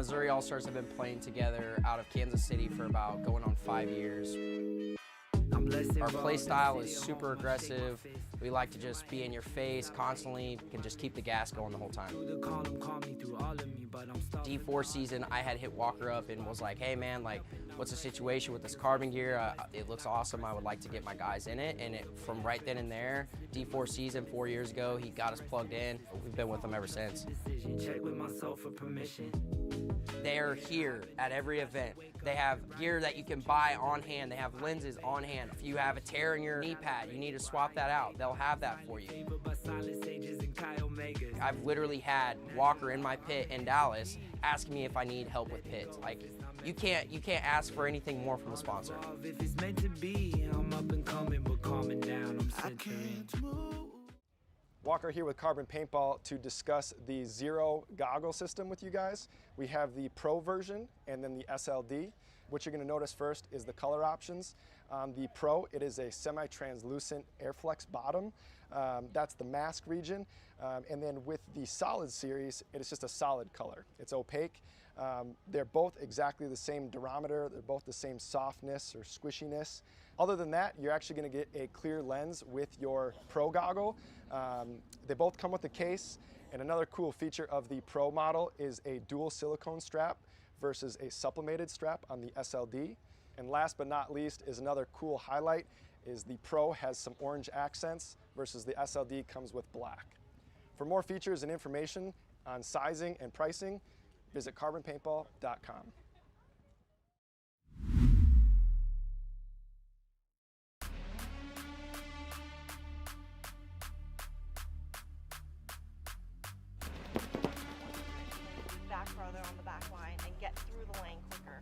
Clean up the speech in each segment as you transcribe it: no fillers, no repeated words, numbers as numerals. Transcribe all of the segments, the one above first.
Missouri All-Stars have been playing together out of Kansas City for about going on 5 years. Our play style is super aggressive. We like to just be in your face constantly, can just keep the gas going the whole time. D4 season, I had hit Walker up and was like, hey man, like, what's the situation with this carbon gear? It looks awesome, I would like to get my guys in it. And from right then and there, D4 season 4 years ago, he got us plugged in. We've been with him ever since. They're here at every event. They have gear that you can buy on hand. They have lenses on hand. If you have a tear in your knee pad, you need to swap that out. They'll have that for you. I've literally had Walker in my pit in Dallas asking me if I need help with pits. Like, you can't ask for anything more from a sponsor. If it's meant to be, I'm up and coming, but calming down, I'm centering. Walker here with Carbon Paintball to discuss the Zero goggle system with you guys. We have the Pro version and then the SLD. What you're going to notice first is the color options. The Pro, it is a semi-translucent Airflex bottom. That's the mask region. And then with the Solid series, it is just a solid color. It's opaque. They're both exactly the same durometer. They're both the same softness or squishiness. Other than that, you're actually going to get a clear lens with your Pro goggle. They both come with a case. And another cool feature of the Pro model is a dual silicone strap versus a sublimated strap on the SLD. And last but not least is another cool highlight is the Pro has some orange accents versus the SLD comes with black. For more features and information on sizing and pricing, visit carbonpaintball.com. Back further on the back line and get through the lane quicker.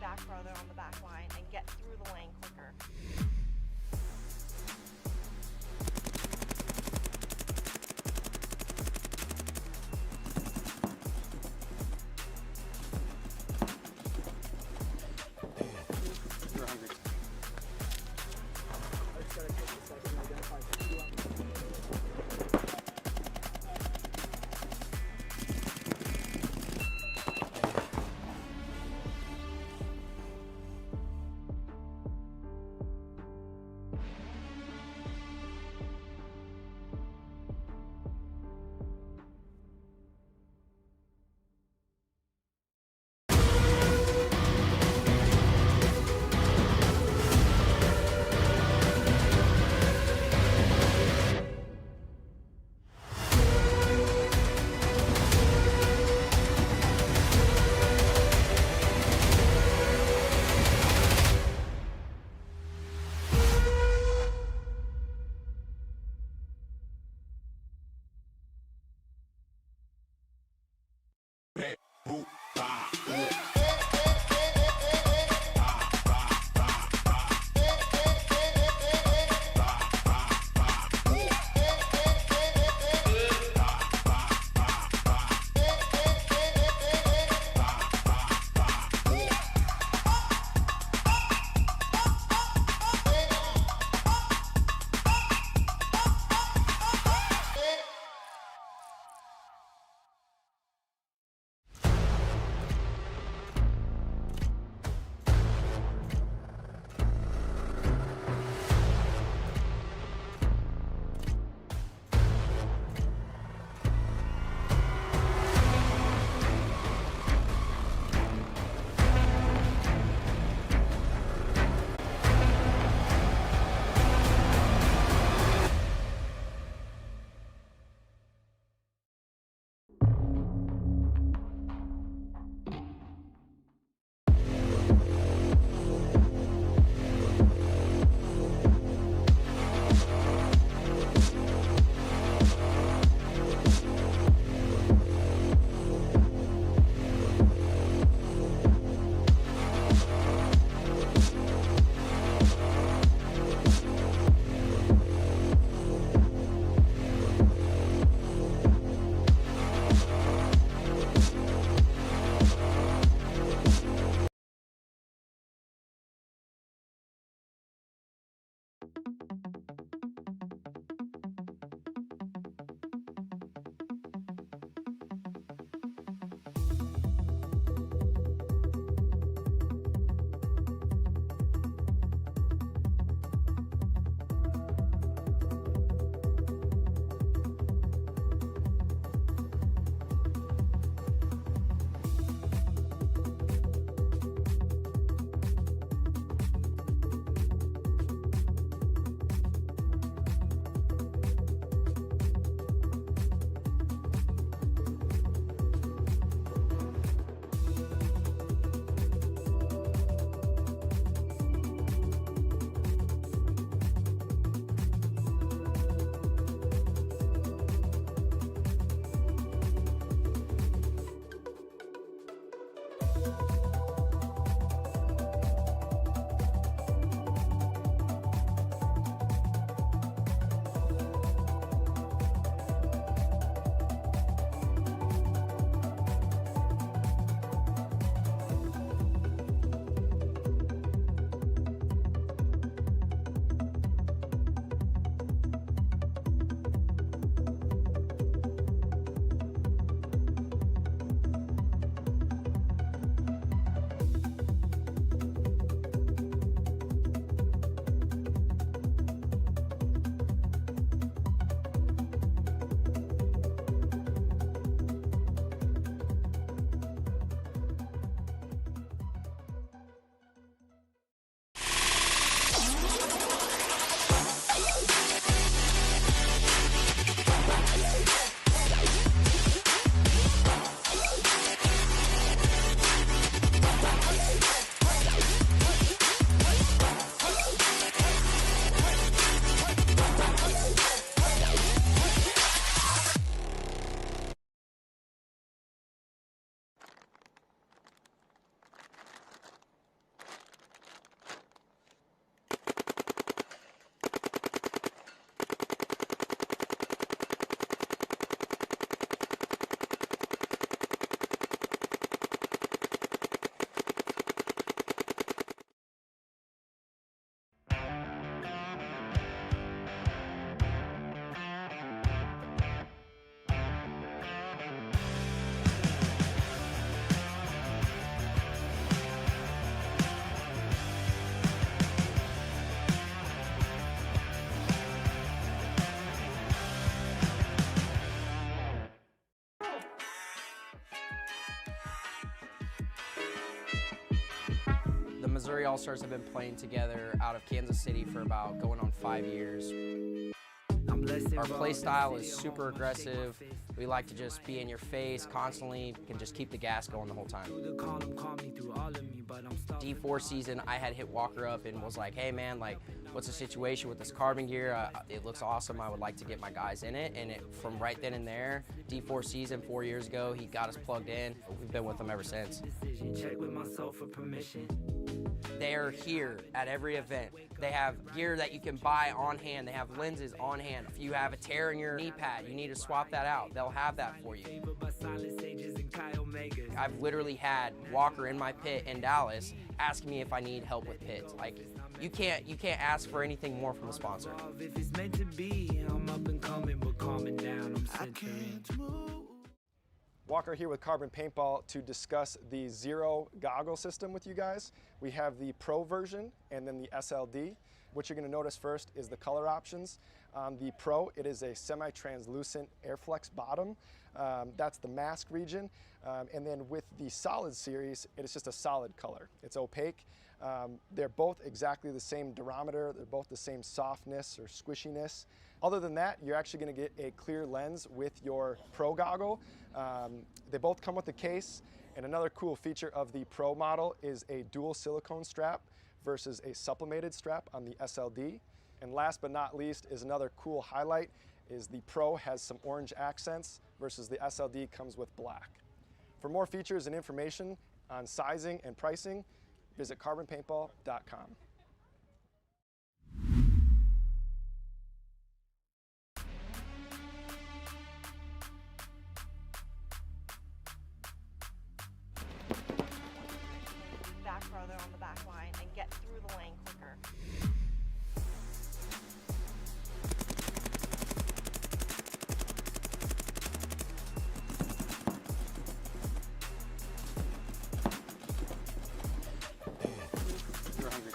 Back further on the back line and get through the lane quicker. All-Stars have been playing together out of Kansas City for about going on 5 years. Our play style is super aggressive. We like to just be in your face constantly, can just keep the gas going the whole time. D4 season, I had hit Walker up and was like, hey man, like, what's the situation with this carbon gear? It looks awesome. I would like to get my guys in it. And from right then and there, D4 season 4 years ago, he got us plugged in. We've been with him ever since. They're here at every event. They have gear that you can buy on hand. They have lenses on hand. If you have a tear in your knee pad, you need to swap that out. They'll have that for you. I've literally had Walker in my pit in Dallas asking me if I need help with pits. Like, you can't ask for anything more from a sponsor. If it's meant to be, I'm up and coming, but calming down, I'm centering. Walker here with Carbon Paintball to discuss the Zero goggle system with you guys. We have the Pro version and then the SLD. What you're going to notice first is the color options. On the Pro, it is a semi-translucent Airflex bottom. That's the mask region. And then with the Solid series, it is just a solid color. It's opaque. They're both exactly the same durometer. They're both the same softness or squishiness. Other than that, you're actually going to get a clear lens with your Pro goggle. They both come with a case. And another cool feature of the Pro model is a dual silicone strap versus a sublimated strap on the SLD. And last but not least is another cool highlight is the Pro has some orange accents versus the SLD comes with black. For more features and information on sizing and pricing, visit carbonpaintball.com. Back further on the back line and get through the lane quicker. You're hungry.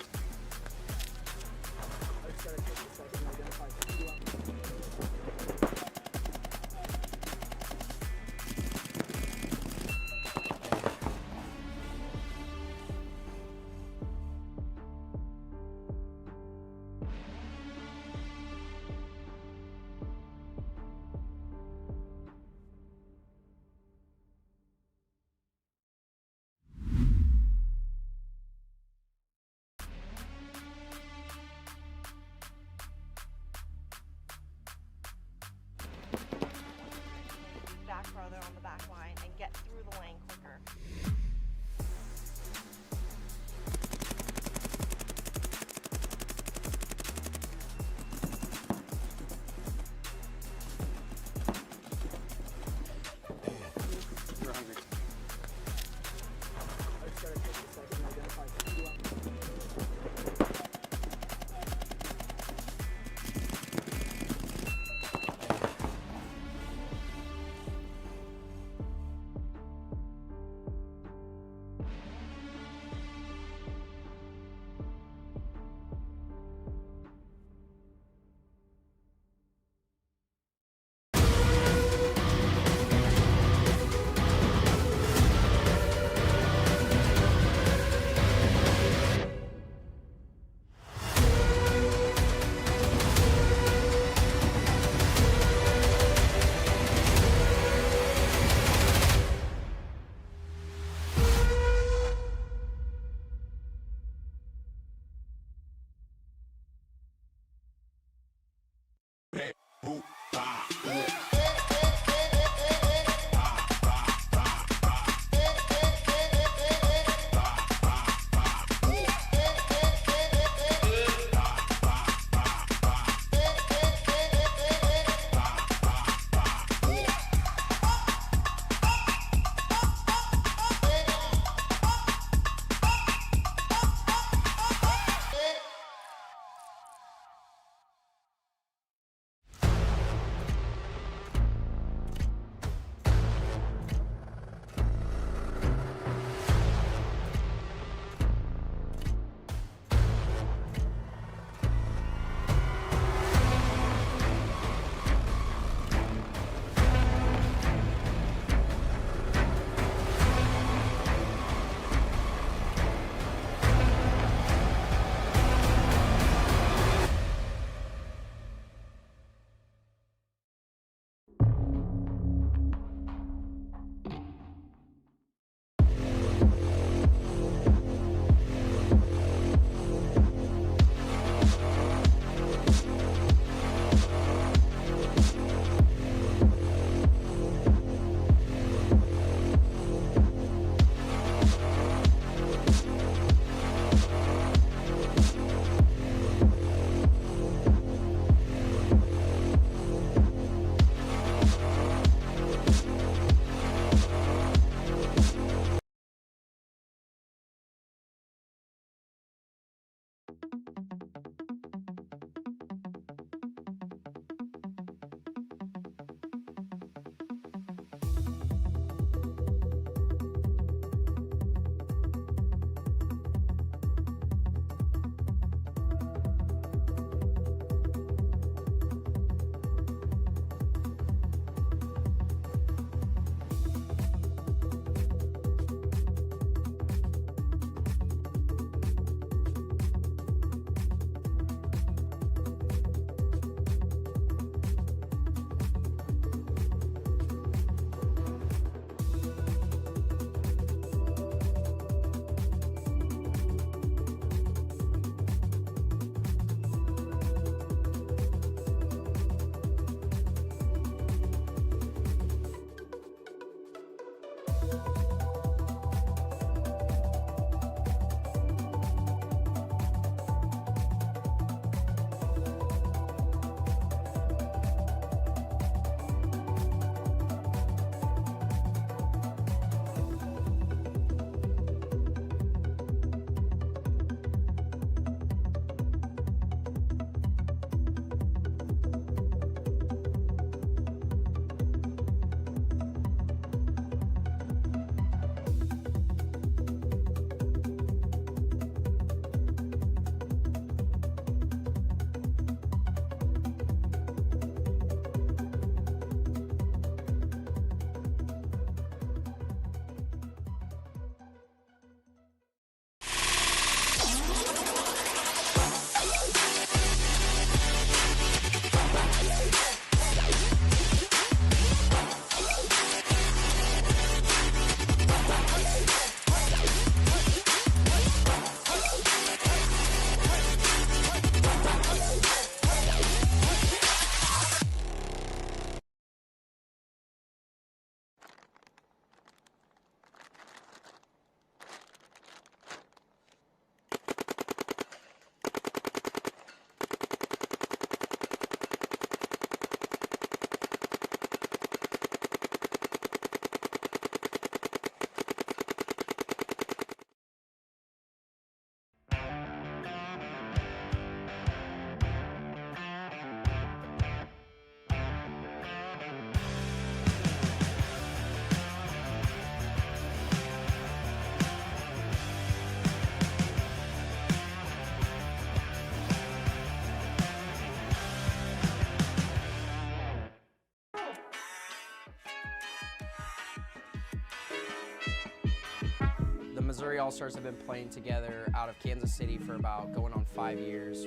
Missouri All-Stars have been playing together out of Kansas City for about going on 5 years.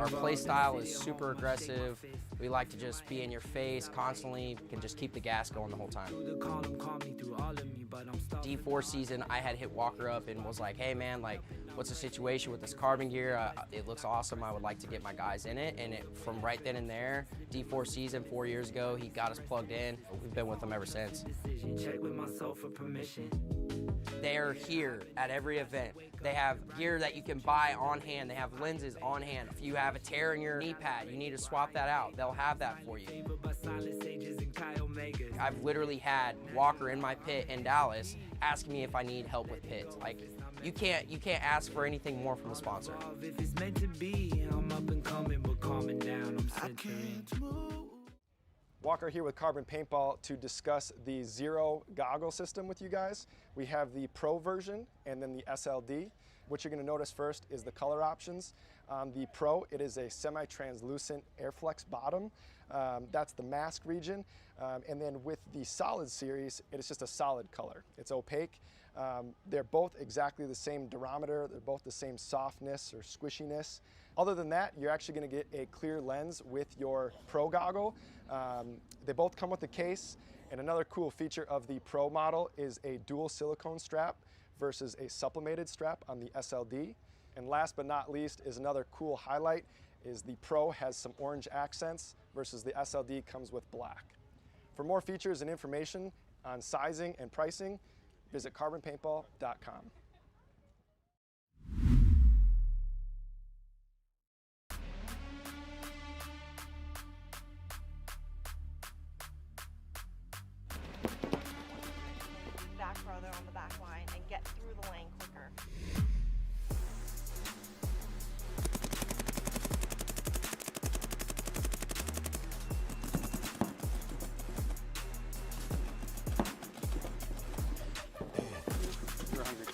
Our play style is super aggressive. We like to just be in your face constantly, can just keep the gas going the whole time. D4 season, I had hit Walker up and was like, hey man, like, what's the situation with this carbon gear? It looks awesome. I would like to get my guys in it. And from right then and there, D4 season 4 years ago, he got us plugged in. We've been with him ever since. They're here at every event. They have gear that you can buy on hand. They have lenses on hand. If you have a tear in your knee pad, you need to swap that out. They'll have that for you. I've literally had Walker in my pit in Dallas asking me if I need help with pits. Like, you can't ask for anything more from a sponsor. If it's meant to be, I'm up and coming, but calming down, I'm centering. Walker here with Carbon Paintball to discuss the Zero goggle system with you guys. We have the Pro version and then the SLD. What you're going to notice first is the color options. On the Pro, it is a semi-translucent Airflex bottom. That's the mask region. And then with the Solid series, it is just a solid color. It's opaque. They're both exactly the same durometer. They're both the same softness or squishiness. Other than that, you're actually going to get a clear lens with your Pro goggle. They both come with a case. And another cool feature of the Pro model is a dual silicone strap versus a sublimated strap on the SLD. And last but not least is another cool highlight is the Pro has some orange accents versus the SLD comes with black. For more features and information on sizing and pricing, visit carbonpaintball.com. Back further on the back line and get through the lane quicker. You're hungry.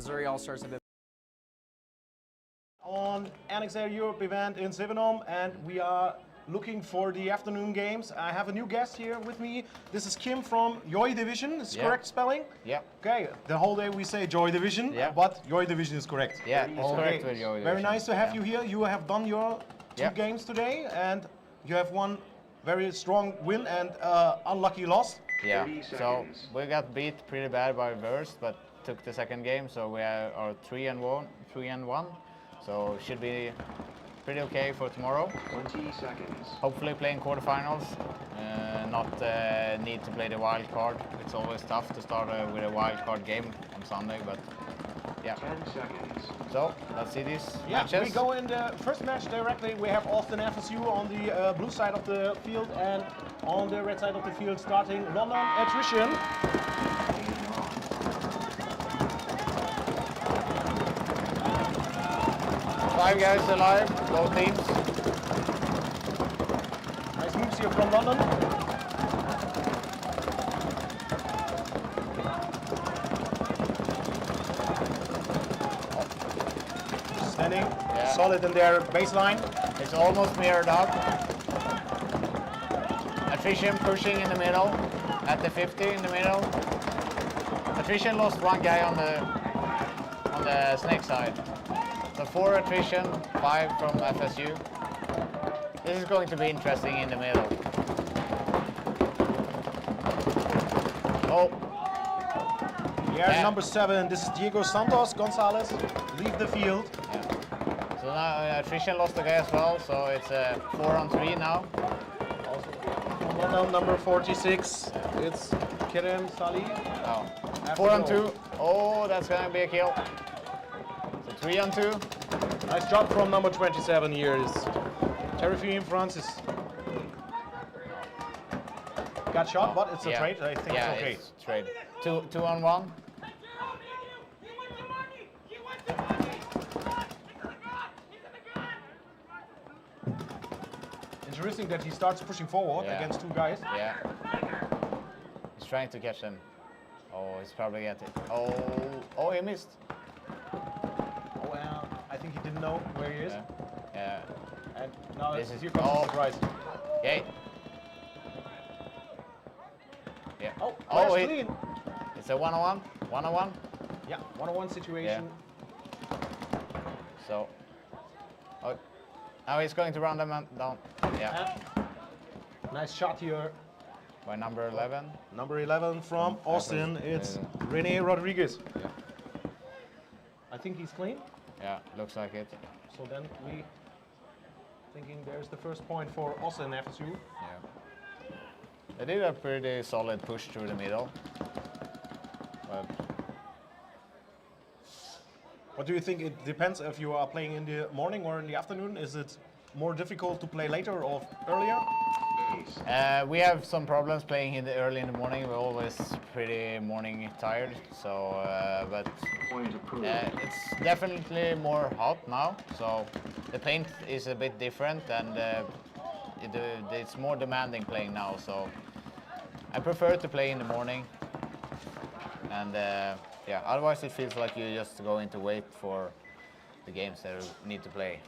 Missouri All-Stars have been on NXL Europe event in Sevenum, and we are looking for the afternoon games. I have a new guest here with me. This is Kim from Joy Division. Is correct spelling? Yeah. Okay. The whole day we say Joy Division, but Joy Division is correct. Yeah, it's correct with Joy Division. Very nice to have you here. You have done your two games today, and you have one very strong win and unlucky loss. Yeah. So we got beat pretty bad by Verst, but took the second game, so we are 3-1. So should be pretty okay for tomorrow. 20 seconds. Hopefully playing quarterfinals, not need to play the wild card. It's always tough to start with a wild card game on Sunday, but yeah. 10 seconds. So let's see these matches. We go in the first match directly. We have Austin FSU on the blue side of the field, and on the red side of the field starting London Attrition. 5 guys alive, both teams. Nice moves here from London. Standing solid in their baseline. It's almost mirrored up. Attrition pushing in the middle, at the 50 in the middle. Attrition lost one guy on the snake side. So 4 Attrition, 5 from FSU. This is going to be interesting in the middle. Oh. Yeah, number 7, this is Diego Santos Gonzalez, leave the field. Yeah. So now Attrition lost a guy as well, so it's 4-on-3 now. Also from London, number 46, it's Kerem Salih. Oh. 4-on-2. Oh, that's gonna be a kill. 3-on-2. Nice job from number 27 here. Is Terrifium Francis. Got shot, but it's a trade. I think it's okay. It's trade. 2-on-1. Interesting that he starts pushing forward against 2 guys. Yeah. He's trying to catch them. Oh, he's probably getting it. Oh, he missed. Well, I think he didn't know where he is. Yeah. And now This is- here comes the surprise. Yay. Yeah. Oh, clean. It's a 1-on-1. 1-on-1. Yeah, 1-on-1 situation. So. Oh. Now he's going to run them down. Yeah. Nice shot here. By number 11. Number 11 from Austin. It's Rene Rodriguez. Yeah. I think he's clean. Yeah, looks like it. So then we thinking there's the first point for Austin FSU. Yeah. They did a pretty solid push through the middle. But what do you think? It depends if you are playing in the morning or in the afternoon. Is it more difficult to play later or earlier? we have some problems playing early in the morning. We're always pretty morning tired. So, but it's definitely more hot now. So the paint is a bit different, and it's more demanding playing now. So I prefer to play in the morning. And yeah, otherwise it feels like you just going to wait for the games that you need to play.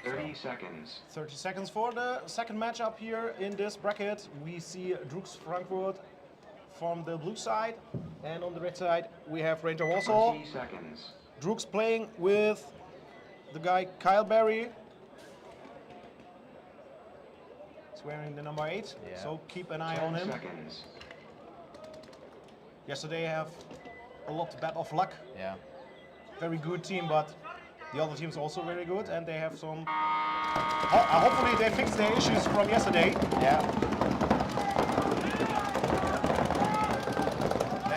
30 seconds. 30 seconds for the second matchup here in this bracket. We see D-Rooks Frankfurt from the blue side, and on the red side we have Ranger Warsaw. 20 seconds. D-Rooks playing with the guy Kyle Berry. He's wearing the number 8, so keep an eye on him. 10 seconds. Yesterday I have a lot of luck. Yeah. Very good team, but the other team's also very good, and they have some. Hopefully, they fix their issues from yesterday. Yeah.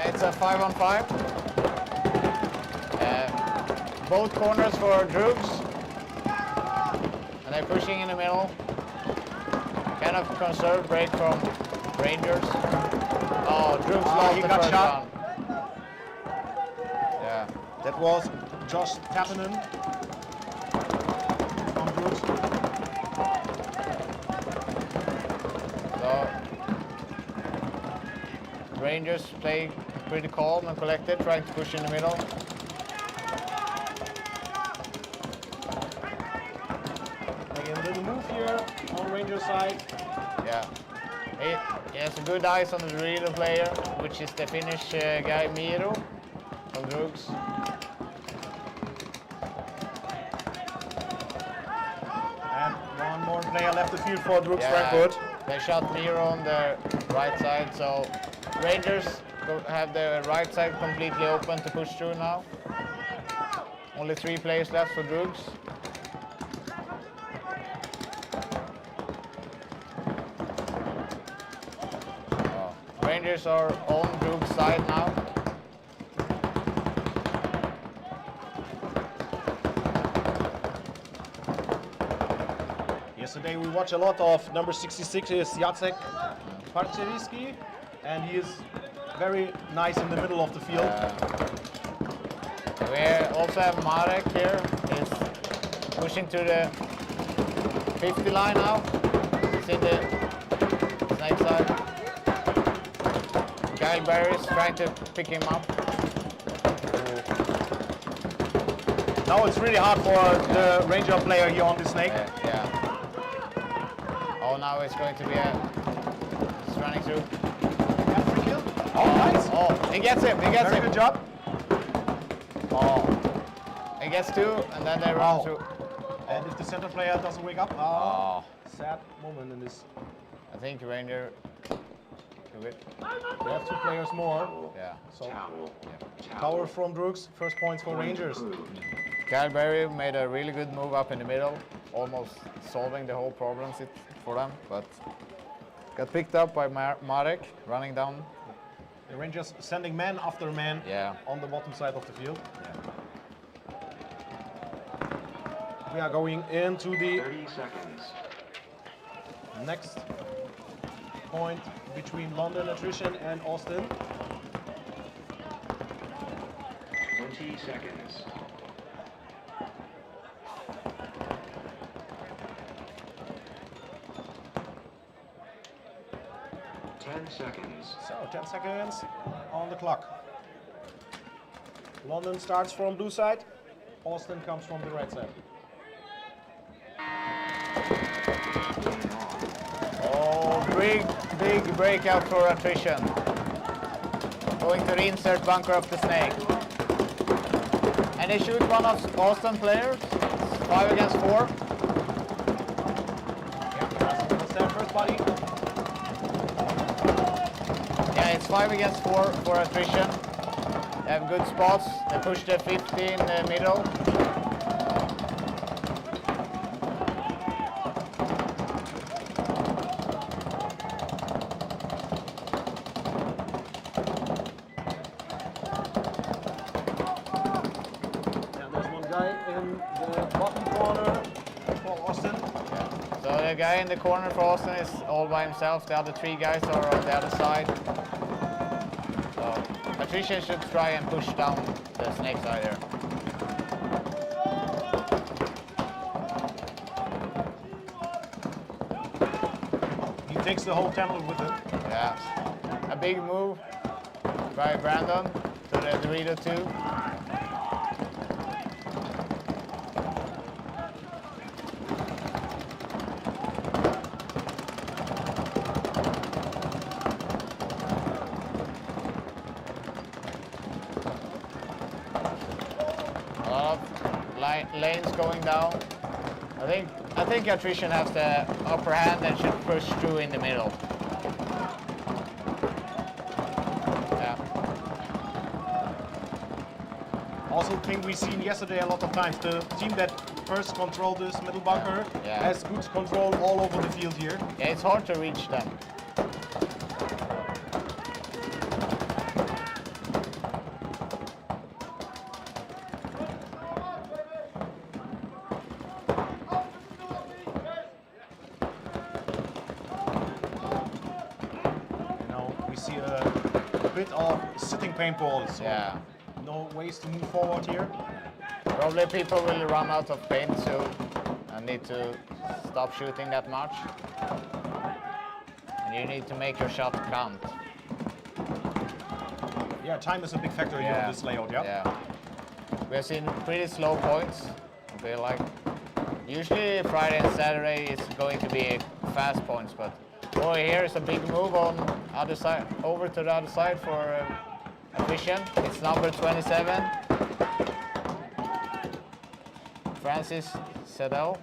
It's a 5-on-5. Both corners for D-Rooks, and they're pushing in the middle. Kind of conserved break from Rangers. Oh, D-Rooks lost he the got first shot. round. Yeah. That was Josh Tappinen from D-Rooks. So Rangers play pretty calm and collected, trying to push in the middle. side. Yeah. He has a good eyes on the Dorito player, which is the Finnish guy Miro from D-Rooks. And one more player left the field for D-Rooks Frankfurt. They shot Miro on the right side, so Rangers have the right side completely open to push through now. Only 3 players left for D-Rooks. Rangers are on D-Rooks side now. Yesterday we watched a lot of number 66 is Jacek Parczewski, and he is very nice in the middle of the field. We also have Marek here. He's pushing to the 50 line now. He's in the snake side. Kyle Barry is trying to pick him up. Now it's really hard for the Ranger player here on the snake. Yeah. Oh, now it's going to be he's running through. Free kill. Oh, nice. Oh, he gets him. He gets Very him. good job. Oh, he gets 2, and then they run through. And if the center player doesn't wake up, sad moment in this. I think Ranger. We have 2 players more. Yeah. So Towel. power from D-Rooks. First points for Rangers. Kyle Berry made a really good move up in the middle, almost solving the whole problems for them, but got picked up by Marek running down. The Rangers sending man after man on the bottom side of the field. We are going into the 30 seconds. next point between London Attrition and Austin. 20 seconds. Seconds. So 10 seconds on the clock. London starts from blue side. Austin comes from the right side. Oh, big breakout for Attrition. Going to the insert bunker of the snake. And they shoot one of Austin players. 5 against 4. What's their first body? Yeah, it's 5 against 4 for Attrition. They have good spots. They push the 50 in the middle. The guy in the corner for Austin is all by himself. The other 3 guys are on the other side. So Attrition should try and push down the snake side here. He takes the whole temple with him. Yeah. A big move by Brandon to the Dorito 2. Lanes going down. I think Attrition has the upper hand and should push through in the middle. Yeah. Also thing we seen yesterday a lot of times. The team that first controlled this middle bunker has good control all over the field here. Yeah, it's hard to reach them. Of sitting paintballs. So no ways to move forward here. Probably people will run out of paint soon and need to stop shooting that much. And you need to make your shot count. Yeah, time is a big factor here on this layout, Yeah. We have seen pretty slow points. I feel like usually Friday and Saturday is going to be fast points, but oh, here is a big move on other side, over to the other side for Attrition. It's number 27, Francis Sedel.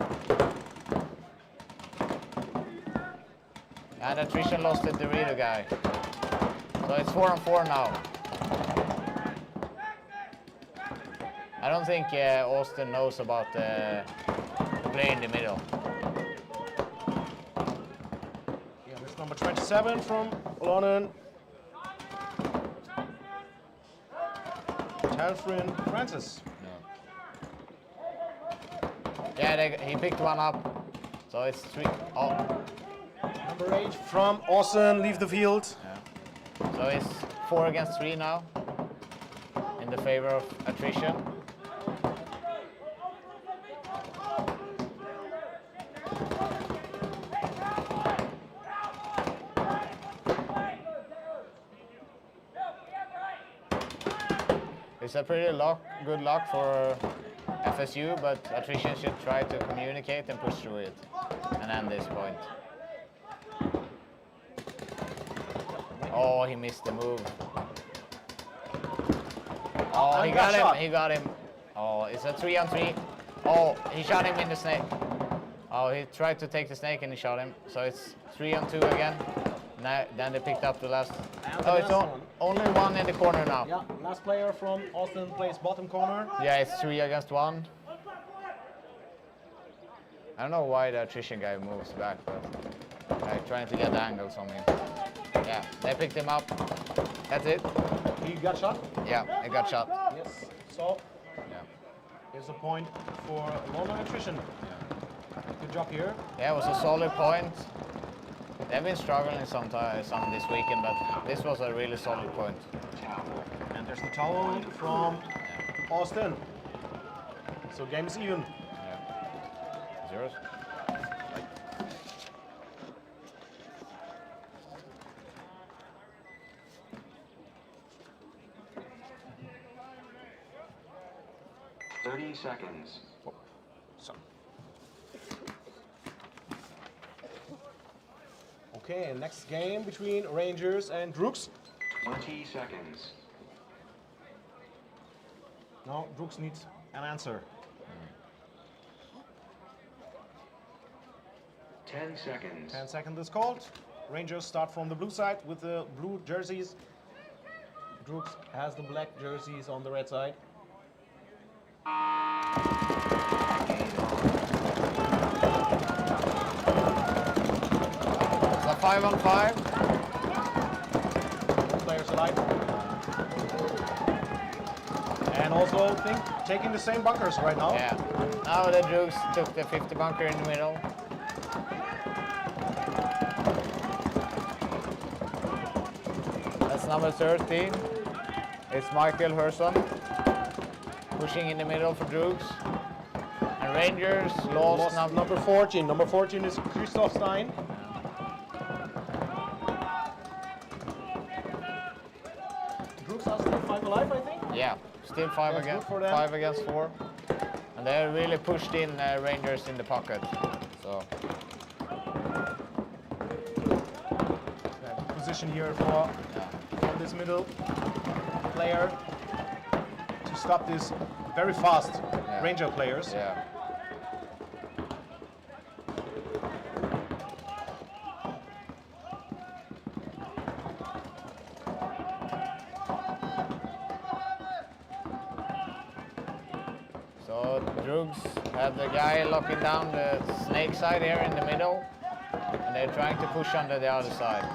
And Attrition lost the Dorito guy. So it's 4-on-4 now. I don't think Austin knows about the play in the middle. Yeah, that's number 27 from London. Telfrin Francis. Yeah, he picked one up. So it's 3. Oh. Number 8 from Austin, leave the field. Yeah. So it's 4 against 3 now in the favor of Attrition. It's a pretty good luck for FSU, but Attrition should try to communicate and push through it and end this point. Oh, he missed the move. Oh, he got him, he got him. Oh, it's a 3-on-3. Oh, he shot him in the snake. Oh, he tried to take the snake and he shot him. So it's 3-on-2 again. Now, then they picked up the last. Oh, it's only one in the corner now. Yeah, last player from Austin plays bottom corner. Yeah, it's 3 against 1. I don't know why the Attrition guy moves back, but trying to get the angles on him. Yeah, they picked him up. That's it. He got shot? Yeah, he got shot. Yes. So, Yeah. here's a point for London Attrition. Yeah. Good job here. Yeah, it was a solid point. They've been struggling some this weekend, but this was a really solid point. And there's the towel from Austin. So game is even. Yeah. Zeros. Seconds. Okay, next game between Rangers and D-Rooks. 20 seconds. Now D-Rooks needs an answer. 10 seconds. 10 seconds is called. Rangers start from the blue side with the blue jerseys. D-Rooks has the black jerseys on the red side. It's a 5-on-5. Both players alive. And also taking the same bunkers right now. Yeah. Now the Droogs took the 50 bunker in the middle. That's number 13. It's Michael Herson pushing in the middle for Droogs. And Rangers lost number 14. Number 14 is Christoph Stein. Droogs are still 5 alive, I think. Yeah, still 5 That's against good for them. 5 against 4. And they really pushed in Rangers in the pocket. So Position here for this middle player to stop these very fast Ranger players. yeah. So Droogs have the guy locking down the snake side here in the middle, and they're trying to push under the other side.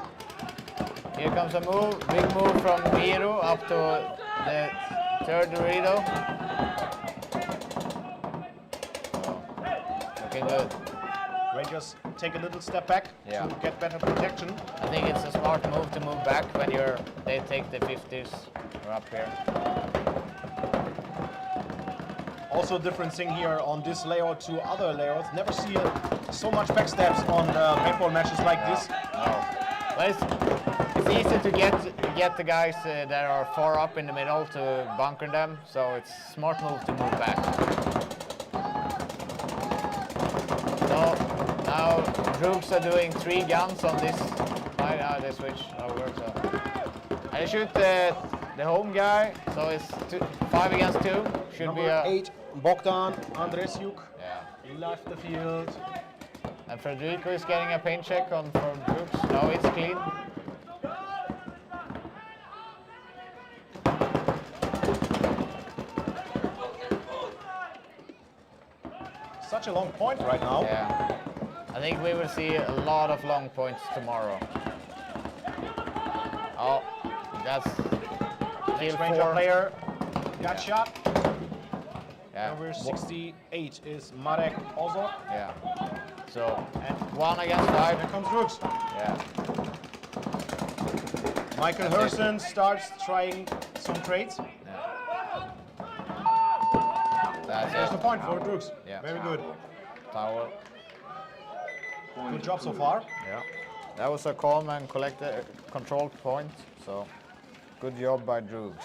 Here comes a move, big move from Miro up to the third Dorito. So, looking good. Rangers take a little step back Yeah. to get better protection. I think it's a smart move to move back when they take the 50s or up here. Also different thing here on this layout to other layouts. Never see so much backstabs on paintball matches like this. No. But it's easy to get the guys that are far up in the middle to bunker them, so it's a smart move to move back. So now Rooks are doing 3 guns on this side. They switch over. So I shoot the home guy. So it's 5 against 2. Should Number be a 8, Bogdan Andresiuk. yeah. He left the field. And Federico is getting a paint check on for Rooks. No, it's clean. Such a long point right now. Yeah. I think we will see a lot of long points tomorrow. Oh, that's kill Ranger 4. player got shot. Yeah. Number 68 is Marek Ozok. Yeah. So 1 against 5. Here comes Rooks. Yeah. Michael Herson starts trying some trades. That's There's the it. point for Rooks. Yeah. Very good. Tower. Good job so far. Yeah. That was a calm and controlled point. So good job by Droogs.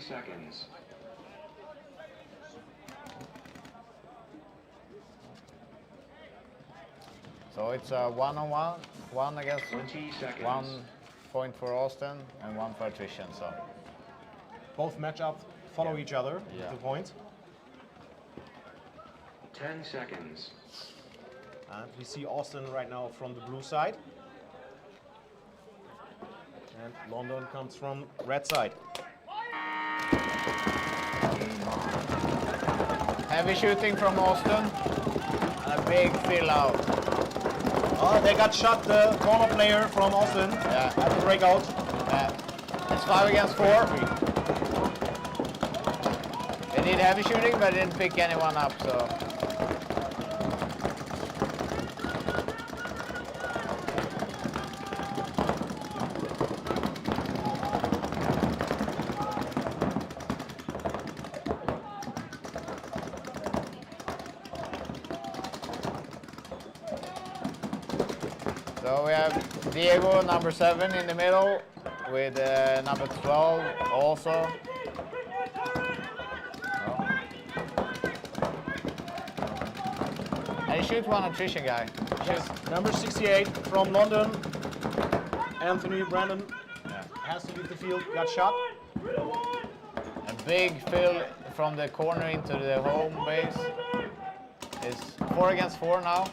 Seconds. So it's a 1-on-1, 1 against 20 seconds. 1 point for Austin and 1 for Attrition. So Both matchups follow each other Yeah. with the point. 10 seconds. And we see Austin right now from the blue side. And London comes from red side. heavy shooting from Austin. And a big fill out. Oh, they got shot, the corner player from Austin Yeah. at the breakout. It's 5 against 4. They did heavy shooting, but didn't pick anyone up. So we have Diego, number 7, in the middle, with number 12 also. And he shoots one Attrition guy. Yes. Number 68 from London, Anthony Brandon, Yeah. has to leave the field, got shot. A big fill from the corner into the home base. It's 4 against 4 now.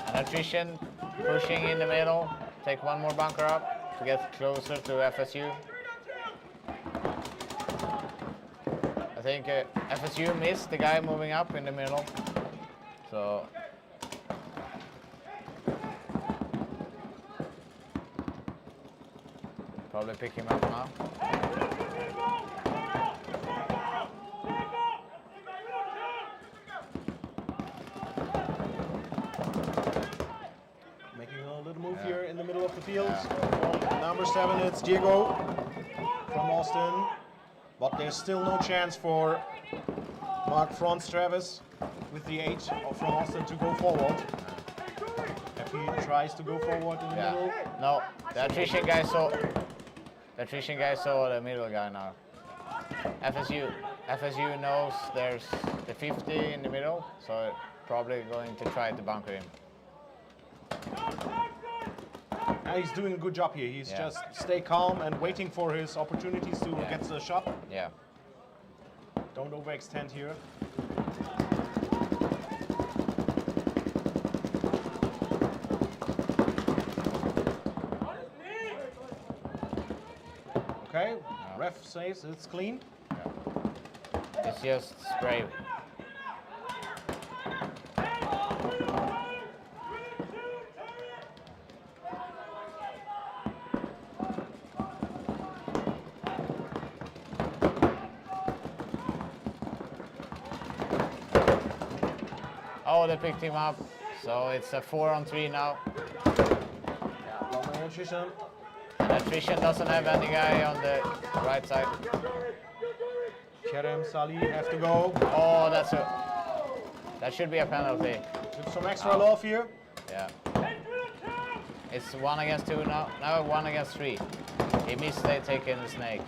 And Attrition pushing in the middle, take 1 more bunker up to get closer to FSU. I think FSU missed the guy moving up in the middle. So probably pick him up now. Making a little move here in the middle of the field. From number 7, it's Diego from Austin. But there's still no chance for Mark Franz Travis with the 8 from Austin to go forward. If he tries to go forward in the middle. No, the Attrition guy saw the middle guy now. FSU knows there's the 50 in the middle, so probably going to try to bunker him. He's doing a good job here. He's just stay calm and waiting for his opportunities to get the shot. Yeah. Don't overextend here. Okay, ref says it's clean. It's just spray. Oh, they picked him up. So it's a 4-on-3 now. London Attrition And Attrition doesn't have any guy on the right side. Kerem, Salih have to go. Oh, that should be a penalty. With some extra love here. Yeah. It's 1 against 2 now. Now 1 against 3. He missed taking the snake.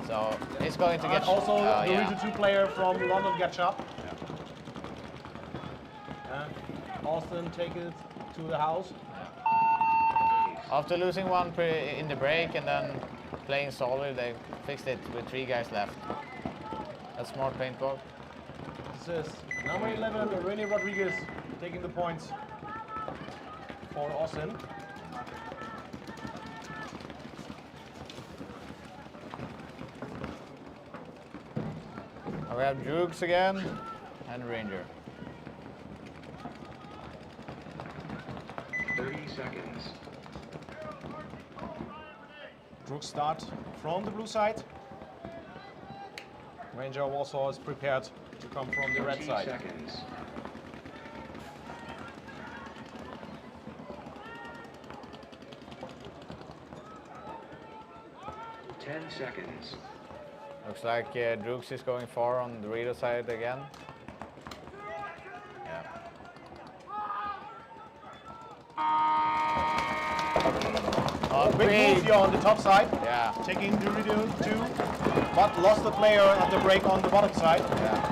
So he's going to get also the yeah. Region 2 player from London gets up. And Austin take it to the house. After losing one in the break and then playing solid, they fixed it with 3 guys left. That's smart paintball. This is number 11, Rene Rodriguez, taking the points for Austin. We have D-Rooks again and Ranger. 30 seconds. D-Rooks start from the blue side. Ranger also is prepared to come from the red 20 side. seconds. Ten seconds. Looks like D-Rooks is going far on the Dorito side again. Yeah. Oh, Big move here on the top side. Yeah. Taking Dorito 2, but lost the player at the break on the bottom side. Yeah.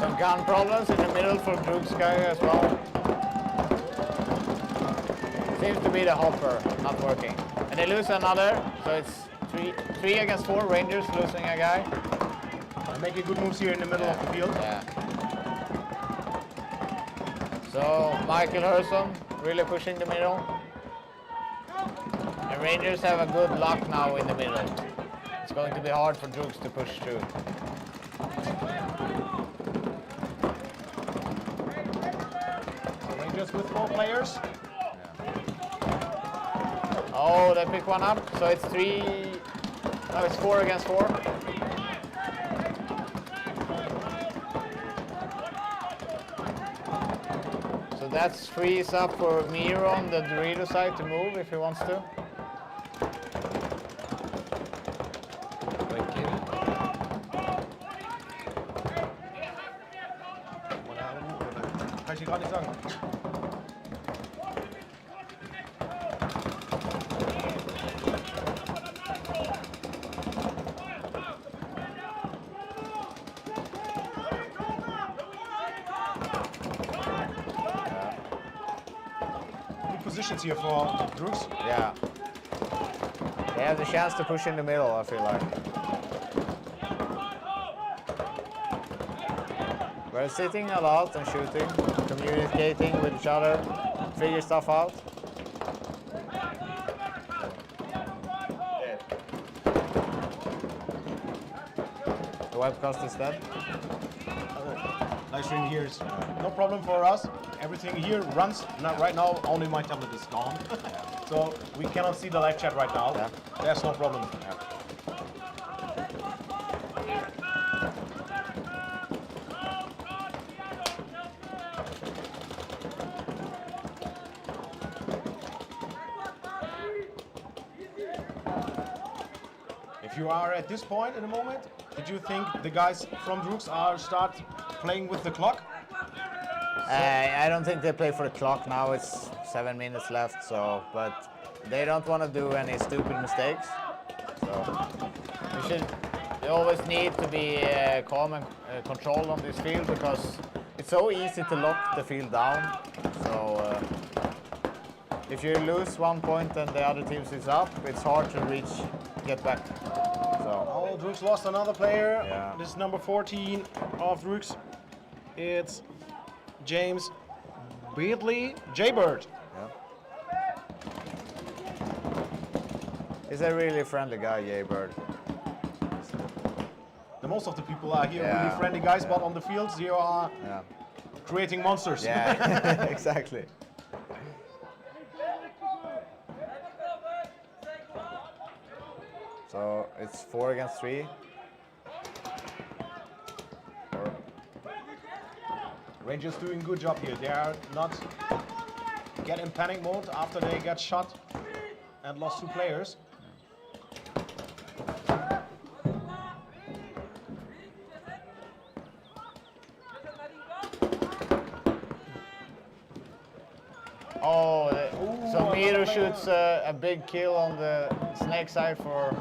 Some gun problems in the middle for D-Rooks guy as well. Seems to be the hopper not working. And they lose another, so it's 3 against 4. Rangers losing a guy. Making good moves here in the middle of the field. Yeah. So Michael Herson really pushing the middle. And Rangers have a good lock now in the middle. It's going to be hard for D-Rooks to push through. Rangers with 4 players. Oh, they pick one up. So it's 4 against 4. So that frees up for Miro on the Dorito side to move if he wants to. Kann ich dir gerade nicht sagen. Positions here for D-Rooks. Yeah. They have the chance to push in the middle, I feel like. We're sitting a lot and shooting, communicating with each other, figure stuff out. The webcast is dead. Livestream here is no problem for us. Everything here runs. Not right now, only my tablet is gone. So we cannot see the live chat right now. Yeah. There's no problem. If you are at this point in the moment, did you think the guys from D-Rooks are start playing with the clock? I don't think they play for the clock now. It's 7 minutes left, so but they don't want to do any stupid mistakes. So they always need to be calm and controlled on this field because it's so easy to lock the field down. So if you lose 1 point and the other team is up, it's hard to get back. So Oh, D-Rooks lost another player. Yeah. This is number 14 of D-Rooks. It's James Beardley Jaybird. he's a really friendly guy, Jaybird. The most of the people are here Yeah. really friendly guys, but on the fields you are Yeah. creating monsters. Yeah, exactly. So it's 4 against 3. Rangers doing good job here. They are not get in panic mode after they got shot and lost 2 players. Oh, so Miro shoots a big kill on the snake side for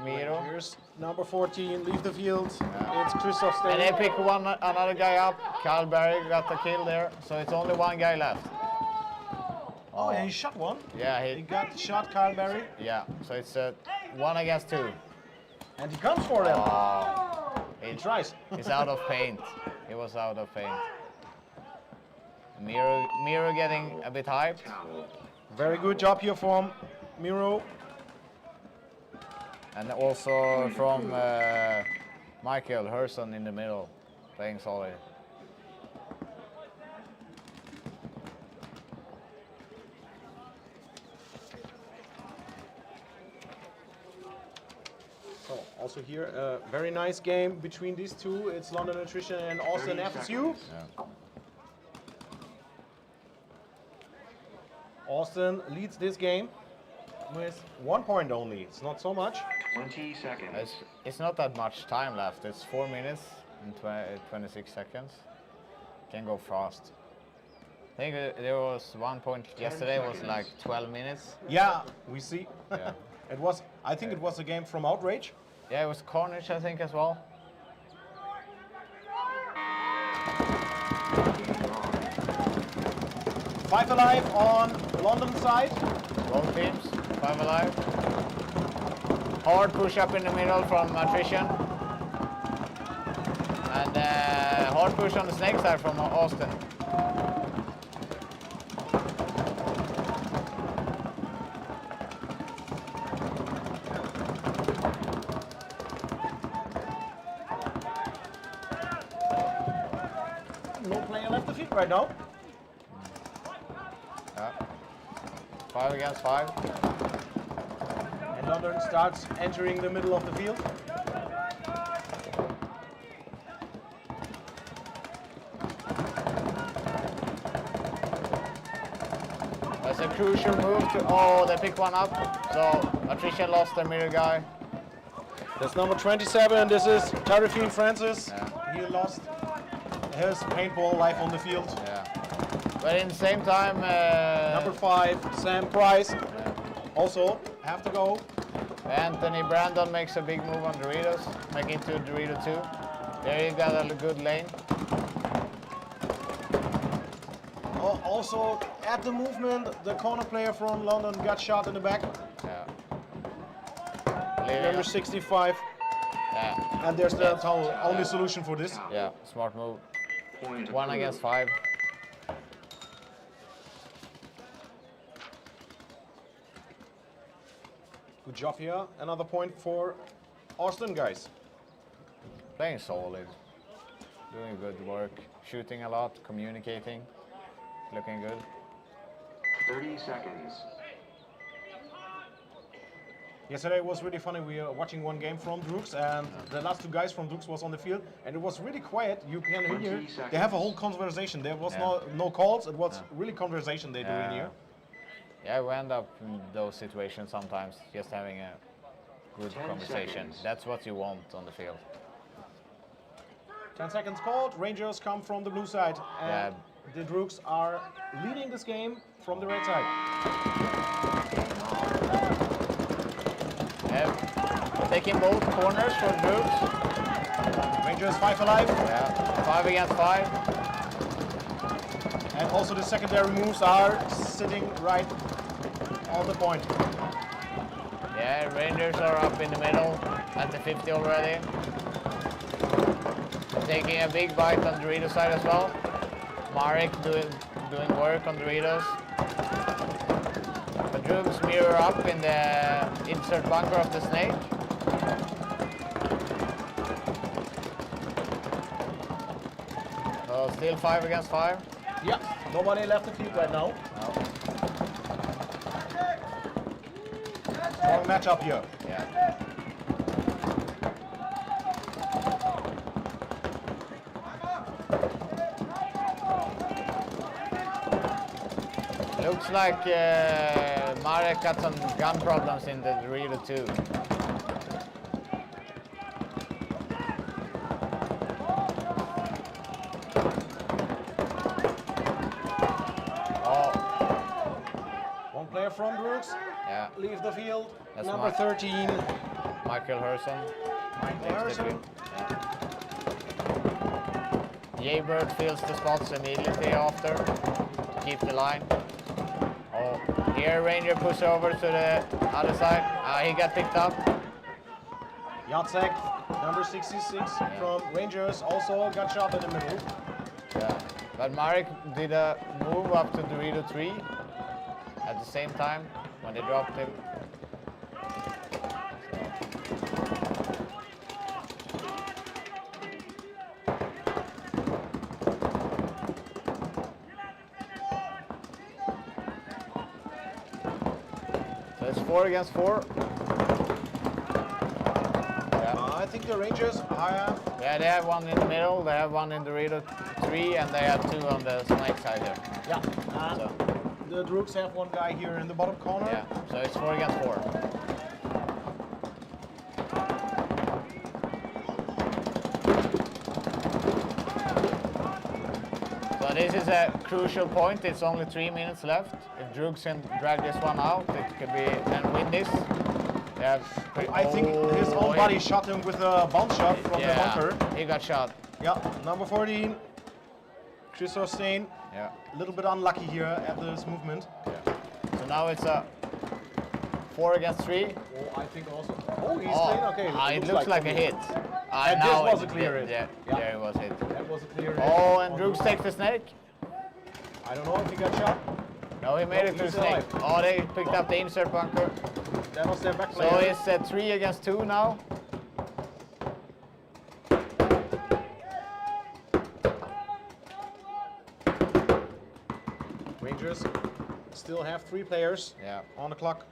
Miro. Here's number 14, leave the field. It's Christoph And they Stein. pick another guy up. Carl Berry got the kill there, so it's only one guy left. Oh, and he shot one. Yeah, He got shot, Carl Berry. yeah. So it's 1 against 2. And he comes for them. He tries. He's out of paint. He was out of paint. Miro getting a bit hyped. Very good job here from Miro. And also from Michael Herson in the middle, playing solid. So also here, a very nice game between these two. It's London Attrition and Austin 30 FSU. seconds. Yeah. Austin leads this game with 1 point only. It's not so much. 20 seconds. It's not that much time left. It's 4 minutes and 26 seconds. Can go fast. I think there was 1 point yesterday. Was like 12 minutes. Yeah, we see. Yeah. It was. I think it was a game from Outrage. Yeah, it was Carnage, I think, as well. Five alive on London side. Both teams, 5 alive. Hard push up in the middle from Attrition. And hard push on the snake side from Austin. No player left the field right now. Yeah. 5 against 5. And London starts entering the middle of the field. That's a crucial move to, oh, they pick one up. So Attrition lost their middle guy. That's number 27. This is Tarifine Francis. Yeah. He lost his paintball life on the field. Yeah. But in the same time, Number 5, Sam Price. Also have to go. Anthony Brandon makes a big move on Doritos, making to Dorito 2. There you got a good lane. Also at the movement, the corner player from London got shot in the back. Yeah. Number 65. Yeah. And there's the only solution for this. Yeah, smart move. Point 1 against 5. Good job here. Another point for Austin, guys. Playing solid. Doing good work. Shooting a lot, communicating. Looking good. 30 seconds. Yesterday was really funny. We were watching one game from D-Rooks, and the last 2 guys from D-Rooks was on the field, and it was really quiet. You can hear 20 they have a whole conversation. There was no calls. It was really conversation they do in here. Yeah, we end up in those situations sometimes, just having a good 10 conversation. seconds. That's what you want on the field. 10 seconds called. Rangers come from the blue side, and the D-Rooks are leading this game from the red side. Taking both corners for Dooks. Rangers 5 alive. Yeah, 5 against 5. And also the secondary moves are sitting right on the point. Yeah, Rangers are up in the middle at the 50 already. Taking a big bite on Doritos side as well. Marek doing work on Doritos. The Droogs mirror up in the insert bunker of the snake. So still 5 against 5. Yeah, nobody left the field right now. Strong matchup here. Yeah. Looks like Marek got some gun problems in the Dorito too. Oh, One player from D-Rooks yeah. leave the field. That's Number 13. Michael Herson. Michael Herson. Jaybird fills the spots immediately after to keep the line. Oh, here Ranger pushes over to the other side. He got picked up. Jacek, number 66 from Rangers, also got shot in the middle. Yeah, but Marek did a move up to Dorito 3 at the same time when they dropped him. So it's 4 against 4. I think the Rangers have... Yeah, they have one in the middle, they have one in Dorito 3, and they have 2 on the snake side here. Yeah, So, the D-Rooks have one guy here in the bottom corner. yeah, so it's 4 against 4. So this is a crucial point. It's only 3 minutes left. If D-Rooks can drag this one out, it could be and win this. They have I think his own body shot him with a bounce shot from the bunker. He got shot. Yeah, number 14, Christoph Steen. Yeah. A little bit unlucky here at this movement. So now it's a 4 against 3. Oh, I think also. Oh, he's clean. Okay. It looks like a hit. And now this was a it- clear hit. Yeah, Yeah. yeah, it was hit. That was a clear hit. Oh, and on Drooks D-Rooks. takes the snake. I don't know if he got shot. No, he made No, it to he's snake. alive. Oh, they picked up the insert bunker. That was their back player. So it's 3 against 2 now. Rangers still have 3 players Yeah, on the clock.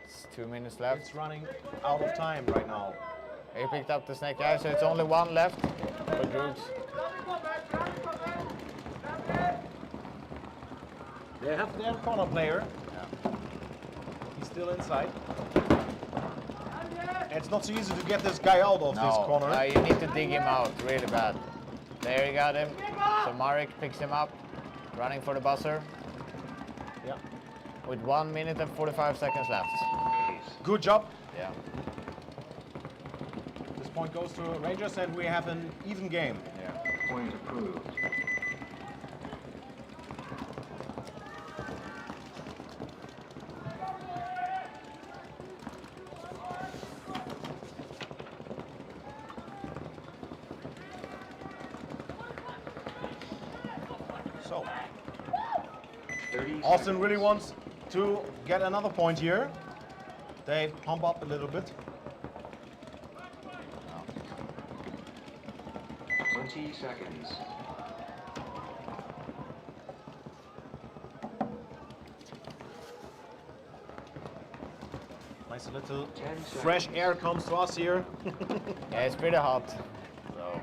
it's 2 minutes left. It's running out of time right now. He picked up the snake guy, so it's only 1 left for Drooks. They have their corner player. He's still inside. It's not so easy to get this guy out of this corner. You need to dig him out really bad. There you got him. So Marek picks him up, running for the buzzer. Yeah. With 1 minute and 45 seconds left. Good job. Yeah. This point goes to Rangers and we have an even game. Yeah. Point approved. So, 30 Austin seconds. really wants to get another point here. They pump up a little bit. 20 seconds. Nice little 10 fresh seconds. air comes to us here. Yeah, it's pretty hot. So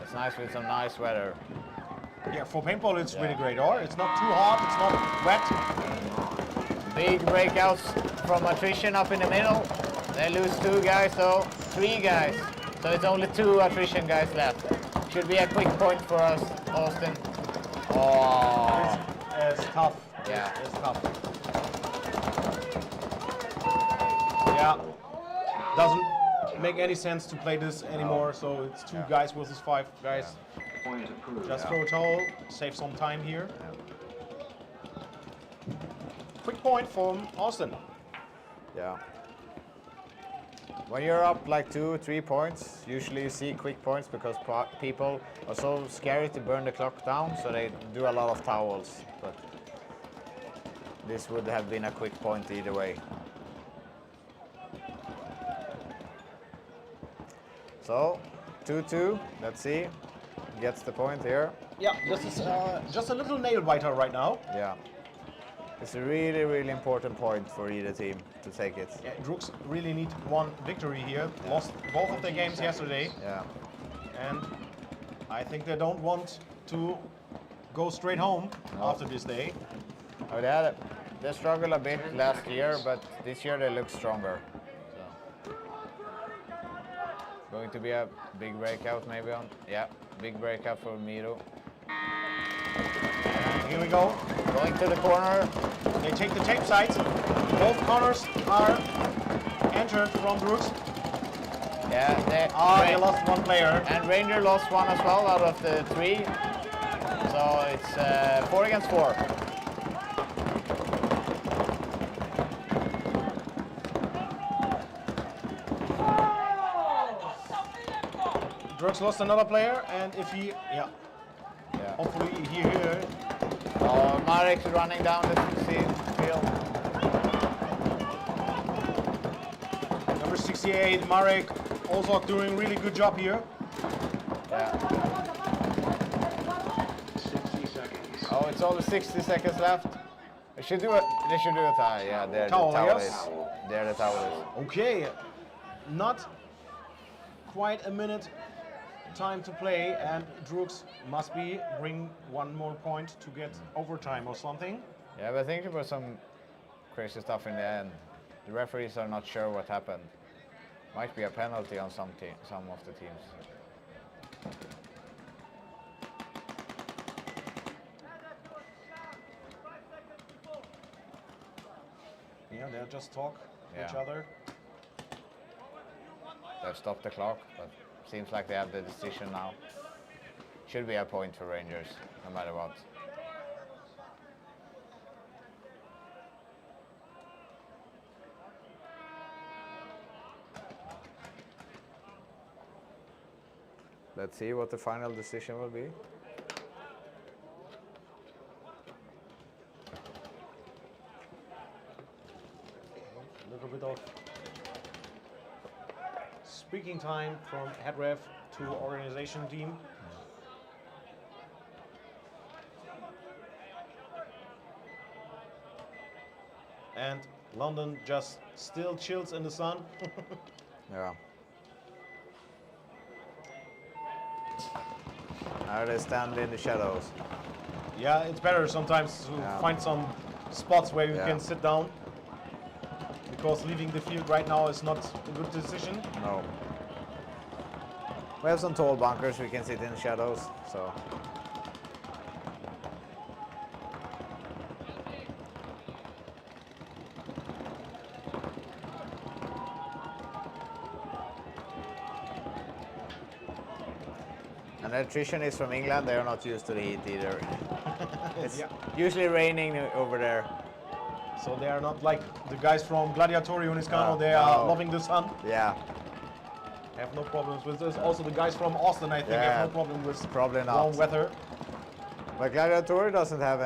it's nice with some nice weather. Yeah, for paintball it's really great. Or it's not too hot, it's not wet. Big breakouts from Attrition up in the middle. They lose 2 guys, so 3 guys. So it's only 2 Attrition guys left. Should be a quick point for us, Austin. Oh, It's tough. Yeah. It's tough. Yeah. Doesn't make any sense to play this anymore, so it's 2 guys versus 5 guys. Point approved. Just throw a towel, save some time here. Quick point from Austin. yeah. When you're up like 2 or 3 points, usually you see quick points because people are so scary to burn the clock down, so they do a lot of towels. But this would have been a quick point either way. So 2-2. Let's see. Gets the point here. Yeah, this is just a little nail biter right now. Yeah. It's a really, really important point for either team to take it. Yeah, D-Rooks really need one victory here. Lost both of their games yesterday, Yeah. and I think they don't want to go straight home after this day. Oh, they struggled a bit last year, but this year they look stronger. So. Going to be a big breakout maybe on. Yeah, big breakout for Miro. Here we go. Going to the corner. They take the tape sides. Both corners are entered from D-Rooks. Yeah, they lost one player. And Ranger lost one as well out of the 3. So it's 4 against 4. D-Rooks lost another player, and if he, hopefully he here. Oh, Marek's running down the field. Number 68, Marek, also doing really good job here. Yeah. 60 seconds. Oh, it's only 60 seconds left. They should do a tie. Yeah, there the Towel, towel yes. is. There the towel is. Okay, not quite a minute time to play, and D-Rooks must bring one more point to get overtime or something. Yeah, but I think there was some crazy stuff in the end. The referees are not sure what happened. Might be a penalty on some of the teams. Yeah, they'll just talk to each Yeah. other. They've stopped the clock, but seems like they have the decision now. Should be a point for Rangers, no matter what. Let's see what the final decision will be. A little bit of speaking time from head ref to organization team. And London just still chills in the sun. Yeah. Now they stand in the shadows. Yeah, it's better sometimes to Yeah. find some spots where you Yeah. can sit down, because leaving the field right now is not a good decision. No. We have some tall bunkers, we can sit in the shadows, so. And Attrition is from England, they are not used to the heat either. It's Yeah. usually raining over there. So they are not like the guys from Gladiatori Uniscano, No, they are no. loving the sun. Yeah, Have no problems with this. Also the guys from Austin, I think, Yeah. have no problem with probably warm not. weather. But Gladiatori doesn't have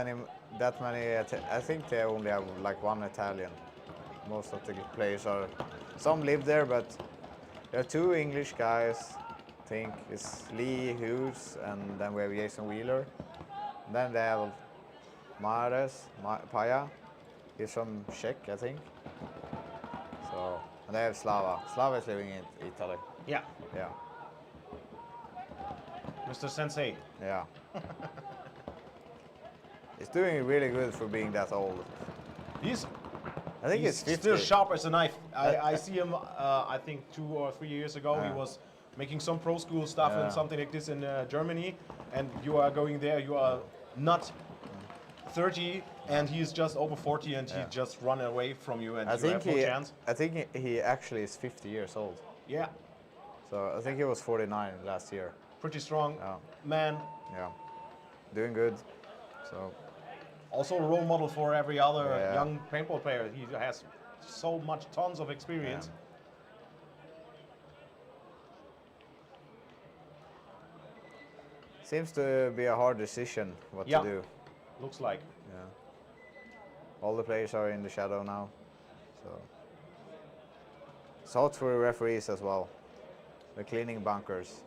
that many. I think they only have like one Italian. Most of the players are. Some live there, but there are 2 English guys. I think it's Lee Hughes, and then we have Jason Wheeler. And then they have Paya. He's from Czech, I think. So, and they have Slava. Slava is living in Italy. Yeah, Yeah, Mr. Sensei. yeah. He's doing really good for being that old. He's I think it's 50. still sharp as a knife. I see him, I think 2 or 3 years ago, he Yeah. was making some pro school stuff Yeah. and something like this in Germany. And you are going there, you are not 30, and he's just over 40, and he just run away from you, and you have no chance. I think he actually is 50 years old. Yeah, So I think he was 49 last year. pretty strong Yeah. man. Yeah, doing good. So Also a role model for every other Yeah. young paintball player. He has so much, tons of experience. seems to be a hard decision what Yeah. to do. Looks like. Yeah. All the players are in the shadow now. So it's hot for the referees as well. They're cleaning bunkers.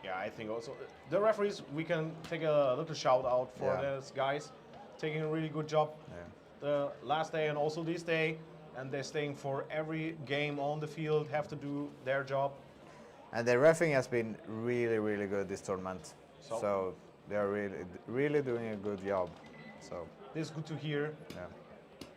Yeah, I think also the referees, we can take a little shout out for Yeah. those guys, taking a really good job Yeah. the last day and also this day, and they're staying for every game on the field, have to do their job. And the reffing has been really, really good this tournament. So? So they're really doing a good job. So This is good to hear. yeah,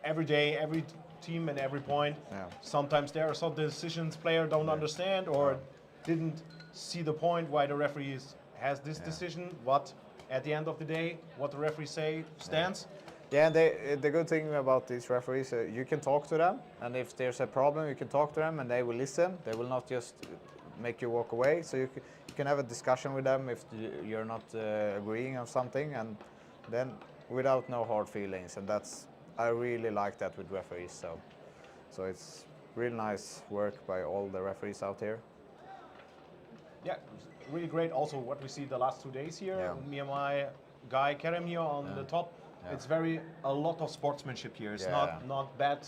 Every day, every team and every point. Yeah. Sometimes there are some decisions player don't understand or didn't see the point why the referee has this decision. But at the end of the day, what the referee say stands. yeah. And the good thing about these referees, you can talk to them, and if there's a problem, you can talk to them, and they will listen. They will not just make you walk away. So you can have a discussion with them if you're not agreeing on something, and then without no hard feelings. And I really like that with referees. So it's really nice work by all the referees out here. Yeah, really great. Also, what we see the last 2 days here, Yeah. me and my guy Kerem here on the top. Yeah. It's a lot of sportsmanship here. It's Yeah. not bad,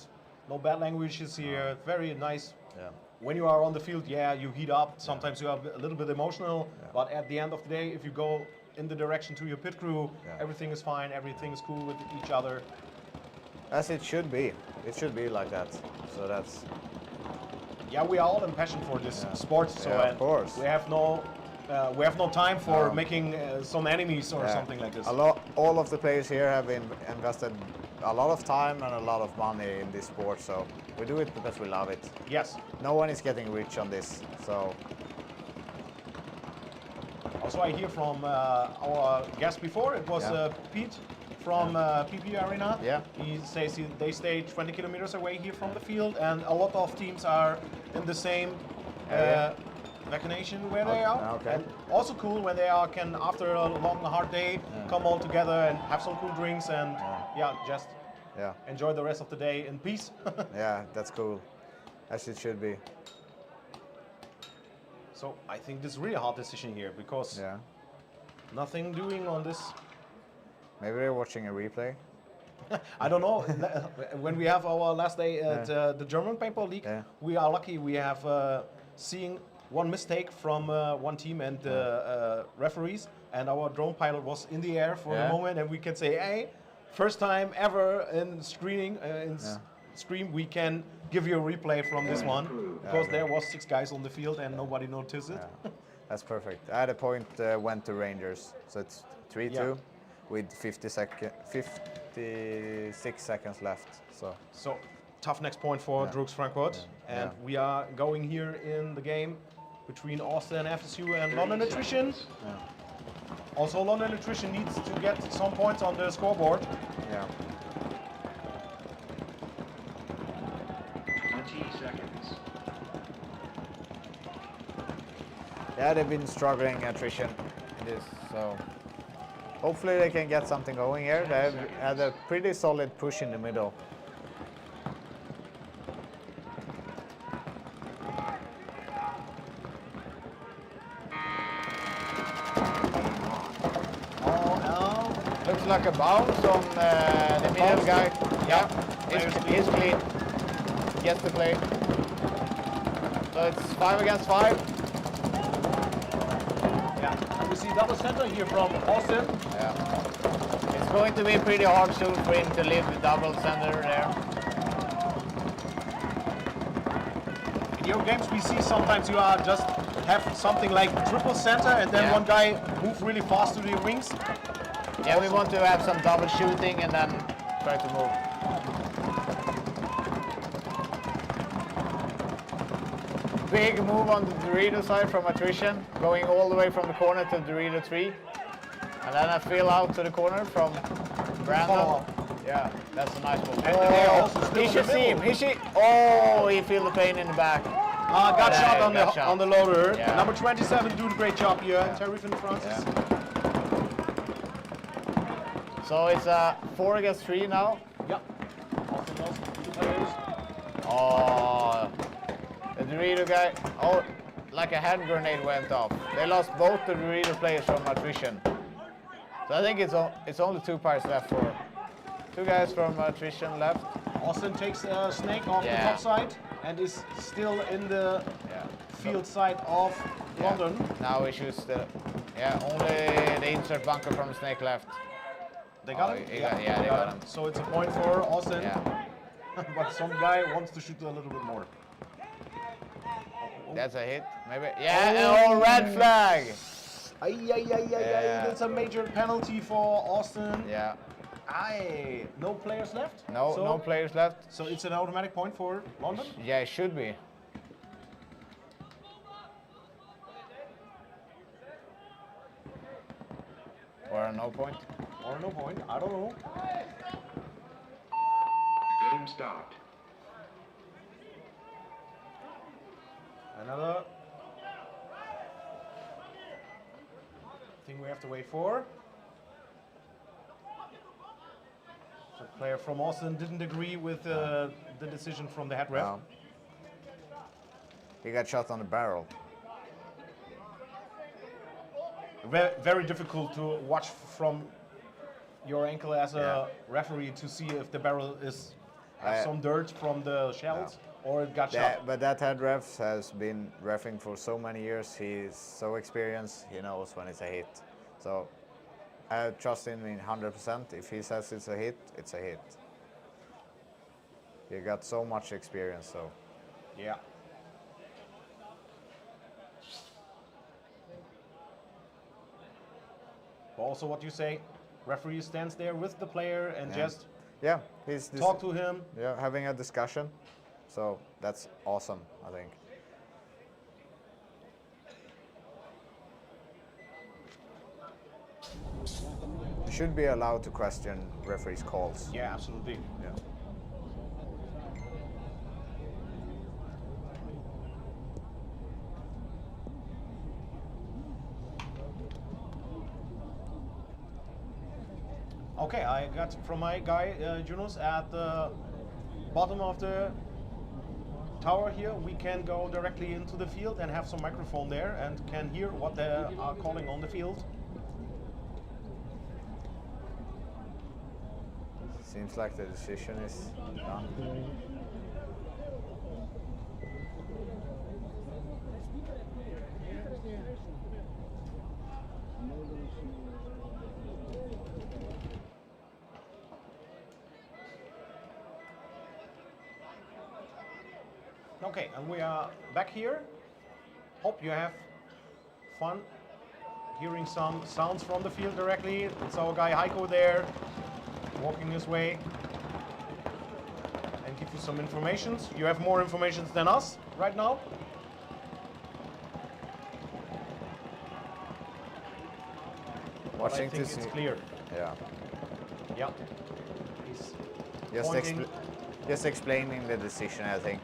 no bad languages here. Very nice. Yeah. When you are on the field, you heat up. Sometimes you are a little bit emotional, but at the end of the day, if you go in the direction to your pit crew, everything is fine. Everything is cool with each other. As it should be. It should be like that. So that's. Yeah, we are all impassioned for this sport. So Yeah, of course. we have no time for making some enemies or something like this. All of the players here have invested a lot of time and a lot of money in this sport. So we do it because we love it. Yes. No one is getting rich on this. So Also, I hear from our guest before, it was Pete from PP Arena. Yeah. He says they stay 20 kilometers away here from the field, and a lot of teams are in the same vaccination where they are. Okay. And also cool when they can, after a long, hard day, come all together and have some cool drinks and just enjoy the rest of the day in peace. yeah, that's cool. As it should be. So I think this is really a hard decision here because nothing doing on this. Maybe they're watching a replay. I don't know. When we have our last day at the German Paintball League, we are lucky. We have seen one mistake from one team and referees, and our drone pilot was in the air for a moment, and we can say, hey, first time ever in screening, stream, we can give you a replay from this one, because there was 6 guys on the field and nobody noticed it. That's perfect. At a point went to Rangers, so it's 3-2 with 56 seconds left. So tough next point for D-Rooks Frankfurt, and we are going here in the game between Austin FSU and London Attrition. Also, London Attrition needs to get some points on the scoreboard. 20 seconds. Yeah, they've been struggling Attrition in this, so hopefully they can get something going here. They've had a pretty solid push in the middle. Looks like a bounce on the middle guy. Yeah, he's clean. Gets the play. So it's 5 against 5. Yeah, and we see double center here from Austin. Yeah. It's going to be pretty hard soon for him to leave the double center there. In your games we see sometimes you are just have something like triple center and then one guy move really fast to the wings. Yeah, we want to have some double shooting and then try to move. Big move on the Dorito side from Attrition, going all the way from the corner to Dorito 3. And then a fill out to the corner from Brandon. Yeah, that's a nice move. Oh, he should see him. Oh, he feel the pain in the back. Got shot on the loader. Yeah. Number 27 doing a great job here. Terry Francis. Yeah. So it's 4 against 3 now. Yeah. Austin knows the players. Oh, the Dorito guy. Oh, like a hand grenade went off. They lost both the Dorito players from Attrition. So I think it's only 2 players left for 2 guys from Attrition left. Austin takes a snake off the top side and is still in the field side of London. Now he shoots the only the insert bunker from Snake left. They got him? They got him. So it's a point for Austin. Yeah. But some guy wants to shoot a little bit more. That's a hit, maybe. Yeah, red flag. Yeah. That's a major penalty for Austin. Yeah. No players left? No, So- no players left. So it's an automatic point for London? Yeah, it should be. Or no point. Or no point, I don't know. Game stopped. Another thing we have to wait for. The player from Austin didn't agree with the decision from the head ref. No. He got shot on the barrel. Very difficult to watch from your ankle as a referee to see if the barrel is has some dirt from the shells or it got shot. But that head ref has been reffing for so many years. He's so experienced. He knows when it's a hit. So I trust him in 100%. If he says it's a hit, it's a hit. He got so much experience. So Yeah. But also what you say, referee stands there with the player and just yeah, he's talk to him. yeah, having a discussion. So that's awesome, I think. You should be allowed to question referees' calls. Yeah, absolutely. Yeah. Okay, I got from my guy, Jonas, at the bottom of the tower here, we can go directly into the field and have some microphone there and can hear what they are calling on the field. Seems like the decision is done. Okay, and we are back here. Hope you have fun hearing some sounds from the field directly. It's our guy Heiko there, walking his way and give you some information. You have more information than us right now. But I Watching think to see. it's clear. Yeah. Yeah. He's Just, pointing. just explaining the decision, I think.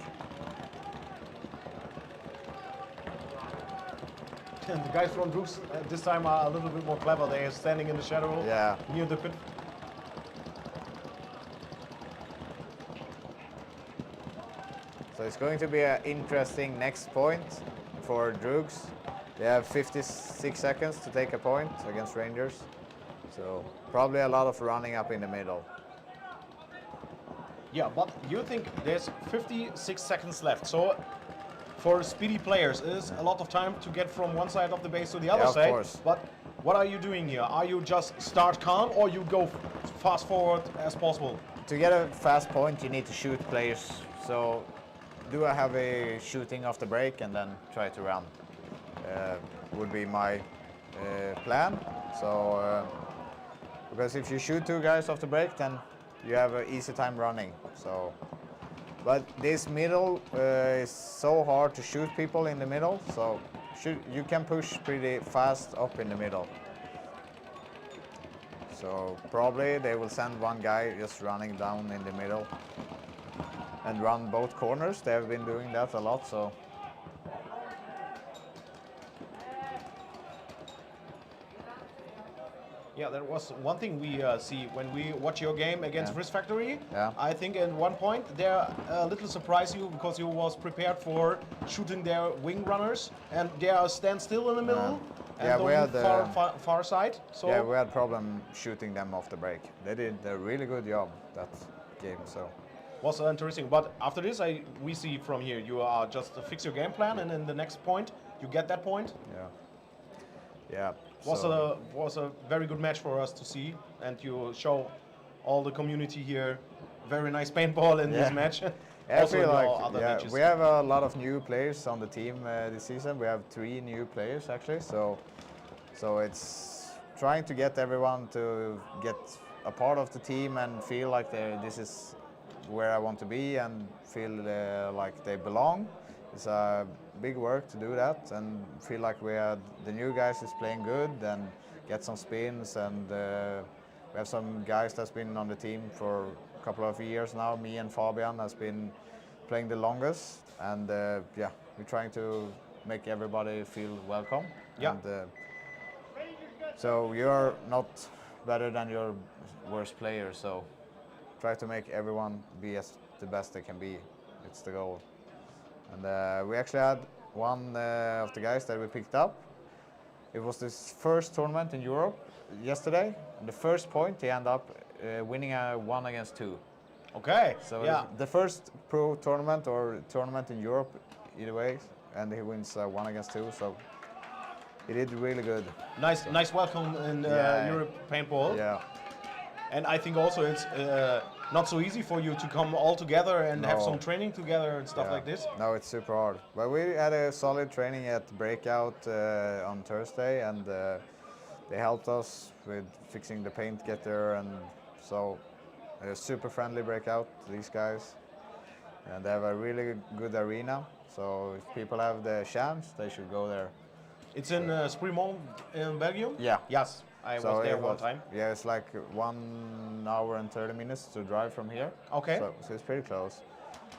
And the guys from D-Rooks this time are a little bit more clever. They are standing in the shadow Yeah. near the pit. So it's going to be an interesting next point for D-Rooks. They have 56 seconds to take a point against Rangers. So probably a lot of running up in the middle. Yeah, but you think there's 56 seconds left. So for speedy players, it is a lot of time to get from one side of the base to the other Yeah, of side. course. But what are you doing here? Are you just start calm or you go fast forward as possible? To get a fast point, you need to shoot players. So do I have a shooting off the break and then try to run? Would be my plan. So because if you shoot two guys off the break, then you have an easy time running. So, but this middle is so hard to shoot people in the middle. So you can push pretty fast up in the middle. So probably they will send one guy just running down in the middle and run both corners. They have been doing that a lot. So. Yeah, there was one thing we see when we watch your game against Yeah. Risk Factory. Yeah. I think at one point they a little surprised you because you was prepared for shooting their wing runners and they are stand still in the middle and Yeah, we on had, far side. So Yeah, we had problem shooting them off the break. They did a really good job that game. So was interesting. But after this, we see from here you are just fix your game plan and in the next point you get that point. yeah. Was a very good match for us to see, and you show all the community here very nice paintball in this match. I Also in feel all like other matches. we have a lot of new players on the team this season. We have 3 new players actually. So So it's trying to get everyone to get a part of the team and feel like this is where I want to be and feel like they belong. It's a big work to do that and feel like the new guys is playing good and get some spins, and we have some guys that's been on the team for a couple of years now. Me and Fabian has been playing the longest, and yeah, we're trying to make everybody feel welcome. Yeah. And, so you're not better than your worst player, so try to make everyone be as the best they can be. It's the goal. And we actually had one of the guys that we picked up. It was his first tournament in Europe yesterday. And the first point, he ended up winning a 1 against 2. Okay. So yeah. the first pro tournament or tournament in Europe, either way, and he wins 1 against 2. So he did really good. Nice welcome in Europe paintball. Yeah. And I think also it's not so easy for you to come all together and have some training together and stuff like this. No, it's super hard. But we had a solid training at Breakout on Thursday, and they helped us with fixing the paint getter, and so a super friendly Breakout, these guys. And they have a really good arena, so if people have the chance, they should go there. It's in Sprimont in Belgium? Yeah. Yes, I was there one time. Yeah, it's like 1 hour and 30 minutes to drive from here. Okay. So it's pretty close.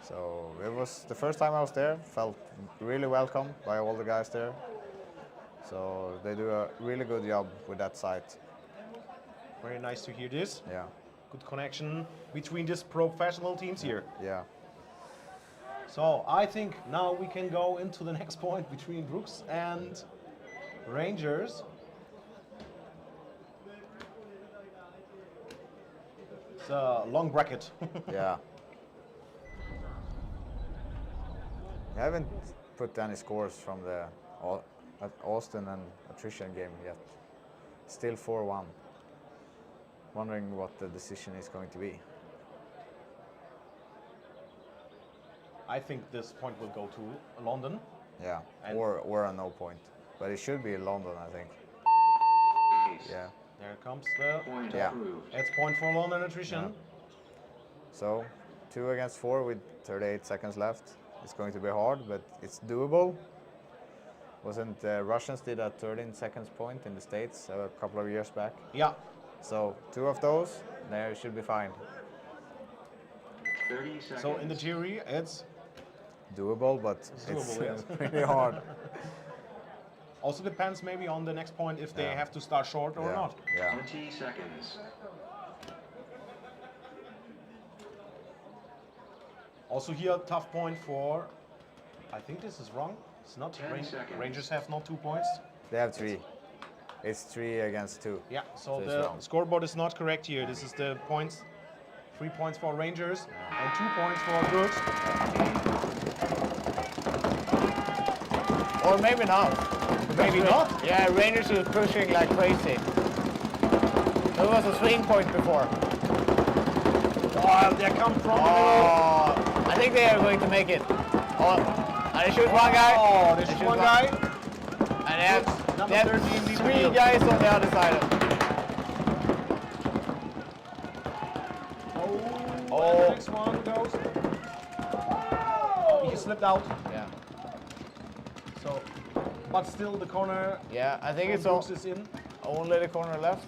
So it was the first time I was there, felt really welcome by all the guys there. So they do a really good job with that site. Very nice to hear this. Yeah. Good connection between these professional teams here. Yeah. So I think now we can go into the next point between D-Rooks and Rangers. It's a long bracket. Yeah. I haven't put any scores from the Austin and Attrition game yet. Still 4-1. Wondering what the decision is going to be. I think this point will go to London. Yeah, And- or a no point. But it should be London, I think. Yeah. There comes the Point Yeah. approved. it's point for London Attrition. Yeah. So 2 against 4 with 38 seconds left. It's going to be hard, but it's doable. Wasn't Russians did a 13 seconds point in the States a couple of years back? Yeah. So 2 of those, there should be fine. 30 seconds. So in the theory, it's Doable, but doable, yes. it's pretty hard. also depends maybe on the next point if they Yeah. have to start short or Yeah. not. Yeah. 20 seconds. Also here, tough point for. I think this is wrong. It's not. 10 seconds. Rangers have not 2 points. They have 3. It's 3 against 2. Yeah. So it's the wrong. scoreboard is not correct here. This is the points. 3 points for Rangers and 2 points for D-Rooks. Or maybe not. Maybe not. Yeah, Rangers is pushing like crazy. There was a swing point before. Oh, they come from the middle. Oh, I think they are going to make it. Oh, and they shoot one guy. Oh, they shoot one guy. And they have, Number they have 13 leave the 3 field. guys on the other side. Oh, the next one goes. Oh, he slipped out. Yeah. So, but still the corner. Yeah, I think from it's D-Rooks is in, only the corner left.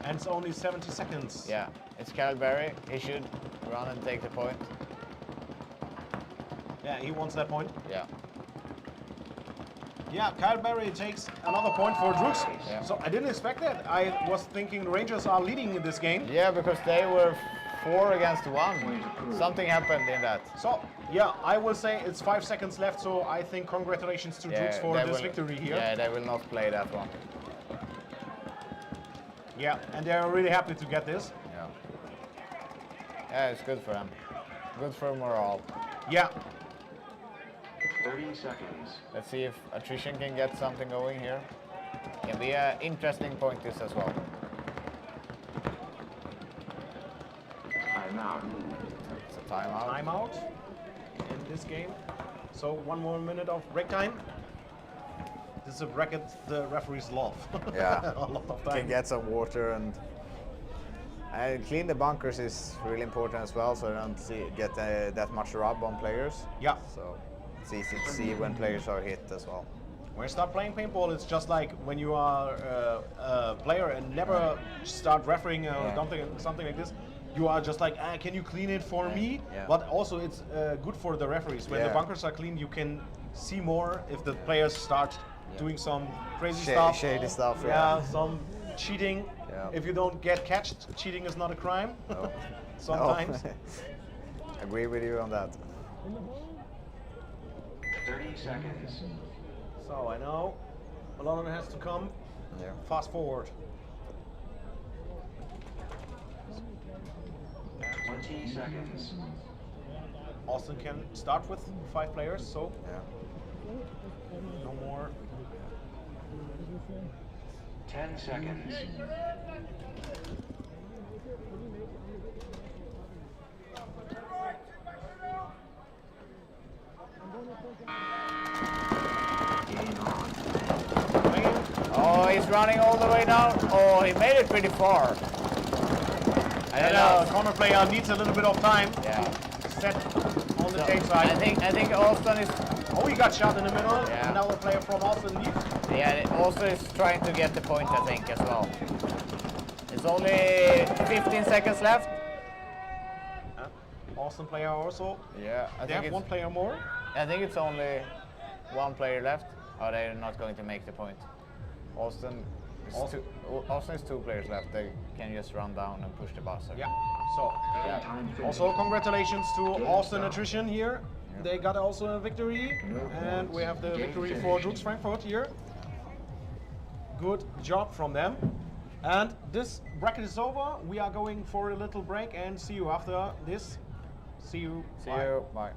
and it's only 70 seconds. Yeah, it's Kyle Berry. He should run and take the point. Yeah, he wants that point. Yeah. Yeah, Kyle Berry takes another point for D-Rooks. Yeah. So I didn't expect that. I was thinking the Rangers are leading in this game. Yeah, because they were 4 against 1. Something happened in that. So, yeah, I will say it's 5 seconds left, so I think congratulations to D-Rooks for they this will- victory here. Yeah, they will not play that one. Yeah, and they're really happy to get this. Yeah. Yeah, it's good for them. Good for morale. Yeah, 30 seconds. Let's see if Attrition can get something going here. Can be an interesting point this as well. Timeout. It's a timeout. timeout in this game. So 1 more minute of break time. this is a bracket the referees love. Yeah, a lot of can time. get some water and clean the bunkers is really important as well, so you don't get that much rub on players. Yeah. So it's easy to see when players are hit as well. When you start playing paintball, it's just like when you are a player and never start refereeing something like this. You are just like, can you clean it for me? Yeah. But also it's good for the referees. When the bunkers are clean, you can see more if the players start doing some crazy stuff. Shady stuff, Yeah, some cheating. Yeah. If you don't get catched, cheating is not a crime. No. Sometimes. No. Agree with you on that. 30 seconds. So I know a lot of it has to come. Yeah. Fast forward. 20 seconds. Austin can start with 5 players, so Yeah. no more. 10 seconds. Oh, he's running all the way down. Oh, he made it pretty far. I don't know. Corner player needs a little bit of time Yeah. to set on the So, take side. I think Austin is. Oh, he got shot in the middle. Yeah. Now the player from Austin leaves. Yeah, Austin is trying to get the point, I think, as well. It's only 15 seconds left. Austin player also. Yeah, They have one player more. I think it's only one player left. Oh, they're not going to make the point. Austin is 2 players left. They can just run down and push the buzzer. Yeah. So also congratulations to Austin Attrition here. Yeah. They got also a victory, and we have the victory for D-Rooks Frankfurt here. Good job from them. And this bracket is over. We are going for a little break and see you after this. See you. See Bye. you. Bye.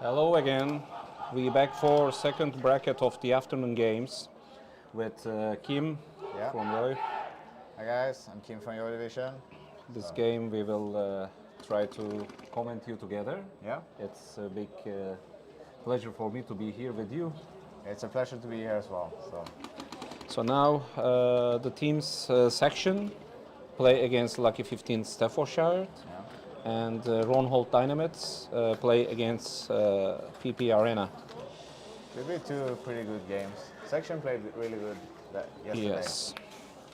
Hello again. We're back for second bracket of the afternoon games with Kim from Roy. Hi guys, I'm Kim from your division. This game we will try to comment you together. Yeah. It's a big pleasure for me to be here with you. It's a pleasure to be here as well. So now the team's section play against Lucky 15 Staffordshire. And Ron Holt Dynamites play against PP Arena. It'll be two pretty good games. Section played really good yesterday. Yes.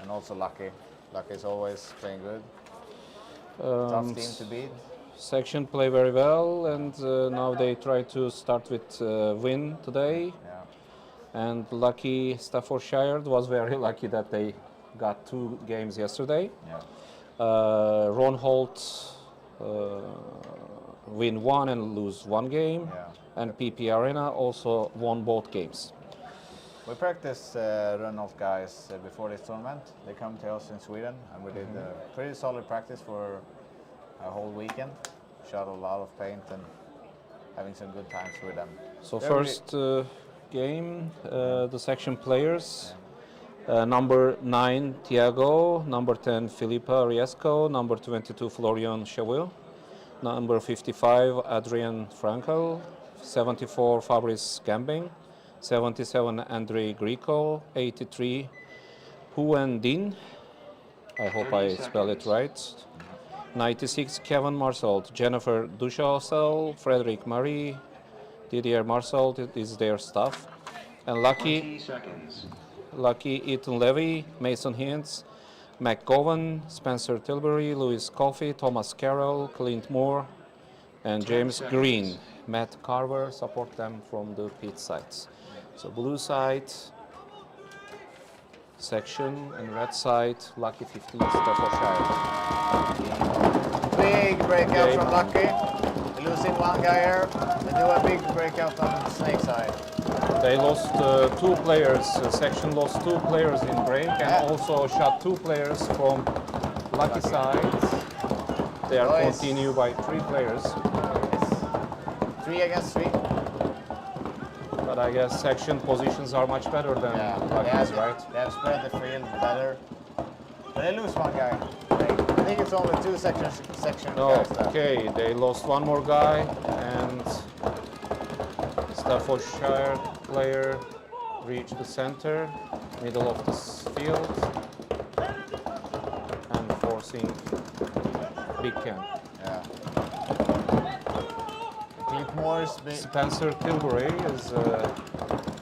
And also Lucky. Lucky is always playing good. Tough team to beat. Section play very well, and now they try to start with win today. Yeah. And Lucky Staffordshire was very lucky that they got 2 games yesterday. Yeah. Ron Holt win 1 and lose 1 game, and PP Arena also won both games. We practiced run-off guys before this tournament. They come to us in Sweden, and we did pretty solid practice for a whole weekend. Shot a lot of paint and having some good times with them. So first game, the section players. Number 9, Tiago. Number 10, Filipa Riesco. Number 22, Florian Cheville. Number 55, Adrian Frankel. 74, Fabrice Gambing. 77, Andrei Grico. 83, Huan Din. I hope I spell it right. 96, Kevin Marsault. Jennifer Duchaussel. Frederic Marie. Didier Marsault is their staff. And Lucky. 20 seconds. Lucky, Ethan Levy, Mason Hintz, McGowan, Spencer Tilbury, Louis Coffey, Thomas Carroll, Clint Moore, and James Green. Matt Carver support them from the pit sides. So blue side, section, and red side, Lucky 15, Staffordshire. Big breakout from Lucky. Losing one guy here. They do a big breakout on the snake side. They lost 2 players. Section lost 2 players in break and also shot 2 players from Lucky side. They are continued by 3 players. It's 3 against 3. But I guess section positions are much better than Lucky's, right? They have spread the field better. But they lose one guy. I think it's only 2 section No, guys left. okay, they lost one more guy and Staffordshire player reached the center, middle of this field, and forcing Big Ken. Yeah. Clip Moore's big. Spencer Tilbury is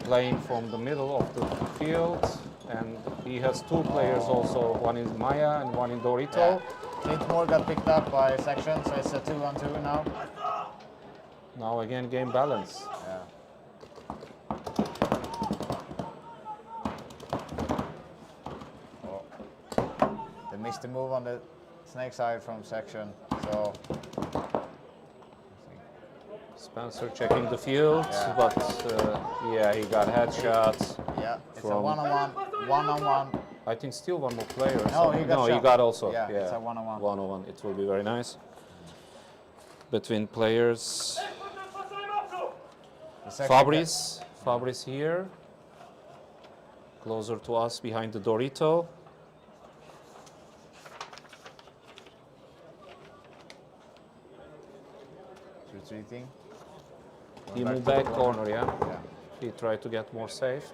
playing from the middle of the field, and he has 2 players also, one in Maya and one in Dorito. Yeah. Clip Moore got picked up by section, so it's a 2-on-2 now. Now again, game balance. Yeah. They missed the move on the snake side from section, so Spencer checking the field, Yeah. but yeah, he got headshots. yeah, it's a From- one-on-one. I think still one more player. No, he got he shot. got also. Yeah, it's a one-on-one. 1-on-1. It will be very nice between players. The second Fabrice here, closer to us behind the Dorito. Retreating. He moved back corner, yeah. Yeah. He tried to get more safe.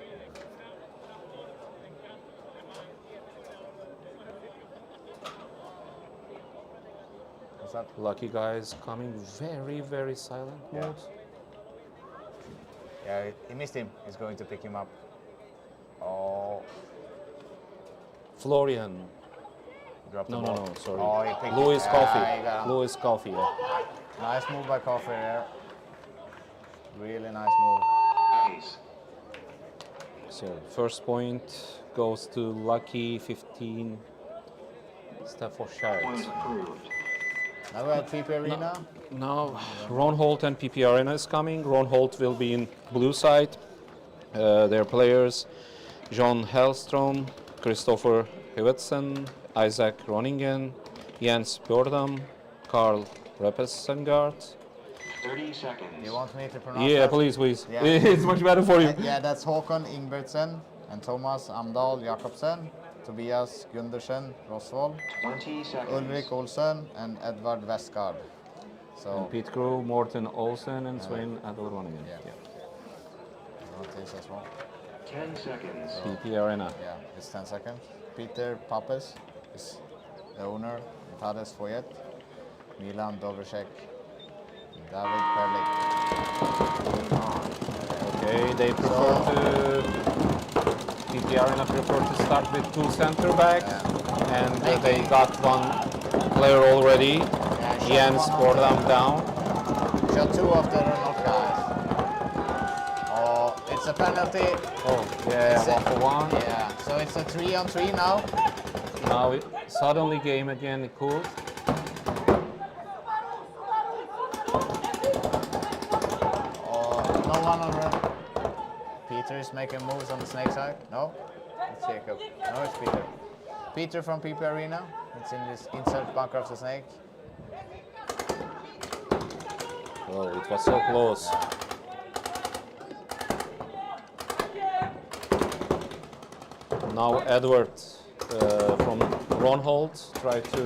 What's up? Lucky guys coming very, very silent Yeah. mode. Yeah, he missed him. He's going to pick him up. Oh, Florian. dropped the No, ball. no, no, sorry. Oh, he picked Louis he Coffee. got him. Louis Coffee, yeah. Nice move by Coffee there. Really nice move. Ace. So first point goes to Lucky 15 Staffordshire. Point approved. Now we're at PP Arena. Now Ron Holt and PP Arena is coming. Ron Holt will be in blue side. Their players John Hellstrom, Christopher Hivetsen, Isaac Roningen, Jens Bjordam, Carl Repesengard. 30 seconds. You want me to pronounce Yeah, that? please, please. Yeah. It's much better for you. Yeah, that's Håkon Ingbertsen and Thomas Amdal Jakobsen, Tobias Gundersen Rosvold, 20 seconds. Ulrik Olsen, and Edvard Westgard. So, And pit crew Morten Olsen and Svein Adol Roningen. Yeah. I want this as well. 10 seconds. PP Arena. Yeah, it's 10 seconds. Peter Papes is the owner. Tadeusz Foyet, Milan Dobracek, David Perlik. Okay, they prefer to. PP Arena prefer to start with 2 center back, and they got 1 player already. Jens Bjordam down. Shot 2 of the Renault guys. Oh, it's a penalty. Oh, yeah, It's a- 1 for 1. Yeah, so it's a 3-on-3 now. Now suddenly game again cooled. Oh, no one on red. Peter is making moves on the snake side. No, it's Jacob. No, it's Peter. Peter from PP Arena. It's in this inside bunker of the snake. Oh, it was so close. Now Edward from Ron Holt tried to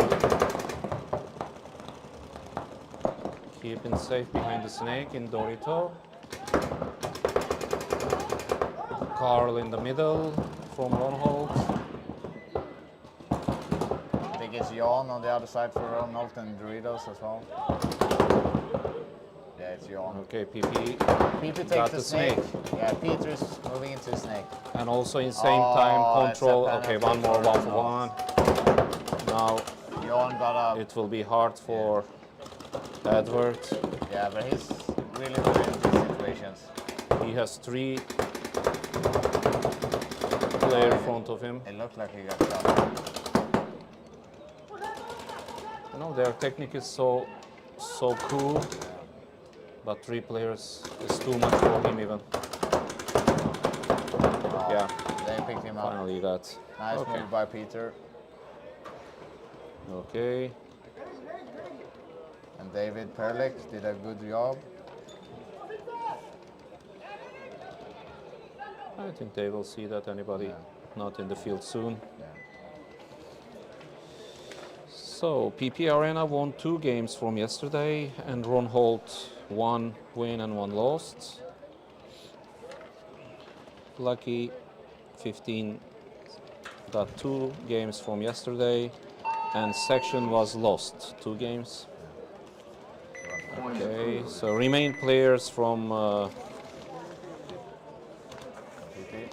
keep him safe behind the snake in Dorito. Carl in the middle from Ron Holt. I think it's Jan on the other side for Ronald and Doritos as well. Yeah, it's Jan. Okay, PP. Peter takes got the the snake. snake. Yeah, Peter is moving into the snake. And also in same time it's a control. penalty Okay, one more, for 1 for Ronald. 1. Now Jan got up. it will be hard for Edward. Yeah, but he's really good in these situations. He has 3 players in front of him. It looked like he got shot. You know, their technique is so cool, but 3 players is too much for him even. Yeah, They picked him up. finally got. Nice Okay. move by Peter. Okay. And David Perlick did a good job. I think they will see that anybody not in the field soon. So PP Arena won 2 games from yesterday, and Ron Holt 1 win and 1 lost. Lucky 15 got 2 games from yesterday, and Section was lost 2 games. Okay, so remain players from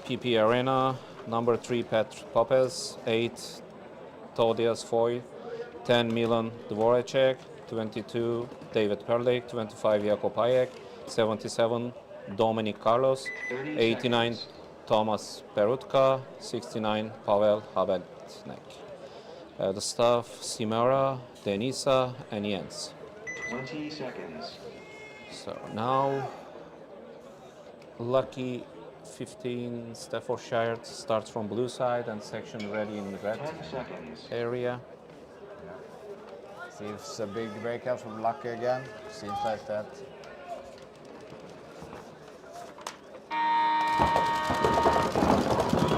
PP Arena: number 3 Petr Popes, 8 Todias Foy, 10 Milan Dvoracek, 22 David Perlik, 25 Jakub Hayek, 77 Dominic Carlos, 89 Thomas Perutka, 69 Pavel Habetnek. The staff: Simera, Denisa, and Jens. 20 seconds. So now, Lucky 15 Staffordshire starts from blue side and Section ready in the red 10 seconds. area. See if it's a big breakout from Lucky again. Seems like that.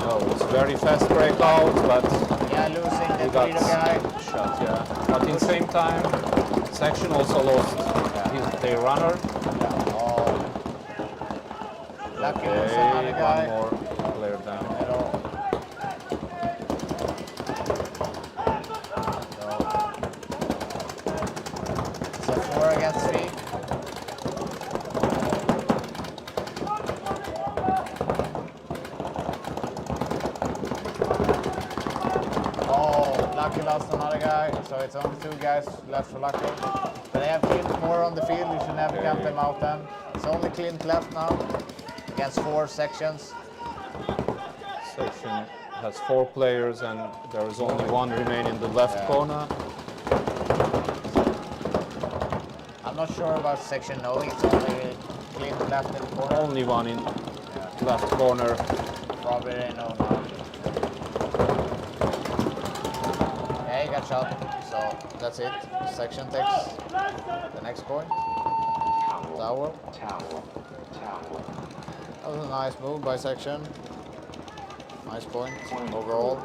Oh, it's a very fast breakout, but Yeah, losing the he got leader guy. shot, yeah. But in the same time, Section also lost their runner. Oh. Lucky was another guy. One more player down. Middle. So, it's a 4 against 3. Oh, Lucky lost another guy, so it's only 2 guys left for Lucky. But they have Clint more on the field, you should never count them out then. It's only Clint left now, against 4 sections. Section has 4 players and there is only 1 remaining in the left corner. I'm not sure about section knowing it's only Clint left in the corner. Only 1 in left corner. Probably they know now. Yeah, he got shot, so that's it. Section takes the next point. Tower. Towel. Towel. That was a nice move by Section. Nice point overall.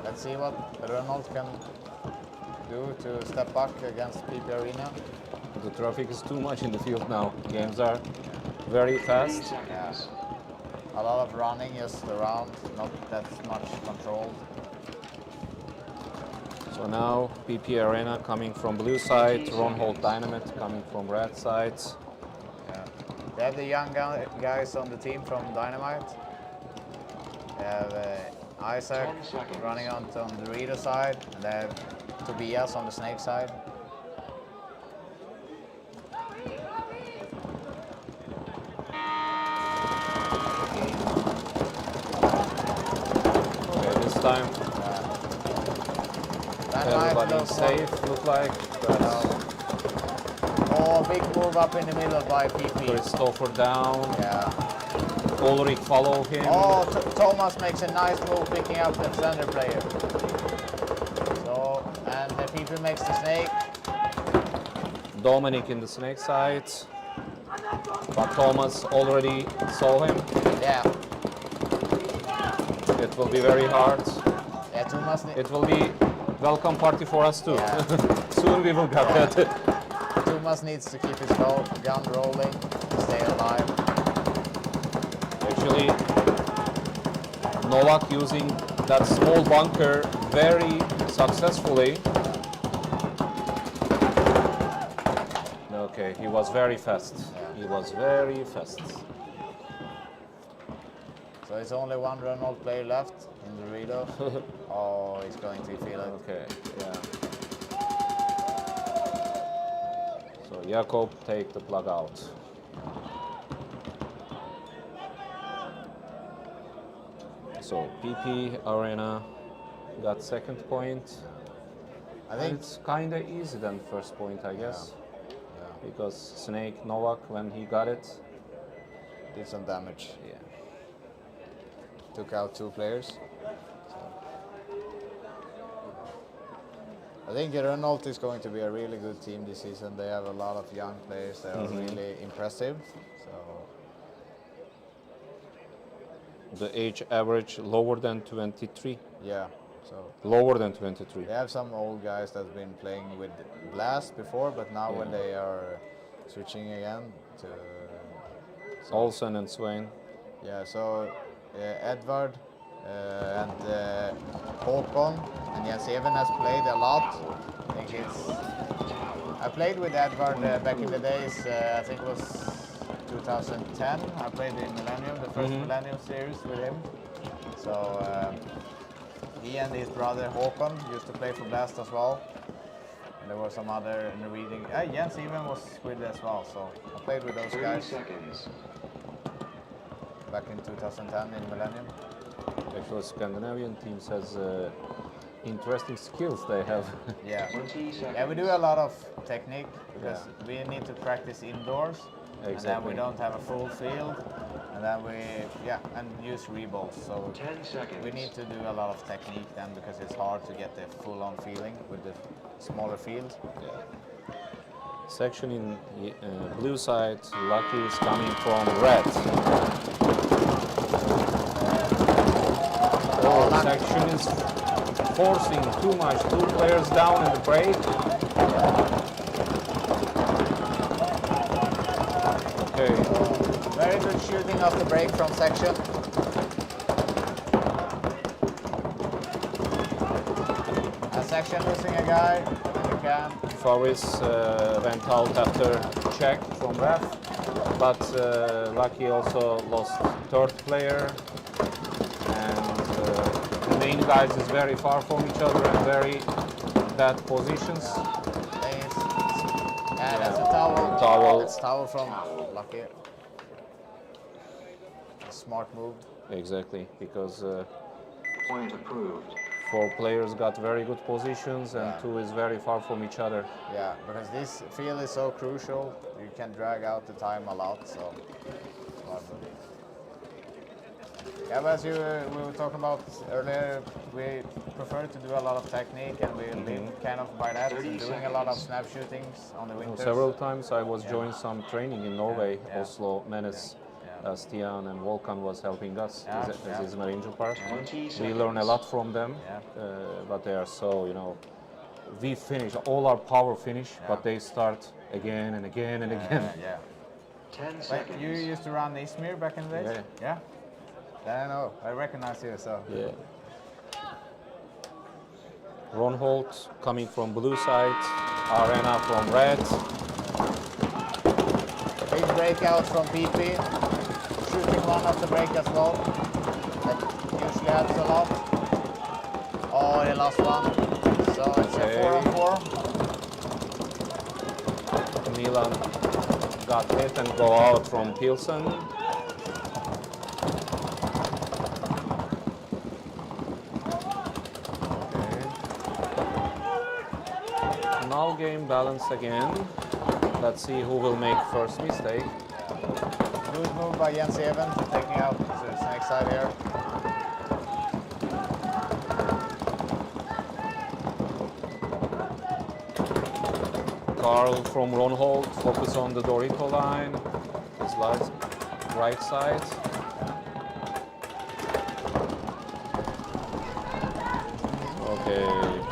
Let's see what Reynolds can do to step back against PP Arena. The traffic is too much in the field now. Games are very 30 fast. seconds. A lot of running just around, not that much control. So now PP Arena coming from blue side, Ron Holt Dynamite coming from red side. Yeah. They have the young guys on the team from Dynamite. They have Isaac 10 seconds. running on the Dorito side, and they have Tobias on the Snake side. Okay, this time Dynamite everybody looks safe, look like. But oh, big move up in the middle by PP. Christopher down. Yeah. Ulrich follow him. Oh, Thomas makes a nice move picking up the center player. So, and the PP makes the Snake. Dominic in the snake side. But Thomas already saw him. Yeah. It will be very hard. Yeah, Thomas. It will be welcome party for us too. Yeah. Soon we will get that. Thomas needs to keep his gun rolling to stay alive. Actually, Novak using that small bunker very successfully. Okay, he was very fast. Yeah. He was very fast. So So it's only one Renault player left in the readout. Oh, he's going to feel it. Okay, yeah. So Jakob take the plug out. So PP Arena got second point. I think It's kind of easy than first point, I guess. Because Snake Novak, when he got it, did some damage. yeah. Took out 2 players. So. I think Renault is going to be a really good team this season. They have a lot of young players that are really impressive. So The age average lower than 23. yeah, so Lower than 23. they have some old guys that's been playing with Blast before, but now when they are switching again to Olsen and Swain. yeah, so Edvard and Håkon and Jens Even has played a lot. I played with Edvard back in the days. I think it was 2010. I played in Millennium, the first Millennium series with him. So he and his brother Håkon used to play for Blast as well. And there were some other Norwegian. Jens Even was with as well. So I played with those 30 guys seconds. back in 2010 in Millennium. Actually, Scandinavian teams has interesting skills they have. Yeah. 20 seconds. Yeah, we do a lot of technique because we need to practice indoors, and then we don't have a full field, and then we and use reballs. So 10 seconds. we need to do a lot of technique then because it's hard to get the full-on feeling with the smaller field. Section in blue side, Lucky is coming from red. Oh, section is forcing too much, 2 players down in the break. Okay, Very good shooting off the break from section. A section losing a guy. You can. Faris went out after check from ref, but Lucky also lost 3rd player, and the main guys is very far from each other and very bad positions. That's a towel. Towel. It's towel from Lucky. Smart move. Exactly, because Point approved. 4 players got very good positions and 2 is very far from each other. Yeah, because this field is so crucial. You can drag out the time a lot. So. Yeah, but as we were talking about earlier, we prefer to do a lot of technique, and we live kind of by that, doing a lot of snap shootings on the winters. Several times I was joined some training in Norway, Oslo, Menes, Stian and Volkan was helping us as his Marine Park. We learn a lot from them, but they are so, we finish, all our power finish, but they start again and again and again. 10 But seconds. you used to run Izmir back in the days? Yeah. I know, I recognize you, so. Yeah. Ron Holt coming from blue side, Arena from red. Big breakout from PP. Shooting one off the break as well. That usually helps a lot. Oh, he lost one. So it's a 4-on-4. Milan got hit and go out from Pilsen. Now game balance again. Let's see who will make first mistake. Good move by Jens Even, taking out the snake side here. Carl from Ronhold, focus on the Dorito line. His right side. Okay.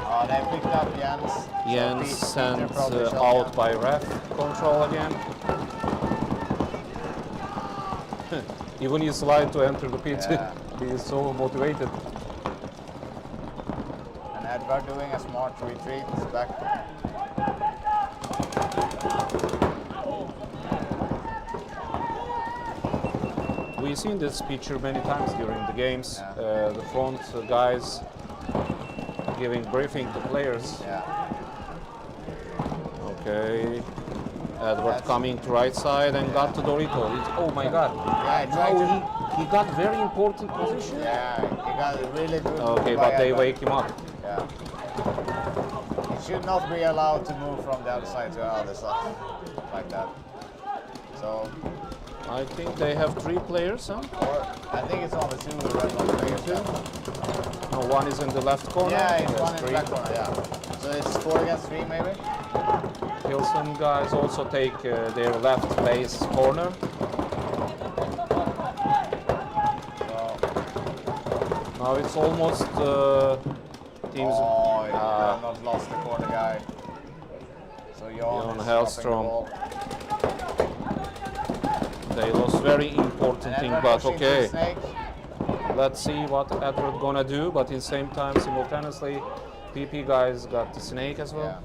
Oh, they picked up Jens. Jens So sent probably shot out Jens. by ref control again. Even he slide to enter the pit. Yeah. He is so motivated. And Edvard doing a smart retreat back. We've seen this picture many times during the games. Yeah. The front guys giving briefing to players. Yeah. Okay. Edward coming to right side and got to Dorito. Oh my God. Yeah, Now he got very important position. Yeah, he got a really good. Okay, move but by they Edward. wake him up. Yeah. He should not be allowed to move from the other side to the other side like that. So, I think they have 3 players, huh? or I think it's only 2 red one players. No, one is in the left corner. Yeah, it's There's one in the 3. back corner. Yeah. So it's 4 against 3 maybe. Pilsen guys also take their left base corner. So, Now it's almost teams. oh, you have not lost the corner guy. So Jon Jon is Hellstrom. stopping the ball. They lost very important And thing, Edward but pushing to okay. the snake. Let's see what Edward gonna do, but in same time, simultaneously, PP guys got the snake as well. Yeah.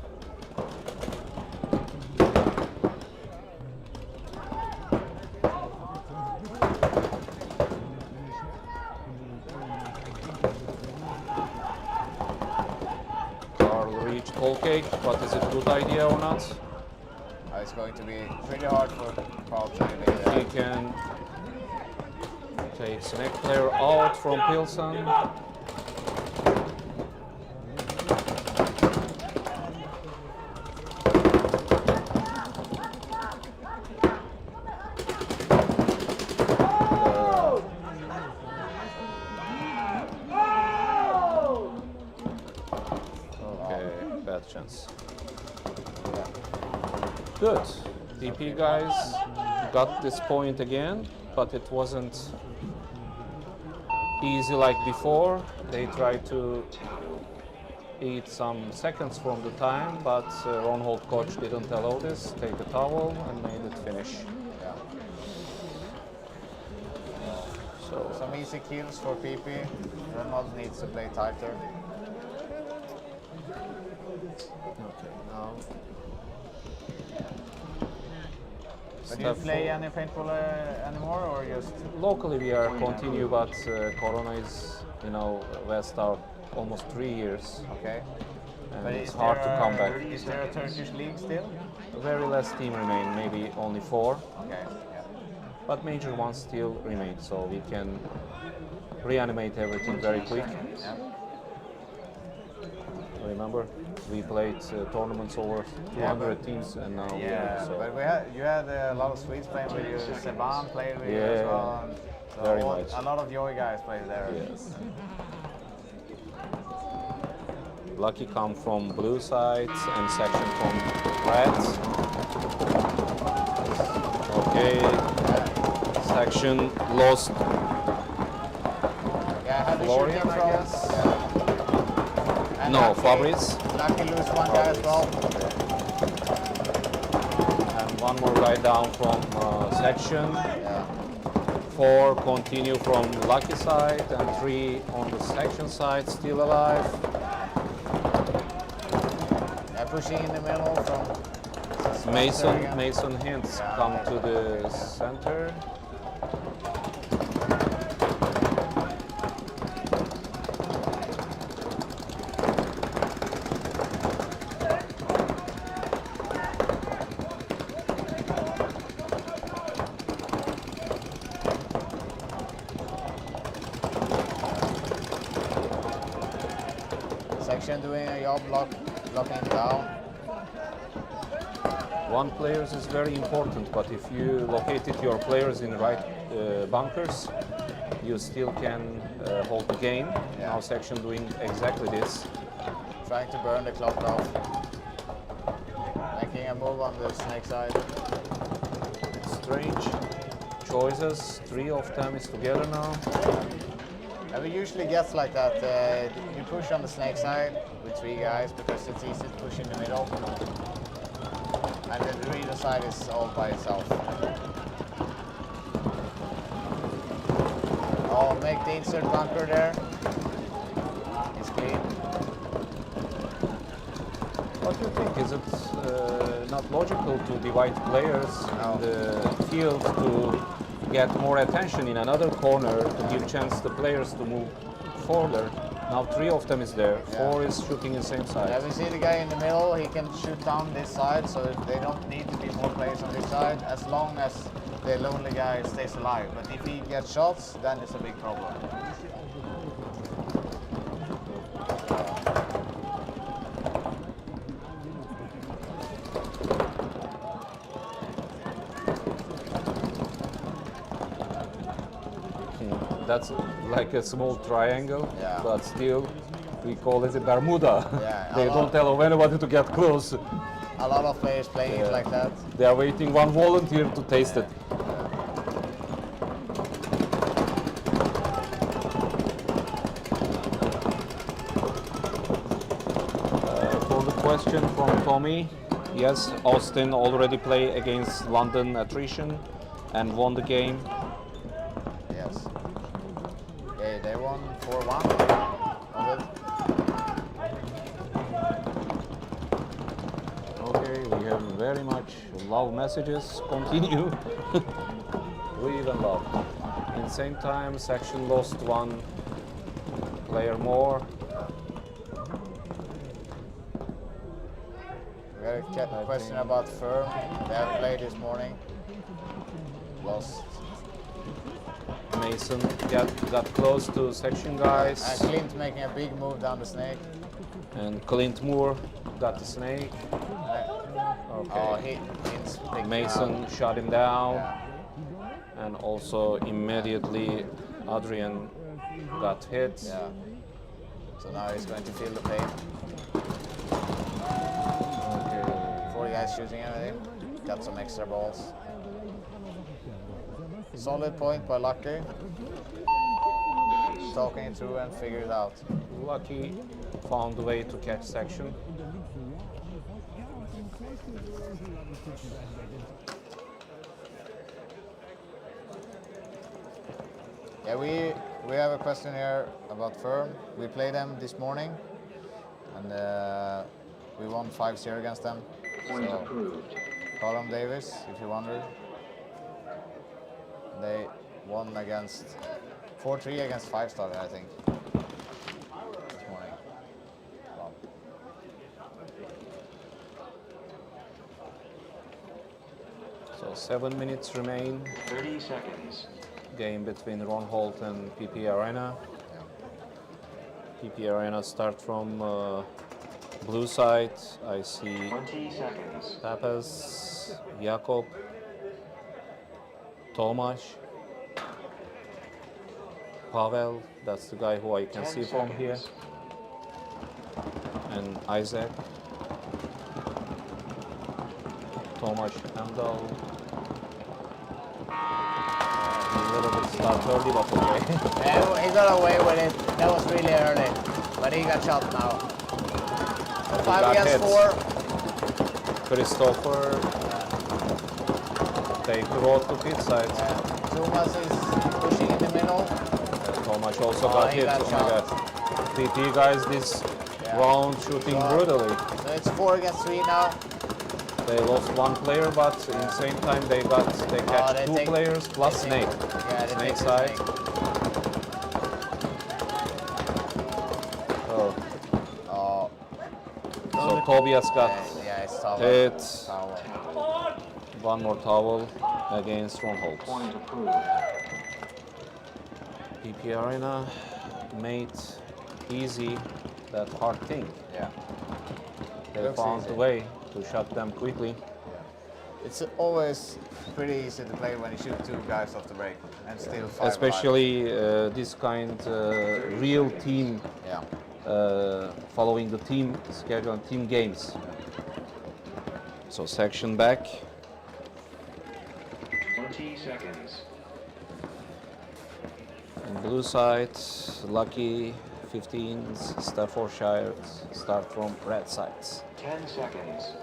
Carl reached whole cake, but is it a good idea or not? It's going to be pretty hard for Carl to be He there. can take snake player out from Pilsen. Okay, bad chance. Good. DP guys got this point again, but it wasn't easy like before. They tried to eat some seconds from the time, but Ronhold coach didn't allow this. Take a towel and made it finish. Yeah. So Some easy kills for PP. Ronald needs to play tighter. okay, now But do you step play forward. any paintball anymore, or just? Locally we are continue, but Corona is, West out almost 3 years, Okay. and But it's is hard there to come back. Is there a Turkish league still? Very less team remain, maybe only 4, Okay. Yeah. but major ones still remain, so we can reanimate everything very quick. Yeah. Remember, we played tournaments over 200 teams, and now we Yeah, so but you had a lot of Swedes playing with you. Seban played with you as Yeah, well. and So very much. A lot of your guys played there. yes. Lucky come from blue sides and section from red. Okay, section lost. Yeah, had the Florian, shooting I from. guess. Yeah. And No, Lucky- Fabrice. Lucky lose one guy as well. And one more guy down from section. Yeah. 4 continue from Lucky side, and 3 on the section side still alive. Yeah, pushing in the middle from Mason Hints come to the center. Section doing a job blocking down. One players is very important, but if you located your players in right bunkers, you still can hold the game. Yeah. Now section doing exactly this. Trying to burn the clock off. Making a move on the snake side. Strange choices. 3 of them is together now. And it usually gets like that. You push on the snake side with 3 guys because it's easy to push in the middle. And then the reader side is all by itself. Oh, make the insert bunker there. It's clean. What do you think? Is it not logical to divide players in the field to get more attention in another corner to give chance to players to move further. Now 3 of them is there, 4 is shooting in same side. Yeah, we see the guy in the middle, he can shoot down this side, so they don't need to be more players on this side, as long as the lonely guy stays alive. But if he gets shots, then it's a big problem. That's like a small triangle, Yeah. but still we call it a Bermuda. Yeah, They a don't lot- tell anybody to get close. A lot of players playing it like that. They are waiting one volunteer to taste it. For the question from Tommy, yes, Austin already played against London Attrition and won the game. Yes. Okay, they won 4-1. Okay, we have very much love messages. Continue. We even love. In same time, section lost 1 player more. We got a question about Firm. They haven't played this morning. Lost. Mason got close to section guys. And Clint making a big move down the snake. And Clint Moore got the snake. Oh, Hint's picking Mason out. shot him down. Yeah. And also immediately Adrian got hit. Yeah. So now he's going to feel the pain. Okay. 4 guys shooting at him. Got some extra balls. Solid point by Lucky. Talking it through and figure it out. Lucky found a way to catch section. Yeah, we have a question here about Firm. We played them this morning, and we won 5-0 against them. Point approved. Colin Davis, if you wondered. They won against 4-3 against 5-star, I think, this morning. Wow. So 7 minutes remain. 30 seconds. Game between Ron Holt and PP Arena. PP Arena start from blue side. I see 20 seconds. Pappas, Jakob, Tomasz, Pavel, that's the guy who I can 10 see from here, seconds. and Isaac, Tomasz Handel. A little bit start early, but okay. Yeah, he got away with it. That was really early, but he got shot now. So 5 got against hit. 4. Christopher take the road to pit side. Thomas is pushing in the middle. Tomasz also Oh, got he hit. got Oh my shot. god. PT guys this Yeah. round shooting So- brutally. So it's 4 against 3 now. They lost 1 player, but in the same time they catch they 2 take- players plus they Snake. take- Yeah, they Snake take the side. snake. Oh. Oh. So Tobias got Yeah, it's towel. hit. Towel. 1 more towel against Ron Holt. Point approved. PP Arena made easy that hard thing. Yeah. They Looks found easy. a way to shut them quickly. It's always pretty easy to play when you shoot 2 guys off the break and still 5 Especially this kind real team, alive. following the team schedule and team games. So section back. 20 seconds. And blue side, Lucky 15s, Staffordshire start from red sides. 10 seconds.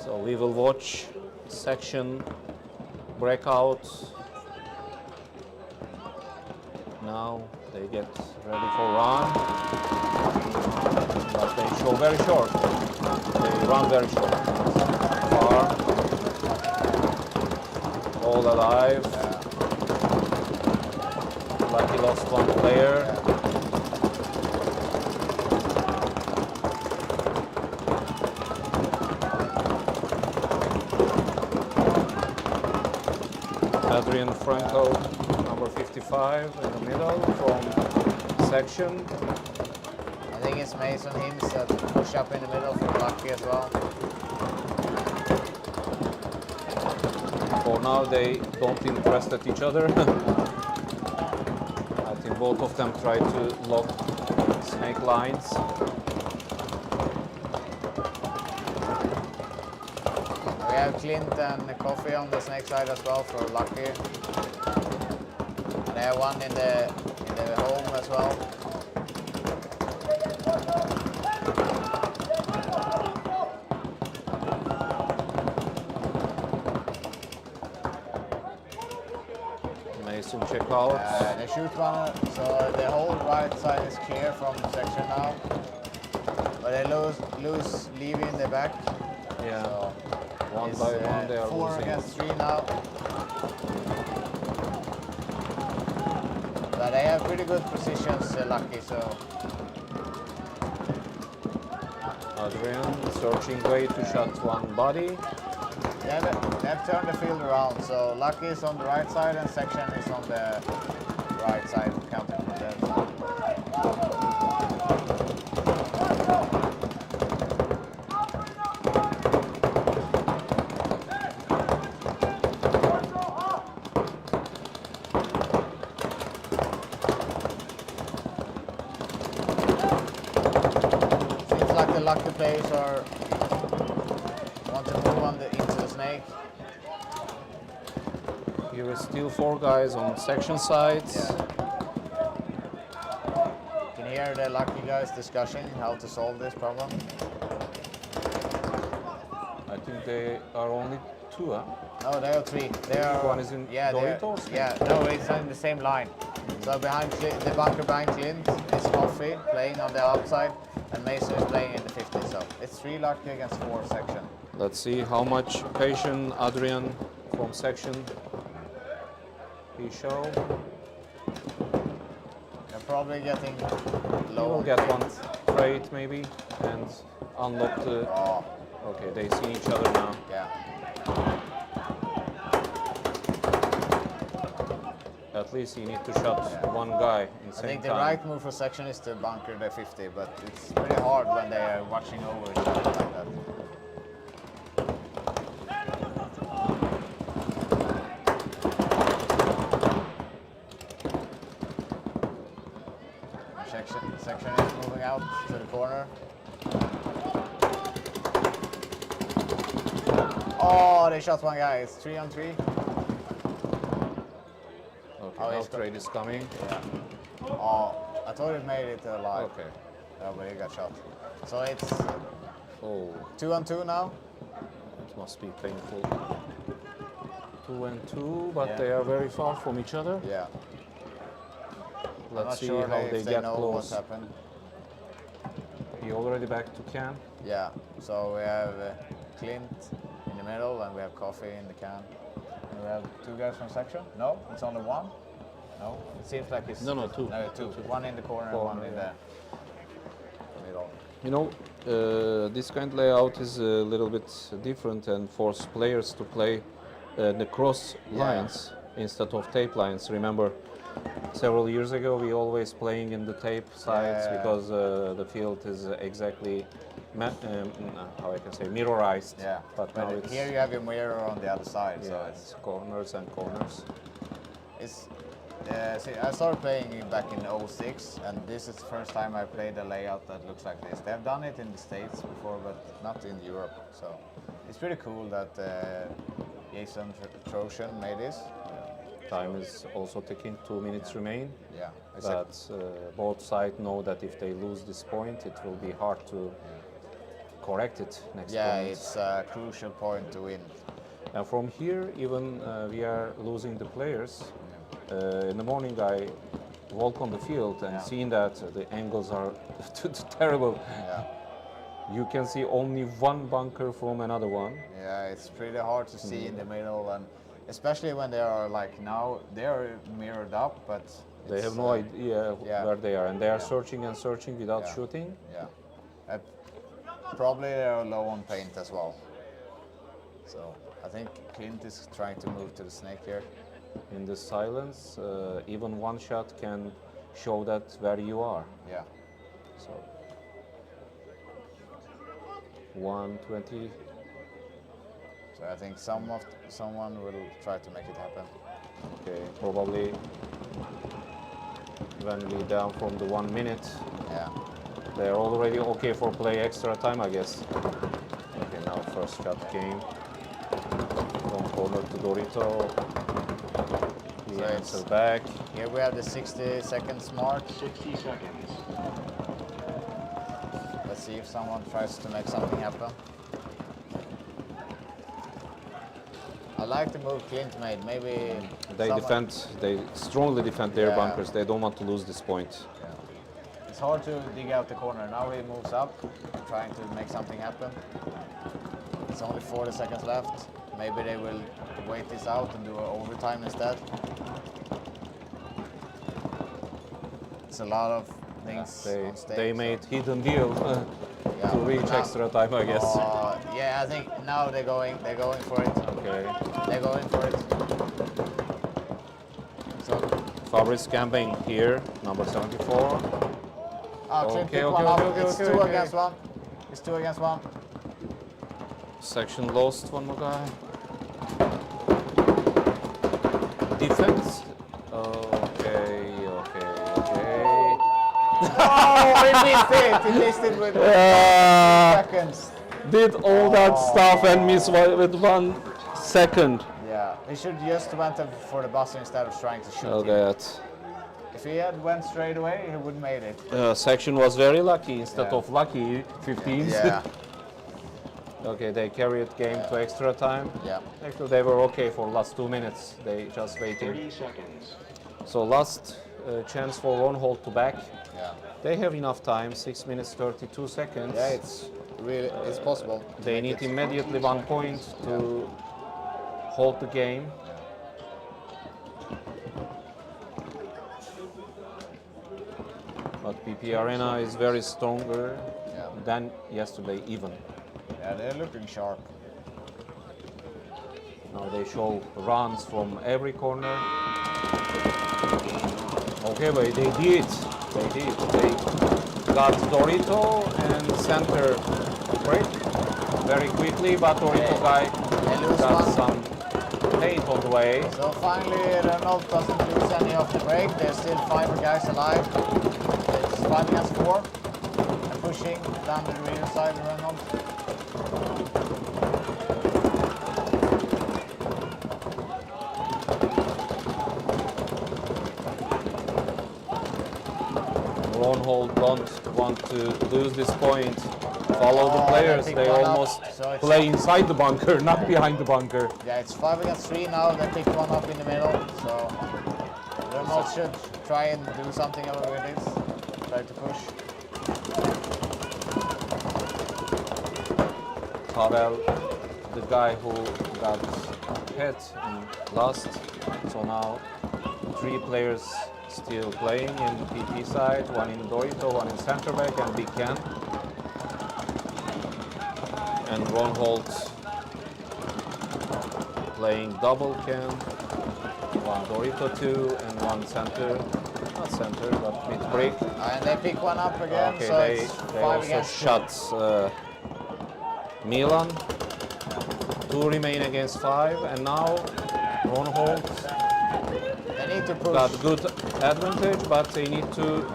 So we will watch section breakout. Now they get ready for run. But they show very short. They run very short. Far. All alive. He lost one player. Adrian Franco, number 55 in the middle from section. I think it's Mason Hims that push up in the middle for Lucky as well. For now, they don't interest at each other. I think both of them try to lock snake lines. We have Clint and Coffee on the snake side as well for Lucky. And they have one in the home as well. Mason check out. They shoot one, so the whole right side is clear from section now. But they lose Levy in the back. Yeah. So One it's, by one, they are 4 losing. against 3 now. But they have pretty good positions, Lucky, so Adrian searching way to shot one body. they have turned the field around. So Lucky is on the right side and section is on the right side, counting from there. Seems like the Lucky players want to move into the snake. Here is still 4 guys on section sides. You can hear the Lucky guys discussing how to solve this problem. I think they are only 2, huh? No, they are 3. They are One is in Doritos? No, it's in the same line. So behind the bunker behind Clint is Coffee playing on the outside, and Mason is playing in the 50. So it's 3 Lucky against 4 section. Let's see how much patience Adrian from section he show. They're probably getting He low. will get one trade maybe and unlock the. Oh, Okay, they see each other now. yeah. At least you need to shot one guy in I same think the time. right move for section is to bunker the 50, but it's pretty hard when they are watching over each other like that. Section is moving out to the corner. Oh, they shot one guy. It's 3 on 3. Okay, Oh, now he's got- trade is coming. Yeah. Oh, I thought it made it alive. Okay. Oh, but he got shot. So it's Oh, 2 on 2 now. it must be painful. 2 and 2, but Yeah. they are very far from each other. Yeah. I'm Let's not see sure how if they they get know close. what's happened. He already back to can. Yeah. So we have Clint in the middle, and we have Coffee in the can. And we have 2 guys from section. No, it's only 1. No, it seems like it's No, 2. No, 2. 1 in the corner and 1 in the middle. You know, this kind of layout is a little bit different and force players to play the cross lines instead of tape lines. Remember, several years ago we always playing in the tape sides because the field is exactly how I can say mirrorized. Yeah, but now it's here you have your mirror on the other side, yeah, so it's corners and corners. it's. See, I started playing back in 06, and this is the first time I played a layout that looks like this. They've done it in the States before, but not in Europe. So it's pretty cool that Jason Troshan made this. Time is also ticking. 2 minutes remain. Yeah, But both sides know that if they lose this point, it will be hard to correct it next yeah, round. it's a crucial point to win. And from here, even we are losing the players. In the morning, I walk on the field and seeing that the angles are terrible. Yeah. You can see only one bunker from another one. Yeah, it's pretty hard to see in the middle, and especially when they are like now, they are mirrored up, but They it's, have no idea yeah. where they are, and they are Yeah. searching and searching without Yeah. shooting. Yeah. Probably they are low on paint as well. So I think Clint is trying to move to the snake here. In the silence, even one shot can show that where you are. Yeah. So 120. So I think someone will try to make it happen. Okay, probably when we down from the 1 minute, Yeah. they're already okay for play extra time, I guess. Okay, now first shot came from corner to Dorito. He So answers it's- back. Here we have the 60 seconds mark. 60 seconds. Let's see if someone tries to make something happen. I like the move Clint made. Maybe They someone- they strongly defend their Yeah. bunkers. They don't want to lose this point. Yeah. It's hard to dig out the corner. Now he moves up, trying to make something happen. It's only 40 seconds left. Maybe they will wait this out and do an overtime instead. It's a lot of things on stake. They made hidden deal Yeah, to reach now- extra time, I guess. Yeah, I think now they're going for it. Okay. They're going for it. So, Fabrice camping here, number 74. Clint Okay, pick okay, one up. okay, It's okay, 2 okay. against 1. It's 2 against 1. Section lost, one more guy. Defense. Okay. Oh, he missed it! He missed it with seconds. Did all that stuff and miss with 1 second. Yeah, he should just went for the buzzer instead of trying to shoot Oh, him. that. If he had went straight away, he would have made it. Section was very lucky instead Yeah. of lucky 15s. Yeah, Okay, they carried game to extra time. yeah. Actually, they were okay for last 2 minutes. They just waiting. 30 seconds. So last chance for one hold to back. Yeah, They have enough time, 6 minutes 32 seconds. yeah, it's really it's possible. to They make need it. immediately 1 point to hold the game. But PP Arena is very stronger Yeah. than yesterday even. Yeah, they're looking sharp. Now they show runs from every corner. Okay, but they did. They did. They got Dorito and center break very quickly, but Dorito guy They lose got one. some paint on the way. So finally, Renault doesn't lose any of the break. There's still 5 guys alive. It's 5 against 4. And pushing down the rear side of Renault. Ronhold don't want to lose this point. Follow the Oh, players. they They pick one up. almost So it's- play inside the bunker, not behind the bunker. Yeah, it's 5 against 3 now. They picked one up in the middle. So Renault should try and do something over with this. Try to push. Pavel, the guy who got hit and lost. So now 3 players still playing in the PP side, 1 in Dorito, 1 in center back, and Big Ken. And Ronhold playing double Ken, 1 Dorito 2 and 1 center, not center, but mid break. And they pick one up again. Okay, so they it's 5 also against 2. shot Milan. 2 remain against 5, and now Ronhold They need to push. got good advantage, but they need to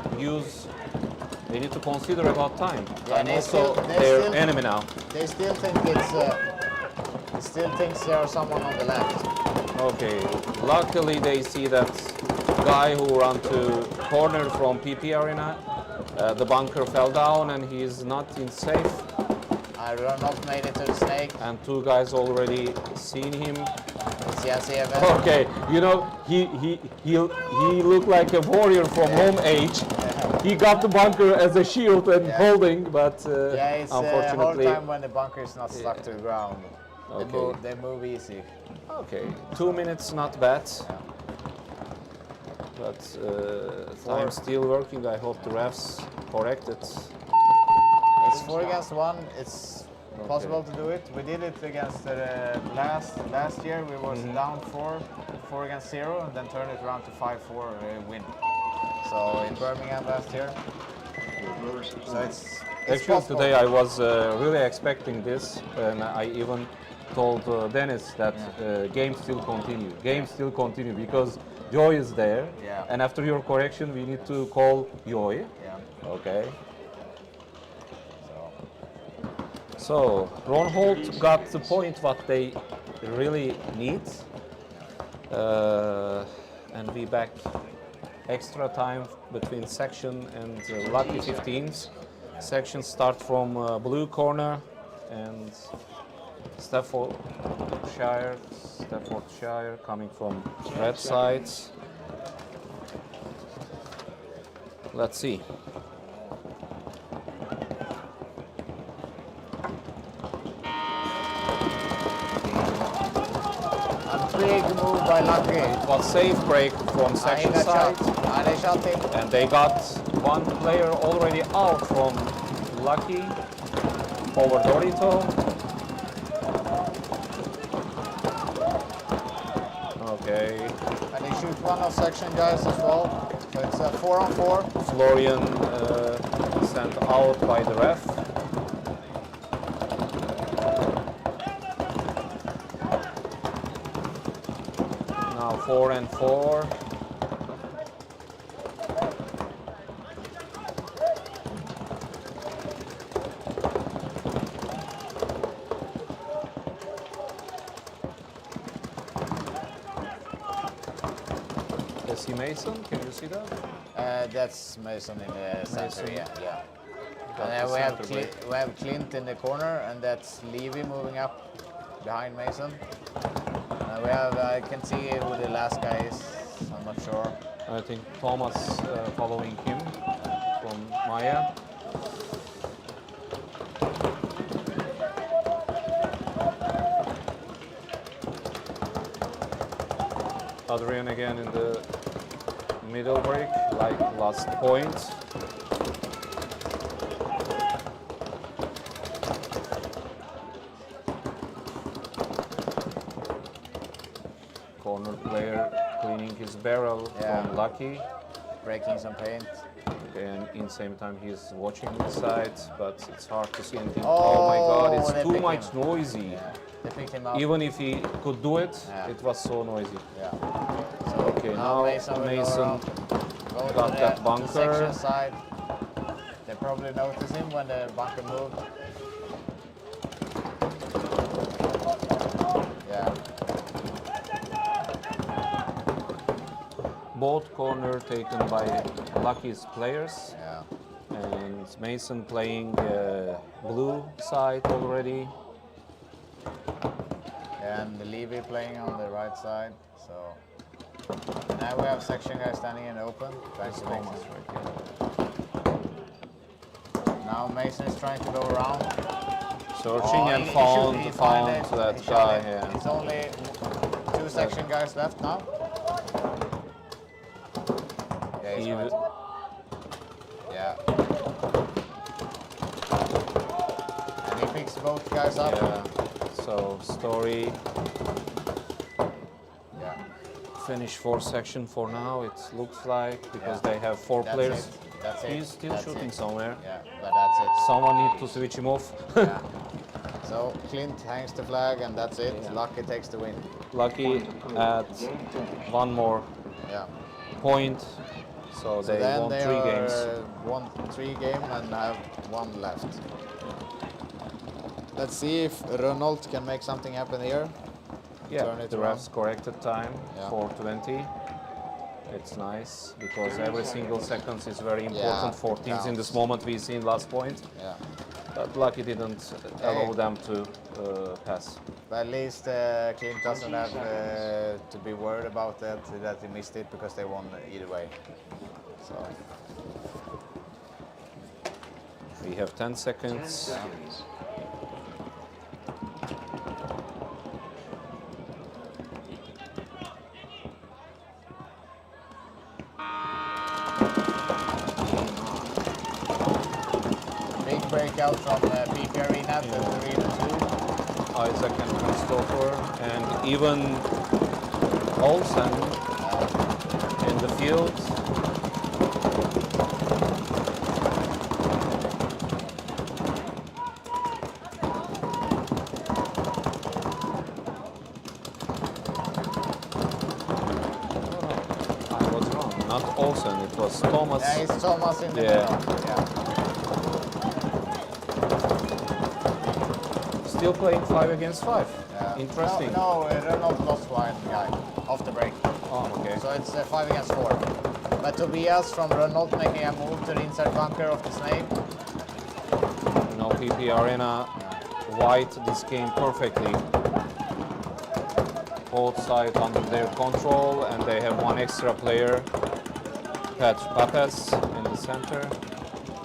consider about time. Yeah, and they also still- they their still- enemy now. They still think it's. They still thinks there's someone on the left. Okay, luckily they see that guy who ran to corner from PP Arena. The bunker fell down and he is not in safe. I not made it to the snake. And 2 guys already seen him. It's Yasev. Okay, you know, he looked like a warrior from home age. He got the bunker as a shield and holding, but Yeah, it's the whole unfortunately, time when the bunker is not stuck to the ground. Okay. They move easy. Okay, 2 minutes, not bad. But time still working. I hope the refs correct it. It's 4 against 1. It's possible to do it. We did it against last year. We was down 4 against 0, and then turned it around to 5-4 win. So in Birmingham last year. So it's Actually, possible. today I was really expecting this, and I even told Dennis that game still continue. Game still continue because Joy is there, and after your correction, we need to call Joy. Okay. So Ron Holt got the point what they really need, and we back extra time between section and lucky 15s. Section start from blue corner and Staffordshire coming from red sides. Let's see. Big move by Lucky. It was safe break from section side. And they got one player already out from Lucky over Dorito. Okay. And they shoot one of section guys as well. So it's a 4-on-4. Florian sent out by the ref. Now 4-and-4. Mason, can you see that? That's Mason in the center, Mason. yeah. And then we have Clint in the corner, and that's Levy moving up behind Mason. And we have, I can see who the last guy is, I'm not sure. I think Thomas following him from Maya. Adrian again in the middle break, like last point. Corner player cleaning his barrel from Lucky. Breaking some paint. And in same time he's watching the side, but it's hard to see anything. Oh my god, it's too much noisy. They picked him up. Even if he could do it, it was so noisy. So, okay, now Mason got that bunker. Section side. They probably noticed him when the bunker moved. Both corner taken by Lucky's players. And Mason playing blue side already. And Levy playing on the right side. So now we have section guys standing in the open. Now Mason is trying to go around. Searching and found that guy. Yeah. It's only 2 section guys left now. And he picks both guys up. So Story finish 4 section for now, it looks like, because they have 4 players. He's still shooting somewhere. Yeah, but that's it. Someone needs to switch him off. So Clint hangs the flag and that's it. Lucky takes the win. Lucky at one more point. So they won 3 games. Won 3 games and have 1 left. Let's see if Ronald can make something happen here. Yeah, the refs corrected time, 4:20. It's nice because every single second is very important for teams in this moment. We've seen last point. But Lucky didn't allow them to pass. But at least Clint doesn't have to be worried about that he missed it because they won either way. So we have 10 seconds. breakout from BKRD to Arena 2. Isaac and Christopher, and even Olsen in the field. I was wrong, not Olsen, it was Thomas. Yeah, it's Thomas in the Yeah. middle. Yeah. Still playing 5 against 5. Yeah. Interesting. No, Renault lost one guy off the break. Oh, okay. So it's 5 against 4. But Tobias from Renault making a move to the inside bunker of the snake. No, PP Arena white this game perfectly. Both sides under their control, and they have one extra player, Papas, in the center.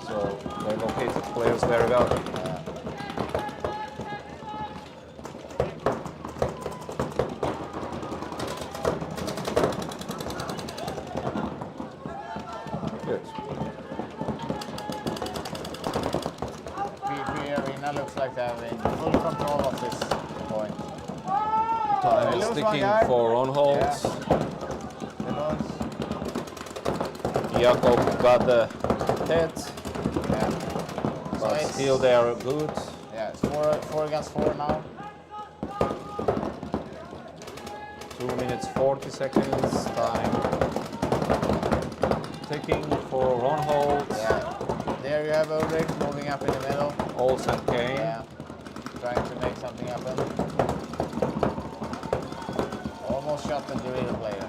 So they located players very well. Good. PP Arena looks like they're in full control of this point. Time They is lose one ticking guy. for on holds. They lose. Jakob got the hit, Yeah. So but it's, still they are good. yeah, it's 4 against 4 now. 2 minutes 40 seconds. Time ticking for on holds. Yeah. There you have Ulrich moving up in the middle. Olsen came. Yeah. Trying to make something happen. Almost shot the Dorito player.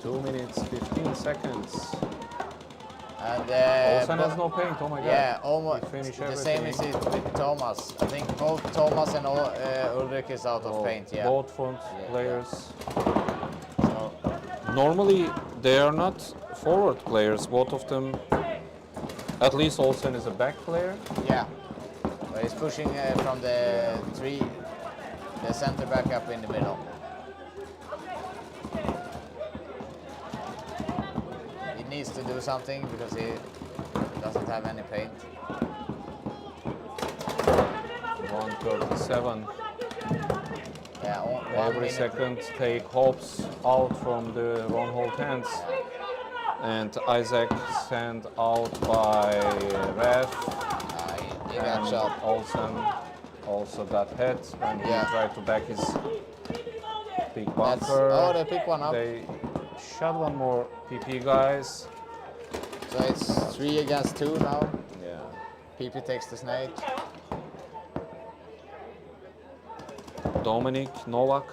Two minutes 15 seconds. And Olsen both- has no paint. Oh my god. yeah, almost He finished the same as everything. it with Thomas. I think both Thomas and Ulrich is out of Oh, paint. Yeah. Both front Yeah. players. So, Normally they are not forward players. Both of them. At least Olsen is a back player. yeah. But he's pushing from the center back up in the middle. He needs to do something because he doesn't have any paint. 1:37. Yeah, one Every minute. second take Hobbs out from the wrong hold hands. And Isaac sent out by ref. He got And shot. Olsen also got hit and Yeah. he tried to back his big That's, bunker. oh, they pick one up. They shot one more PP guys. So it's 3 against 2 now. Yeah. PP takes the snake. Dominic Novak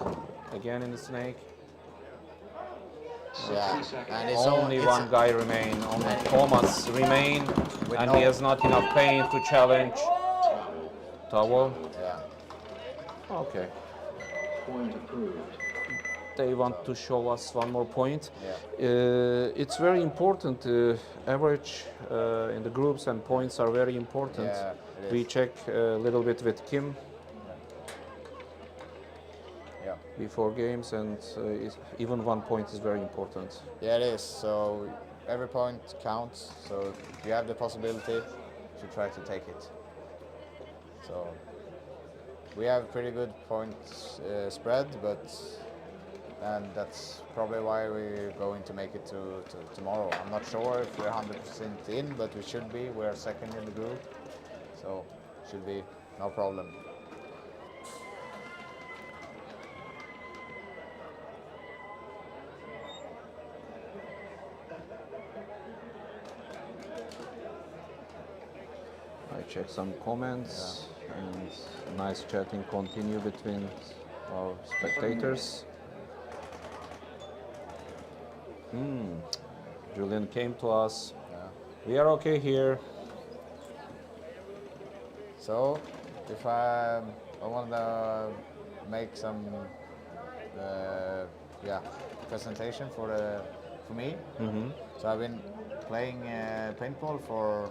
again in the snake. Yeah, and it's Only it's- one guy remain. Only Thomas remain, With and no- he has not enough paint to challenge Towel. Yeah. Okay. Point approved. They want to show us one more point. Yeah. It's very important. Average in the groups and points are very important. Yeah, it We is. check a little bit with Kim Yeah. before games, and even 1 point is very important. Yeah, it is. So every point counts. So if you have the possibility, you should try to take it. So we have pretty good points spread, and that's probably why we're going to make it to tomorrow. I'm not sure if we're 100% in, but we should be. We're second in the group, so should be no problem. I check some comments and nice chatting continue between our spectators. Julian came to us. We are okay here. So, if I want to make some presentation for me. So I've been playing paintball for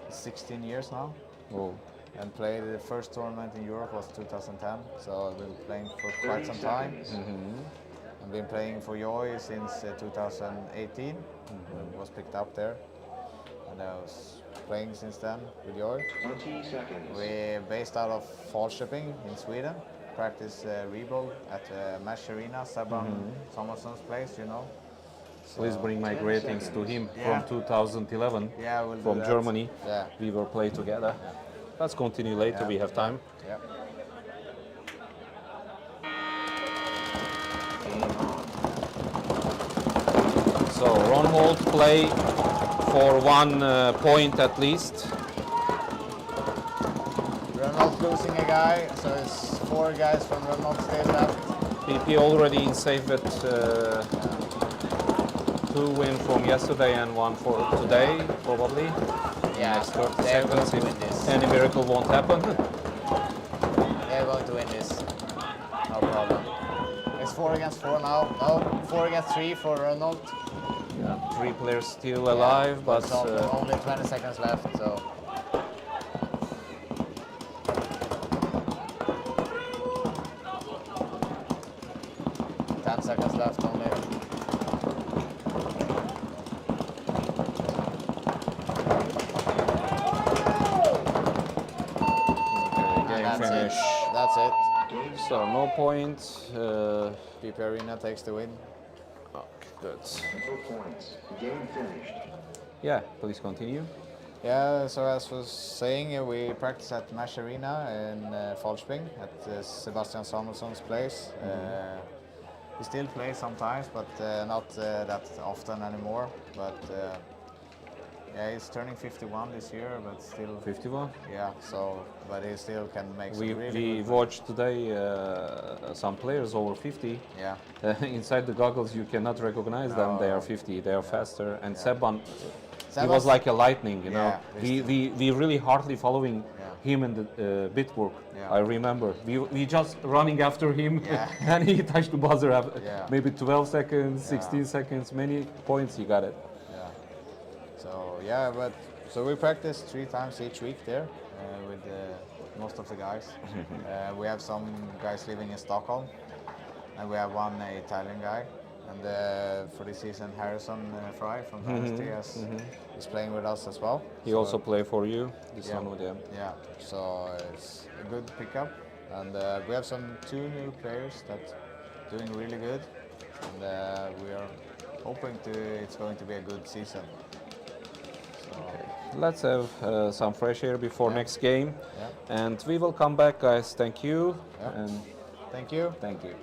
16 years now, Oh, and played the first tournament in Europe was 2010. So I've been playing for quite some time. I've been playing for Joy since 2018. Was picked up there, and I was playing since then with Joy. 20 seconds. We're based out of Falköping in Sweden. Practice Rebel at Mesh Arena, Sevenum, Samuelsson's place, you know. Please bring my greetings to him Yeah. from 2011 Yeah, we'll do from that. Germany. Yeah. We will play together. Let's continue later, Yeah. we have time. Yeah. So Ronhold play for 1 point at least. Renault losing a guy, so it's 4 guys from Renault stay left. PP already in safe bet. 2 win from yesterday and 1 for today, probably. Yeah, Next 30 they're going seconds to if win this. any miracle won't happen. They're going to win this. No problem. It's 4 against 4 now. No, 4 against 3 for Renault. Yeah, 3 players still alive, but It's only 20 seconds left, so. Seconds left only. game That's finish. it. That's it. So no point. BP Arena takes the win. Okay, good. 4 points. Game finished. Yeah, please continue. Yeah, so as I was saying, we practice at Mesh Arena in Falköping at Sebastian Samuelsson's place. We still play sometimes, but not that often anymore. But yeah, he's turning 51 this year, but still 51. Yeah, so but he still can make some We really good. watched today some players over 50. Yeah, Inside the goggles, you cannot recognize them. They are 50. They are faster. And Seban, he Sebas- was like a lightning. You know, Yeah, we really hardly following Yeah. him in the bit work. Yeah. I remember we just running after him, Yeah. and he touched the buzzer. Yeah. Maybe 12 seconds, 16 seconds, many points. He got it. yeah. So yeah, but so we practice 3 times each week there with most of the guys. We have some guys living in Stockholm, and we have 1 Italian guy. And for this season, Harrison Fry from Dynasty is playing with us as well. He So, also play for you. This yeah. one with him. Yeah, so it's a good pickup. And we have 2 new players that doing really good. And we are hoping it's going to be a good season. So, Let's have some fresh air before next game. Yeah. And we will come back, guys. Thank you. Yeah. And thank you. thank you.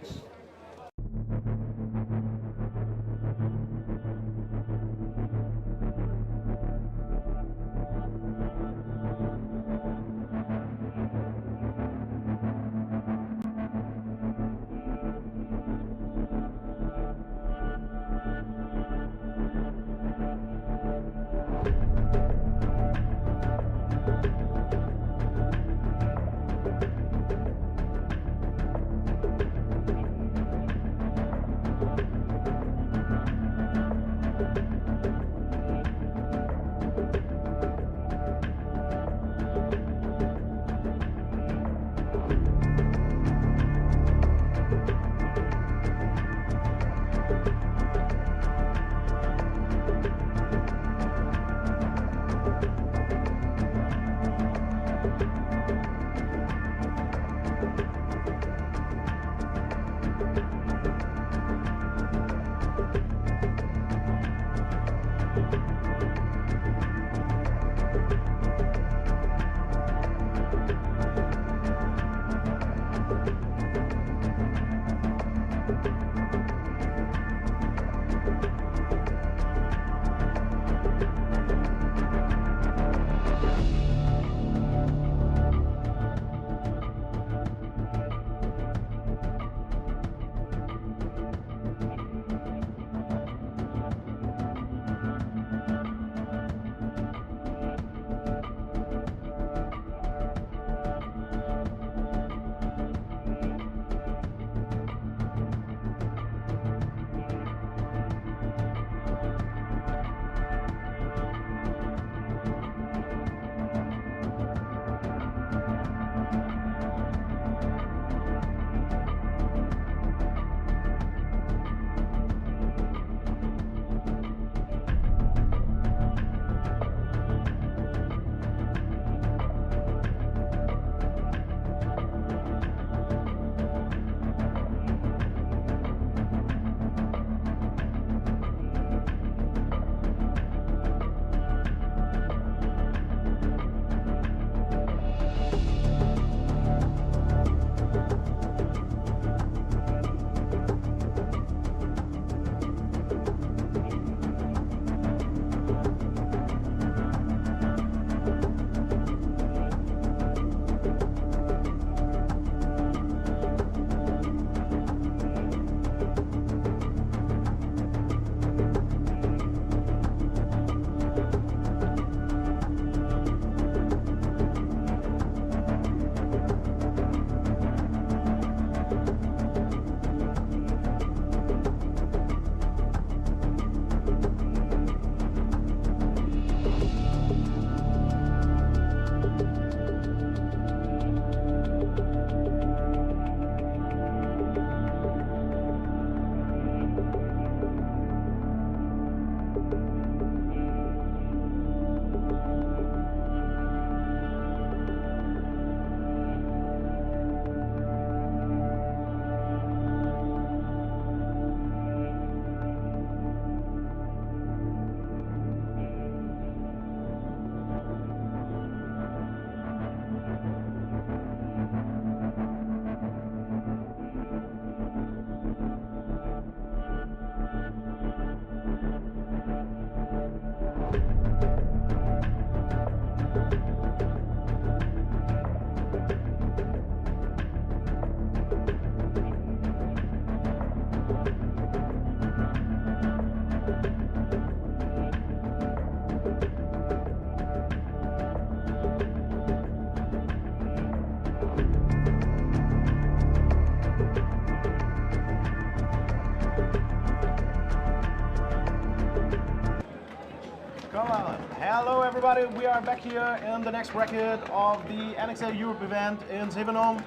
Hello everybody, we are back here in the next bracket of the NXL Europe event in Sevenum,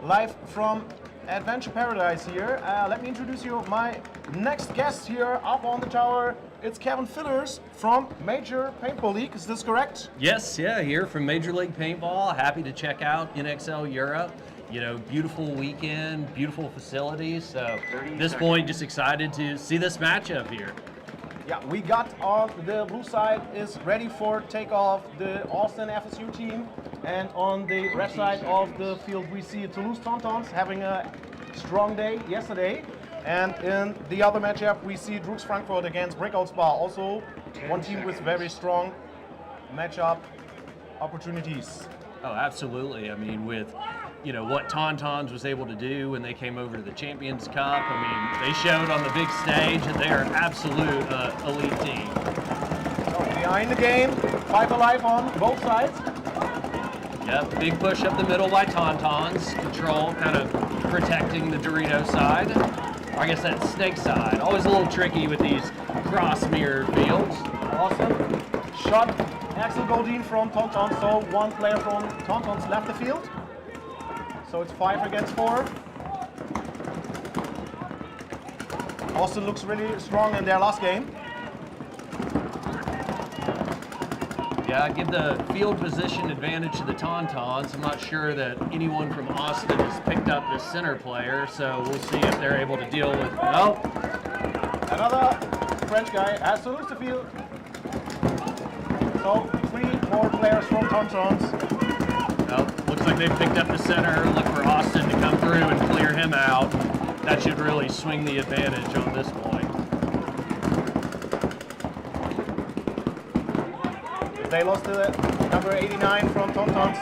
live from Adventure Paradise here. Let me introduce you my next guest here up on the tower. It's Kevin Fillers from Major Paintball League, is this correct? Yes, yeah, here from Major League Paintball. Happy to check out NXL Europe. You know, beautiful weekend, beautiful facilities. So at this point, just excited to see this matchup here. Yeah, we got on the blue side is ready for takeoff the Austin FSU team, and on the red side of the field we see Toulouse Tontons having a strong day yesterday, and in the other matchup we see D-Rooks Frankfurt against Breakout Spa, also one team with very strong matchup opportunities. Oh, absolutely. I mean, with what Tontons was able to do when they came over to the Champions Cup. I mean, they showed on the big stage that they are an absolute elite team. So behind the game, 5 alive on both sides. Yep, big push up the middle by Tontons. Control kind of protecting the Dorito side. Or I guess that's Snake side. Always a little tricky with these cross mirror fields. Awesome. Shot Axel Godin from Tontons, so one player from Tontons left the field. So it's 5 against 4. Austin looks really strong in their last game. Yeah, give the field position advantage to the Tontons. I'm not sure that anyone from Austin has picked up this center player, so we'll see if they're able to deal with. Oh, another French guy has to lose the field. So 3 more players from Tontons. Oh, looks like they've picked up the center. Look for Austin to come through and clear him out. That should really swing the advantage on this point. They lost to number 89 from Tontons.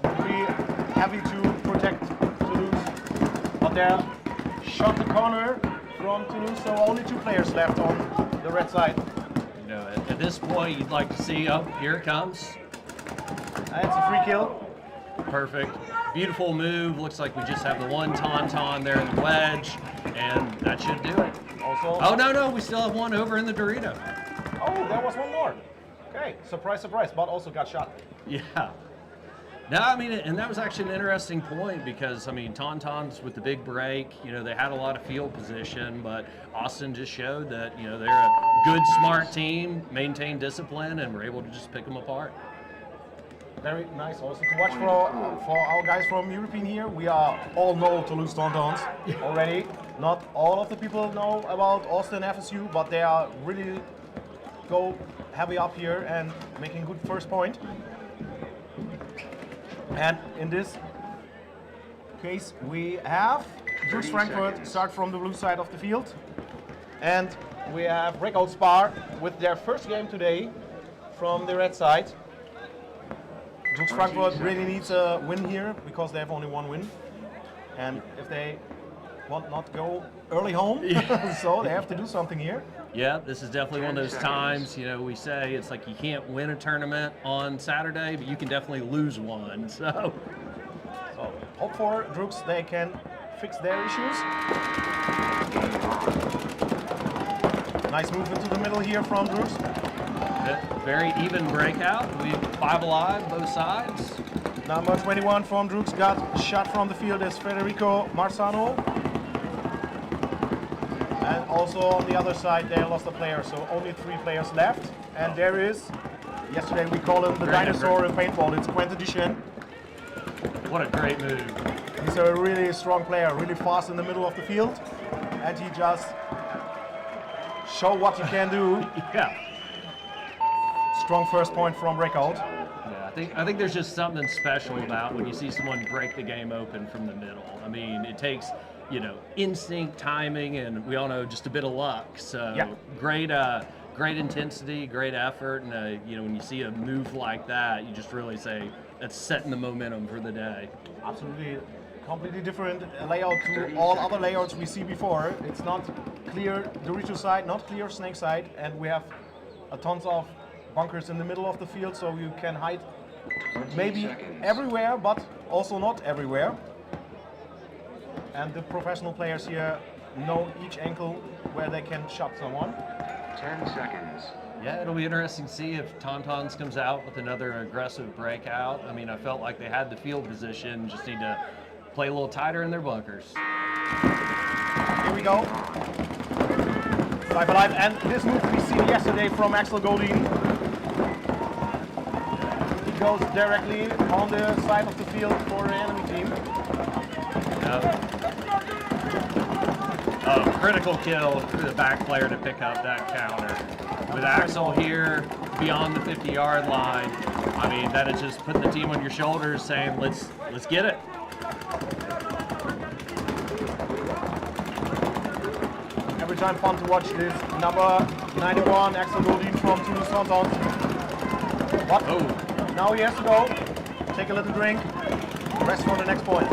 Be happy to protect Toulouse. But they shot the corner from Toulouse, so only 2 players left on the red side. At this point, you'd like to see, oh, here it comes. That's a free kill. Perfect. Beautiful move. Looks like we just have the one Tauntaun there in the wedge, and that should do it. Also. Oh, no, we still have one over in the Dorito. Oh, there was one more. Okay, surprise, surprise, but also got shot. Yeah. No, I mean, and that was actually an interesting point because, I mean, Tauntons with the big break, they had a lot of field position, but Austin just showed that, they're a good, smart team, maintain discipline, and were able to just pick them apart. Very nice also to watch for our guys from European here. We all know Toulouse Tontons already. Not all of the people know about Austin FSU, but they are really go heavy up here and making good first point. And in this case, we have D-Rooks Frankfurt start from the blue side of the field. And we have Breakout Spa with their first game today from the red side. D-Rooks Frankfurt really needs a win here because they have only 1 win. And if they want not go early home, so they have to do something here. Yeah, this is definitely one of those times, we say it's like you can't win a tournament on Saturday, but you can definitely lose one. So hope for D-Rooks they can fix their issues. Nice move into the middle here from D-Rooks. Very even breakout. We have 5 alive, both sides. Number 21 from D-Rooks got shot from the field is Federico Marzano. And also on the other side, they lost a player, so only 3 players left. And there is, yesterday we called him the dinosaur in paintball, it's Quentin Duchesne. What a great move. He's a really strong player, really fast in the middle of the field. And he just show what he can do. Yeah. Strong first point from Breakout. Yeah, I think there's just something special about when you see someone break the game open from the middle. I mean, it takes, instinct, timing, and we all know just a bit of luck. So yeah. Great intensity, great effort, and when you see a move like that, you just really say that's setting the momentum for the day. Absolutely, completely different layout to all other layouts we see before. It's not clear Dorito side, not clear Snake side, and we have a tons of bunkers in the middle of the field, so you can hide maybe everywhere, but also not everywhere. And the professional players here know each angle where they can shot someone. 10 seconds. Yeah, it'll be interesting to see if Tontons comes out with another aggressive breakout. I mean, I felt like they had the field position, just need to play a little tighter in their bunkers. Here we go. 5 alive, and this move we seen yesterday from Axel Godin. He goes directly on the side of the field for the enemy team. Oh, critical kill for the back player to pick up that counter. With Axel here beyond the 50-yard line, I mean, that is just putting the team on your shoulders saying, let's get it. Every time fun to watch this. Number 91, Axel Godin from Toulouse Tontons. What? Oh. Now he has to go. Take a little drink. Rest for the next point.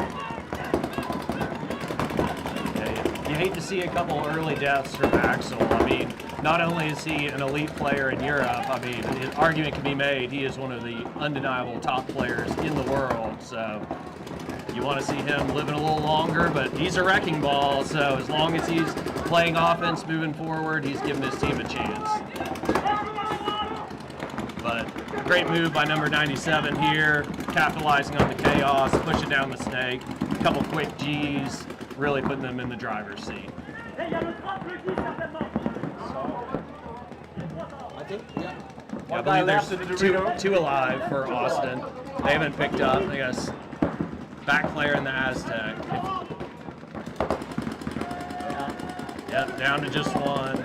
You hate to see a couple early deaths from Axel. I mean, not only is he an elite player in Europe, I mean, an argument can be made he is one of the undeniable top players in the world. So you want to see him living a little longer, but he's a wrecking ball. So as long as he's playing offense, moving forward, he's giving his team a chance. But great move by number 97 here, capitalizing on the chaos, pushing down the snake, a couple quick G's, really putting them in the driver's seat. Yeah, I believe there's two alive for Austin. They haven't picked up. They got a back player in the Aztec. Yep, down to just one.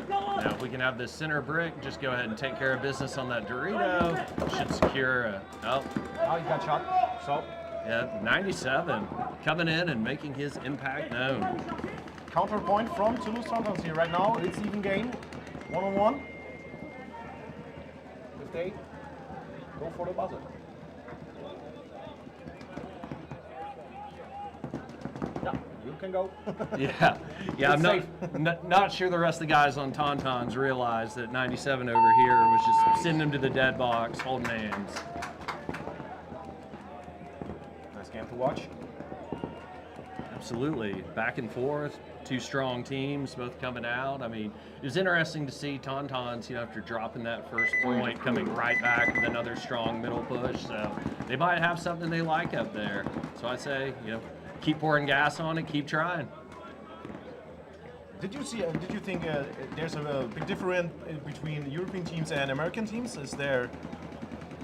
Now, if we can have this center brick, just go ahead and take care of business on that Dorito. Should secure a, Oh, he got shot. So. Yeah, 97 coming in and making his impact known. Counterpoint from Toulouse Tontons here right now. It's even game. 1-on-1. If they go for the buzzer. Yeah, you can go. Yeah, I'm not sure the rest of the guys on Tontons realized that 97 over here was just sending them to the dead box, holding hands. Nice game to watch. Absolutely, back and forth, two strong teams both coming out. I mean, it was interesting to see Tontons, after dropping that first point, coming right back with another strong middle push. So they might have something they like up there. So I say, keep pouring gas on it, keep trying. Did you think there's a big difference between European teams and American teams? Is there,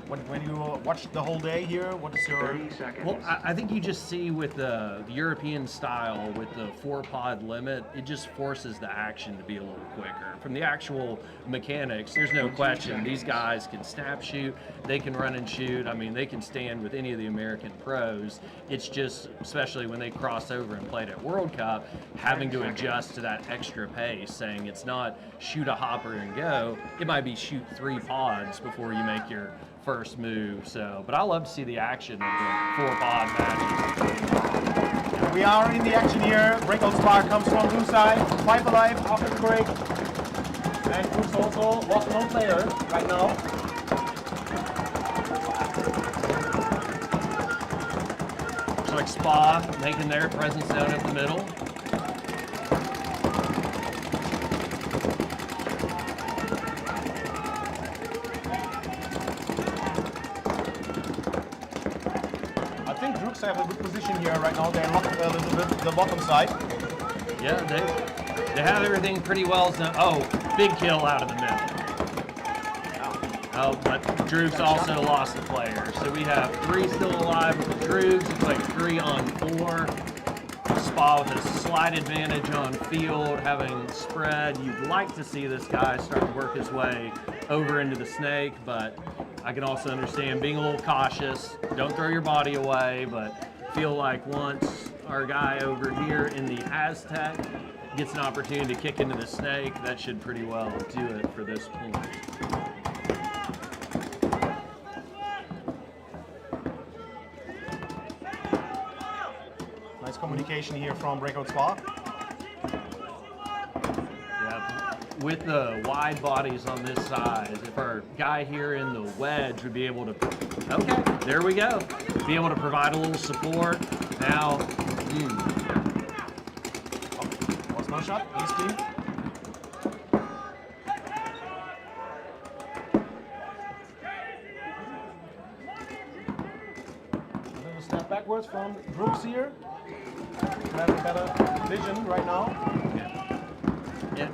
when you watch the whole day here, what is your... 30 seconds. Well, I think you just see with the European style, with the 4-pod limit, it just forces the action to be a little quicker. From the actual mechanics, there's no question. These guys can snap shoot, they can run and shoot. I mean, they can stand with any of the American pros. It's just, especially when they cross over and played at World Cup, having to adjust to that extra pace, saying it's not shoot a hopper and go. It might be shoot 3 pods before you make your first move. So, but I love to see the action of the 4-pod matches. We are in the action here. Breakout Spark comes from blue side. 5 alive after the break. And Brooks also lost one player right now. Looks like Spa making their presence known at the middle. Have a good position here right now. They're locked a little bit the bottom side. Yeah, they have everything pretty well done. Oh, big kill out of the middle. Oh, but Droogs also lost a player. So we have 3 still alive with the Droogs. It's like 3 on 4. Spa with a slight advantage on field, having spread. You'd like to see this guy start to work his way over into the snake, but I can also understand being a little cautious. Don't throw your body away, but feel like once our guy over here in the Aztec gets an opportunity to kick into the snake, that should pretty well do it for this point. Nice communication here from Breakout Spa. With the wide bodies on this side, if our guy here in the wedge would be able to, okay, there we go, be able to provide a little support. Now, was Corner shot, easily. A little step backwards from Brooks here. Have a better vision right now.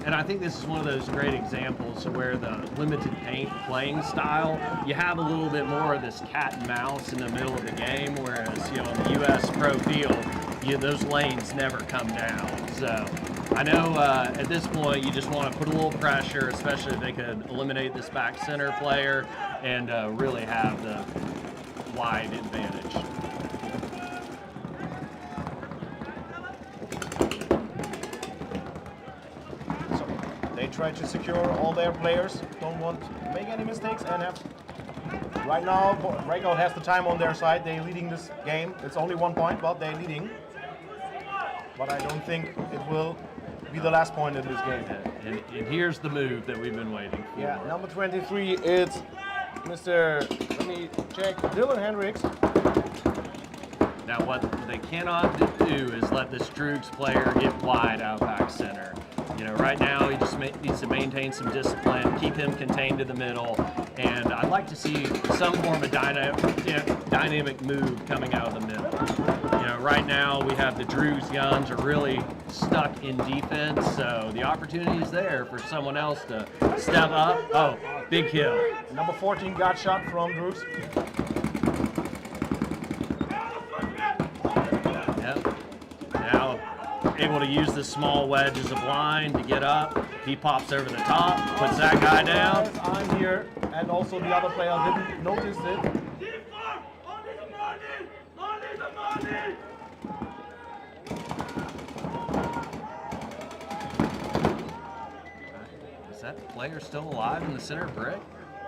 And I think this is one of those great examples where the limited paint playing style, you have a little bit more of this cat and mouse in the middle of the game, whereas, you know, in the U.S. pro field, those lanes never come down. So I know at this point you just want to put a little pressure, especially if they could eliminate this back center player and really have the wide advantage. They try to secure all their players, don't want to make any mistakes, and have right now Breakout has the time on their side. They're leading this game. It's only 1 point, but they're leading. But I don't think it will be the last point in this game. And here's the move that we've been waiting for. Yeah, number 23, it's Mr. Let me check, Dylan Hendricks. Now what they cannot do is let this D-Rooks player get wide out back center. You know, right now he just needs to maintain some discipline, keep him contained to the middle, and I'd like to see some form of dynamic move coming out of the middle. You know, right now we have the D-Rooks guns are really stuck in defense, so the opportunity is there for someone else to step up. Oh, big kill. Number 14 got shot from D-Rooks. Yep. Now able to use this small wedge as a blind to get up. He pops over the top, puts that guy down. I'm here, and also the other player didn't notice it. Is that player still alive in the center brick?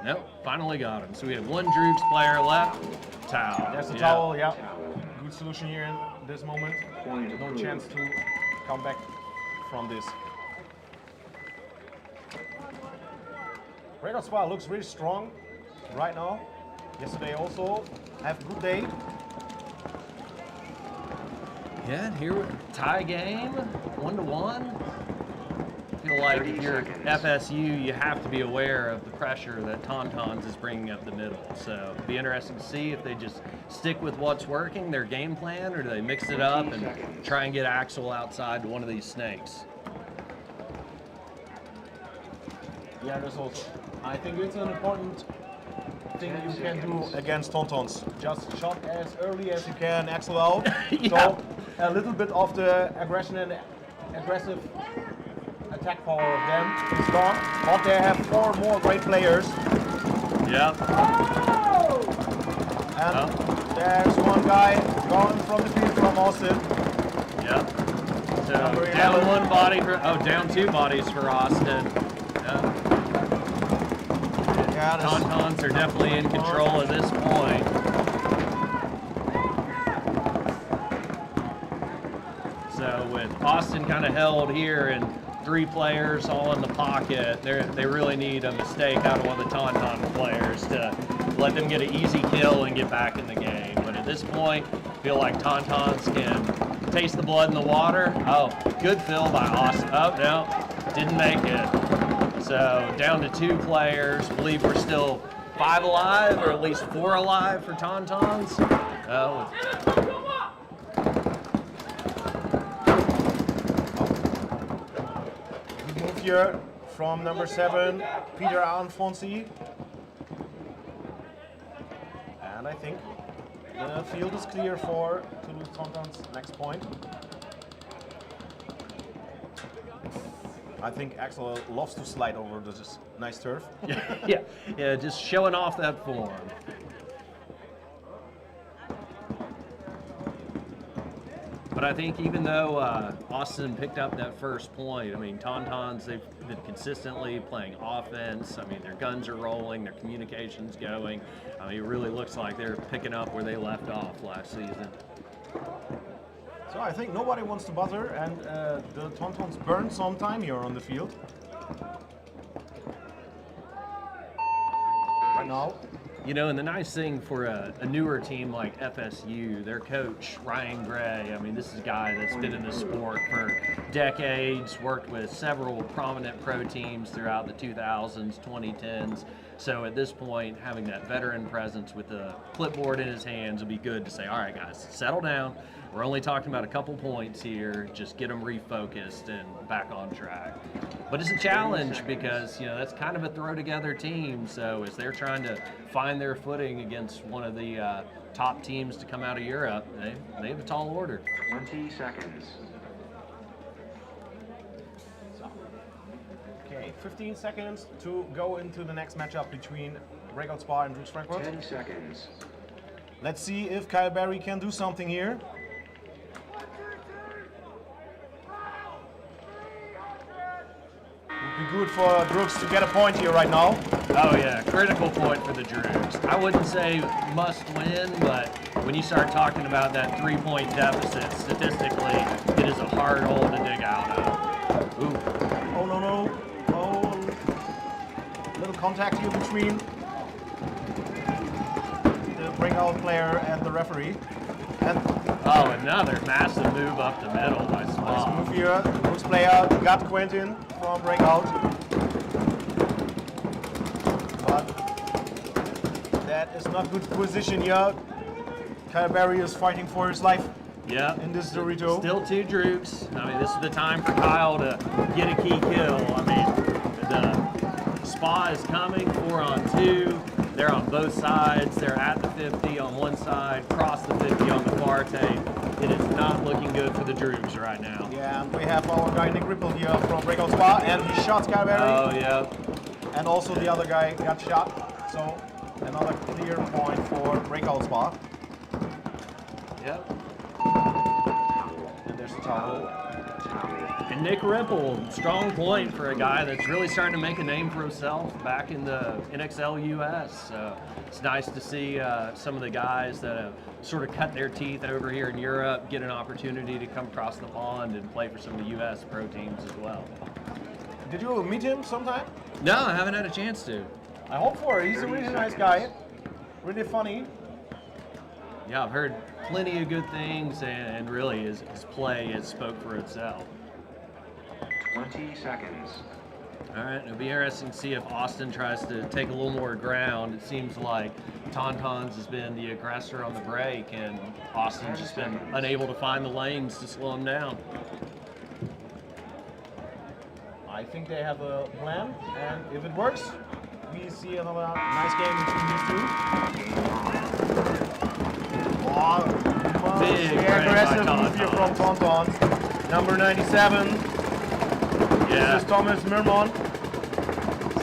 Nope, finally got him. So we have one D-Rooks player left. Towel. There's the towel, yeah. Good solution here in this moment. No chance to come back from this. Breakout Spa looks really strong right now. Yesterday also have a good day. Yeah, here we tie game, 1-1. I feel like if you're FSU, you have to be aware of the pressure that Tontons is bringing up the middle. So it'll be interesting to see if they just stick with what's working, their game plan, or do they mix it up and try and get Axel outside to one of these snakes. Yeah, there's also, I think it's an important thing you can do against Tontons. Just shot as early as you can, Axel out. Yeah. So a little bit of the aggression and aggressive attack power of them is gone, but they have 4 more great players. Yep. And there's one guy gone from the field from Austin. Yep. So down 1 body for, down 2 bodies for Austin. Yep. Yeah, Tontons are definitely in control at this point. So with Austin kind of held here and 3 players all in the pocket, they really need a mistake out of one of the Tauntaun players to let them get an easy kill and get back in the game. But at this point, I feel like Tauntons can taste the blood in the water. Oh, good fill by Austin. Oh, no, didn't make it. So down to 2 players. Believe we're still 5 alive, or at least 4 alive for Tauntons. Oh. Move here from number 7, Peter Alfonsi. And I think the field is clear for Toulouse Tontons' next point. I think Axel loves to slide over this nice turf. Yeah, just showing off that form. But I think even though Austin picked up that first point, I mean, Tauntons, they've been consistently playing offense. I mean, their guns are rolling, their communication's going. I mean, it really looks like they're picking up where they left off last season. So I think nobody wants to buzzer, and the Tauntons burn some time here on the field. Right now, You know, and the nice thing for a newer team like FSU, their coach, Ryan Gray, I mean, this is a guy that's been in the sport for decades, worked with several prominent pro teams throughout the 2000s, 2010s. So at this point, having that veteran presence with the clipboard in his hands would be good to say, all right, guys, settle down. We're only talking about a couple points here. Just get them refocused and back on track. But it's a challenge because, you know, that's kind of a throw-together team. So as they're trying to find their footing against one of the top teams to come out of Europe, they have a tall order. 20 seconds. Okay, 15 seconds to go into the next matchup between Breakout Spa and D-Rooks Frankfurt. 10 seconds. Let's see if Kyle Barry can do something here. Would be good for D-Rooks to get a point here right now. Oh yeah, critical point for the Droogs. I wouldn't say must win, but when you start talking about that 3-point deficit, statistically, it is a hard hole to dig out of. Ooh. Oh no. Oh, little contact here between the breakout player and the referee. And oh, another massive move up the middle by Small. nice move here. The D-Rooks player got Quentin from breakout. But that is not good position here. Kyle Barry is fighting for his life. Yeah. In this Dorito. Still 2 Droogs. I mean, this is the time for Kyle to get a key kill. I mean, the Spa is coming 4-on-2. They're on both sides. They're at the 50 on one side, cross the 50 on the far tape. It is not looking good for the Droogs right now. Yeah, and we have our guy Nick Ripple here from Breakout Spa, and he shot Kyle Barry. Oh, yeah. And also the other guy got shot. So another clear point for Breakout Spa. Yep. And there's the towel. And Nick Ripple, strong point for a guy that's really starting to make a name for himself back in the NXL US. So it's nice to see some of the guys that have sort of cut their teeth over here in Europe get an opportunity to come across the pond and play for some of the US pro teams as well. Did you meet him sometime? No, I haven't had a chance to. I hope for it. He's a really nice guy. Really funny. Yeah, I've heard plenty of good things, and really his play has spoke for itself. 20 seconds. All right, it'll be interesting to see if Austin tries to take a little more ground. It seems like Tontons has been the aggressor on the break, and Austin's just been unable to find the lanes to slow him down. I think they have a plan, and if it works, we see another nice game between these two. Oh, Big aggressive break by move here from Tontons. Number 97. Yeah. This is Thomas Mirmont,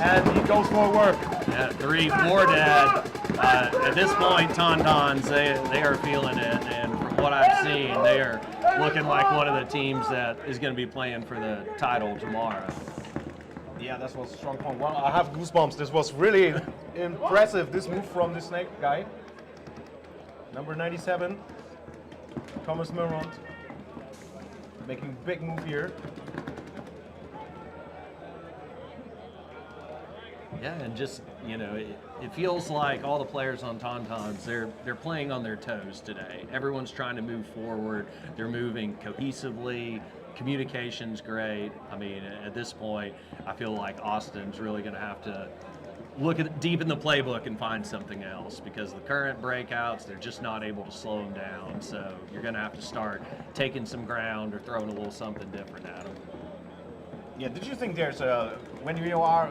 and he goes for work. Yeah, 3-4 dead. At this point, Tontons, they are feeling it, and from what I've seen, they are looking like one of the teams that is going to be playing for the title tomorrow. Yeah, that was a strong point. Well, I have goosebumps. This was really impressive, this move from the snake guy. Number 97, Thomas Mirmont, making a big move here. Yeah, and just, you know, it feels like all the players on Tontons, they're playing on their toes today. Everyone's trying to move forward. They're moving cohesively. Communication's great. I mean, at this point, I feel like Austin's really going to have to look at deep in the playbook and find something else, because the current breakouts, they're just not able to slow them down. So you're going to have to start taking some ground or throwing a little something different at them. Yeah, did you think there's a, when you are,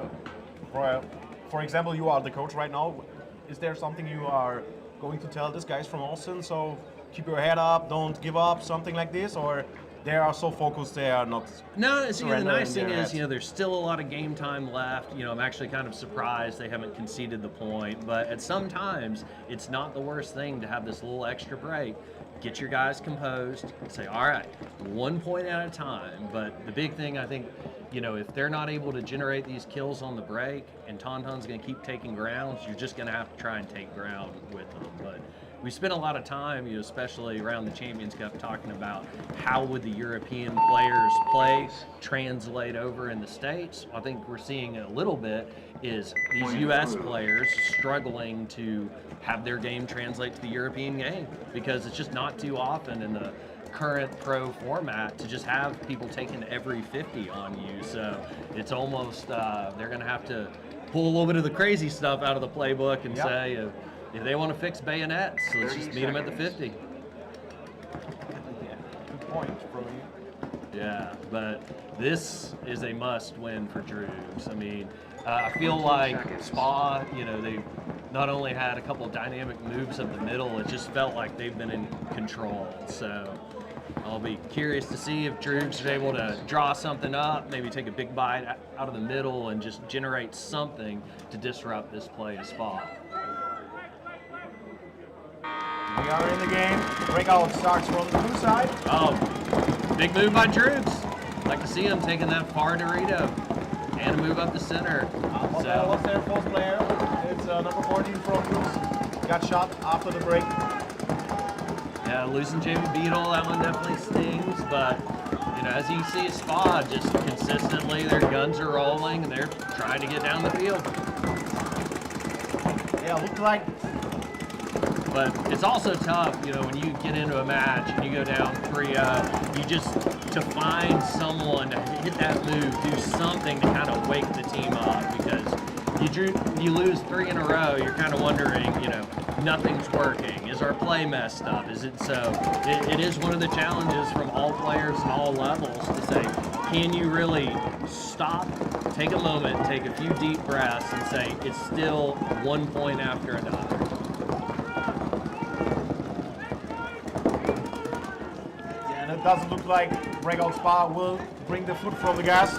for example, you are the coach right now, is there something you are going to tell these guys from Austin? So keep your head up, don't give up, something like this, or they are so focused they are not? No, see, the nice thing is, heads? you know, there's still a lot of game time left. You know, I'm actually kind of surprised they haven't conceded the point, but at some times, it's not the worst thing to have this little extra break. Get your guys composed, say, all right, 1 point at a time. But the big thing, I think, you know, if they're not able to generate these kills on the break and Tonton's going to keep taking grounds, you're just going to have to try and take ground with them. But we spent a lot of time, you know, especially around the Champions Cup, talking about how would the European players play translate over in the States. I think we're seeing a little bit is these U.S. players struggling to have their game translate to the European game, because it's just not too often in the current pro format to just have people taking every 50 on you. So it's almost, they're going to have to pull a little bit of the crazy stuff out of the playbook and say, if they want to fix bayonets, let's just meet them at the 50. Yeah, good point from you. Yeah, but this is a must-win for Droogs. I mean, I feel like Spa, you know, they not only had a couple of dynamic moves up the middle, it just felt like they've been in control. So I'll be curious to see if Droogs are able to draw something up, maybe take a big bite out of the middle and just generate something to disrupt this play of Spa. We are in the game. Breakout starts from the blue side. Oh, big move by Droogs. Like to see him taking that far Dorito and a move up the center. That was their first player. It's number 14 from Toulouse. Got shot after the break. Yeah, losing Jamie Beadle, that one definitely stings, but you know, as you see Spa, just consistently their guns are rolling and they're trying to get down the field. Yeah, looked like. But it's also tough, you know, when you get into a match and you go down 3-0, you just, to find someone to hit that move, do something to kind of wake the team up, because you lose 3 in a row, you're kind of wondering, you know, nothing's working. Is our play messed up? Is it so? It is one of the challenges from all players and all levels to say, can you really stop, take a moment, take a few deep breaths and say, it's still 1 point after another. It doesn't look like Breakout Spa will bring the foot from the gas.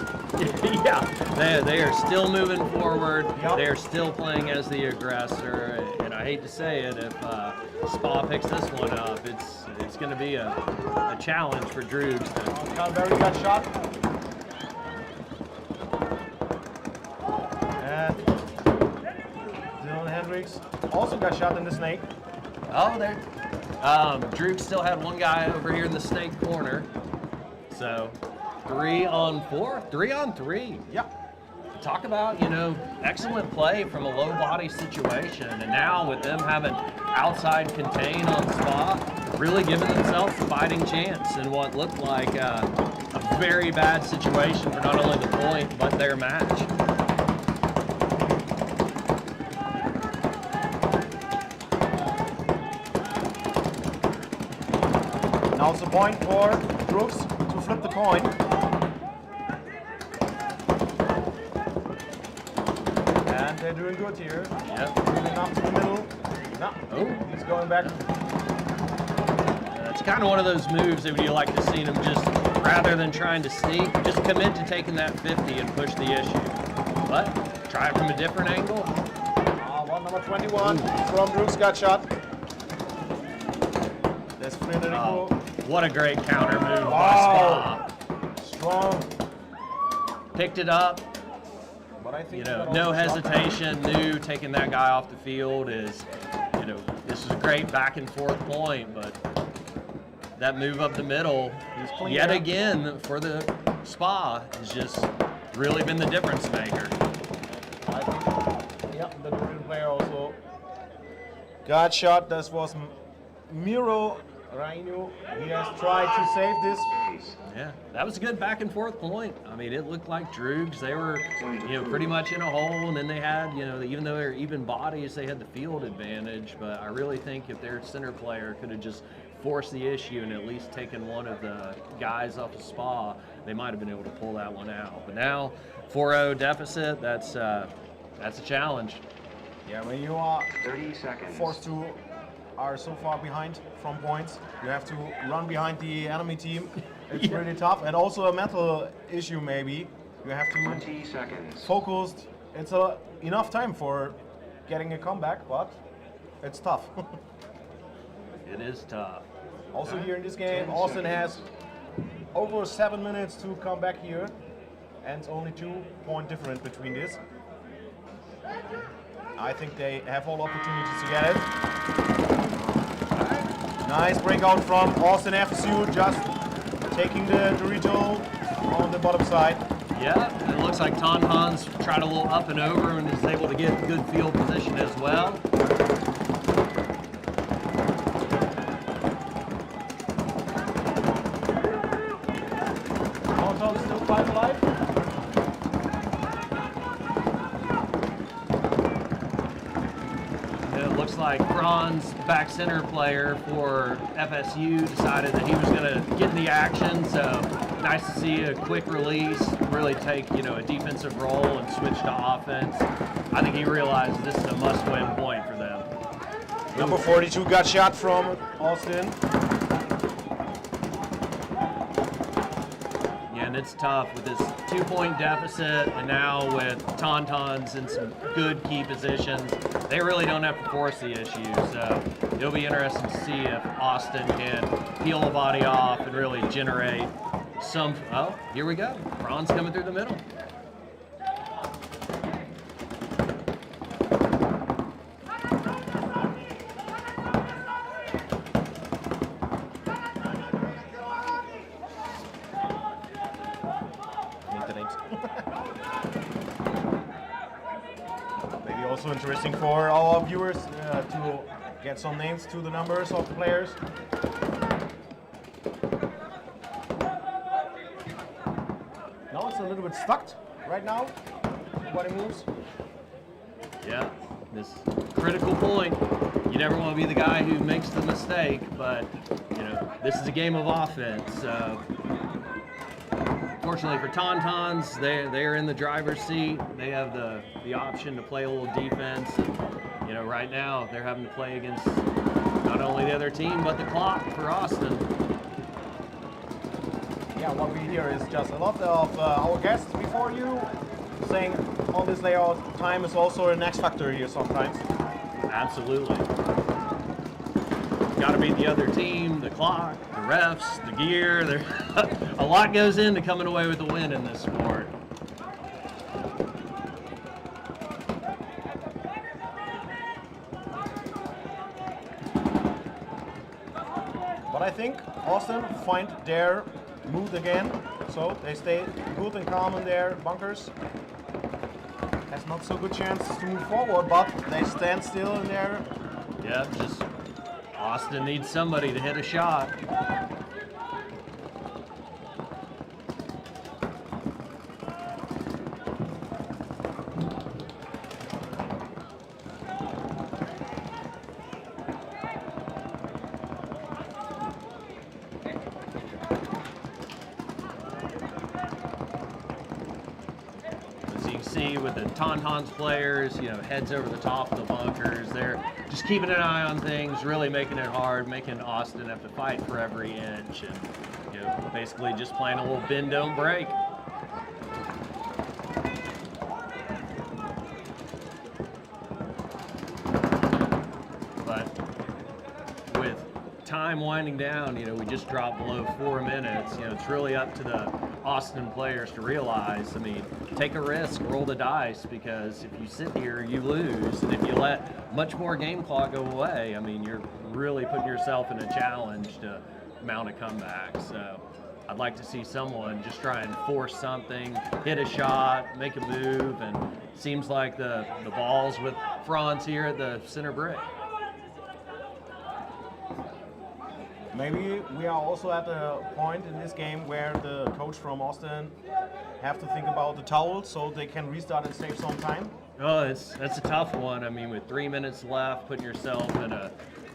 Yeah, they are still moving forward. Yep. They are still playing as the aggressor, and I hate to say it, if Spa picks this one up, it's going to be a challenge for Droogs. Calvary got shot. And Dylan Hendricks also got shot in the snake. Oh, there. Droogs still had one guy over here in the snake corner. So 3 on 4, 3 on 3. Yep. Talk about, you know, excellent play from a low body situation. And now with them having outside contain on Spa, really giving themselves a fighting chance in what looked like a very bad situation for not only the point, but their match. Now it's a point for Brooks to flip the coin. And they're doing good here. Yep. Moving up to the middle. No, he's going back. It's kind of one of those moves that you like to see them just, rather than trying to sneak, just commit to taking that 50 and push the issue. But try it from a different angle. Number 21 from Brooks got shot. That's Federico. What a great counter move by Spa. Strong. Picked it up. But I think you know, no hesitation, knew taking that guy off the field is, you know, this is a great back and forth point, but that move up the middle, yet again, for the Spa, has just really been the difference maker. Yep, the Korean player also got shot. This was Miro Rainu. He has tried to save this. Yeah, that was a good back and forth point. I mean, it looked like Droogs, they were, you know, pretty much in a hole, and then they had, you know, even though they're even bodies, they had the field advantage. But I really think if their center player could have just forced the issue and at least taken one of the guys off the Spa, they might have been able to pull that one out. But now, 4-0 deficit, that's a challenge. Yeah, when you are 30 seconds. forced to are so far behind from points, you have to run behind the enemy team. It's pretty tough, and also a mental issue maybe. You have to 20 seconds. focus. It's enough time for getting a comeback, but it's tough. It is tough. Also here in this game, Austin has over 7 minutes to come back here, and it's only 2-point difference between this. I think they have all opportunities to get it. Nice breakout from Austin FSU, just taking the Dorito on the bottom side. Yeah, it looks like Tontons tried a little up and over and is able to get good field position as well. Tontons still 5 alive. It looks like Franz, back center player for FSU, decided that he was going to get in the action. So nice to see a quick release, really take a defensive role and switch to offense. I think he realized this is a must-win point for them. Number 42 got shot from Austin. Yeah, and it's tough with this 2-point deficit, and now with Tontons in some good key positions, they really don't have to force the issue. So it'll be interesting to see if Austin can peel the body off and really generate some. Oh, here we go. Franz coming through the middle. Maybe also interesting for our viewers to get some names to the numbers of the players. Now it's a little bit stuck right now. Nobody moves. Yeah, this critical point. You never want to be the guy who makes the mistake, but this is a game of offense. So fortunately for Tontons, they're in the driver's seat. They have the option to play a little defense. And, right now they're having to play against not only the other team but the clock for Austin. Yeah, what we hear is just a lot of our guests before you saying on this layout, time is also an X factor here sometimes. Absolutely. Got to beat the other team, the clock, the refs, the gear. A lot goes into coming away with the win in this sport. But I think Austin find their mood again, so they stay good and calm in their bunkers. Has not so good chance to move forward, but they stand still in there. Yeah, just Austin needs somebody to hit a shot. With the Tontons players, heads over the top of the bunkers. They're just keeping an eye on things, really making it hard, making Austin have to fight for every inch, and basically just playing a little bend, don't break. But with time winding down, we just dropped below 4 minutes. It's really up to the Austin players to realize, take a risk, roll the dice, because if you sit here, you lose. And if you let much more game clock go away, you're really putting yourself in a challenge to mount a comeback. So I'd like to see someone just try and force something, hit a shot, make a move, and it seems like the ball's with Franz here at the center brick. Maybe we are also at a point in this game where the coach from Austin have to think about the towel so they can restart and save some time. Oh, that's a tough one. With 3 minutes left, putting yourself in a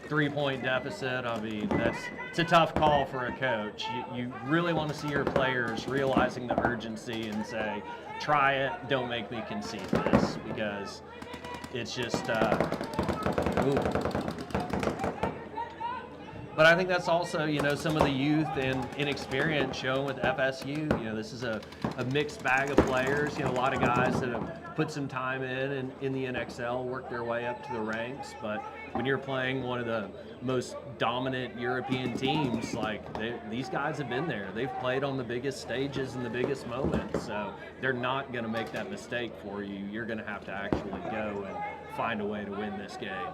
3-point deficit, it's a tough call for a coach. You really want to see your players realizing the urgency and say, try it, don't make me concede this, because it's just, But I think that's also, some of the youth and inexperience shown with FSU. This is a mixed bag of players. A lot of guys that have put some time in the NXL, worked their way up to the ranks. But when you're playing one of the most dominant European teams, these guys have been there. They've played on the biggest stages and the biggest moments. So they're not going to make that mistake for you. You're going to have to actually go and find a way to win this game.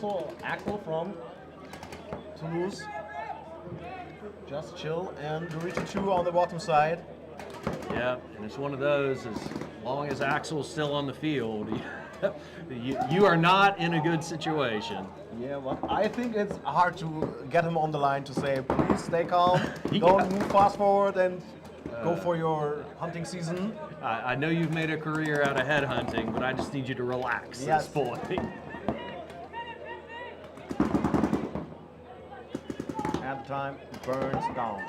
also Axel from Toulouse. Just chill, and Dorito 2 on the bottom side. Yeah, and it's one of those, as long as Axel's still on the field, you are not in a good situation. Yeah, well, I think it's hard to get him on the line to say, please stay calm, don't move fast forward, and go for your hunting season. I know you've made a career out of headhunting, but I just need you to relax at this point. At the time, burns down.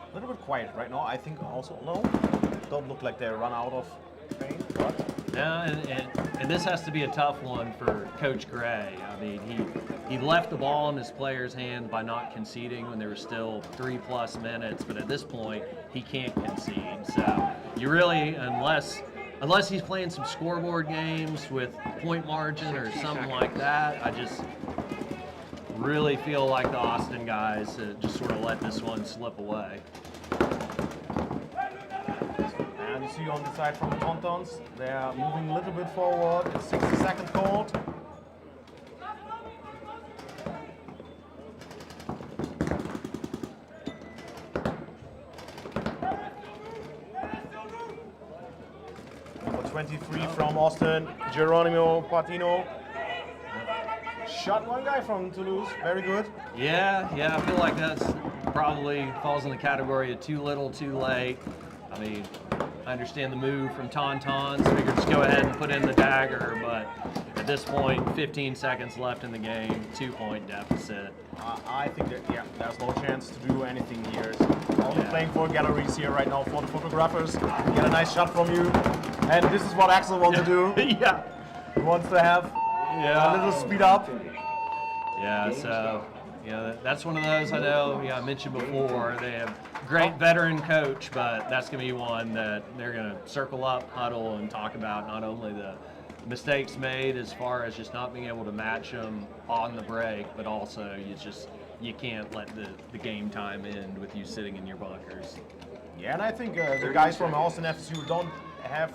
A little bit quiet right now. I think also, no, don't look like they run out of pain, but Yeah, and this has to be a tough one for Coach Gray. I mean, he left the ball in his players' hand by not conceding when there were still 3+ minutes, but at this point, he can't concede. So you really, unless he's playing some scoreboard games with point margin or something like that, I just really feel like the Austin guys just sort of let this one slip away. and you see on the side from the Tontons, they are moving a little bit forward. It's 60 seconds called. Number 23 from Austin, Geronimo Patino. Shot one guy from Toulouse, very good. Yeah, I feel like that's probably falls in the category of too little, too late. I mean, I understand the move from Tontons, figured just go ahead and put in the dagger, but at this point, 15 seconds left in the game, 2-point deficit. I think that, yeah, there's no chance to do anything here. Only playing for galleries here right now for the photographers. Get a nice shot from you. And this is what Axel wants to do. Yeah. He wants to have a little speed up. Yeah, so, that's one of those I know, I mentioned before, they have great veteran coach, but that's going to be one that they're going to circle up, huddle, and talk about not only the mistakes made as far as just not being able to match them on the break, but also you can't let the game time end with you sitting in your bunkers. Yeah, and I think the guys from Austin FSU don't have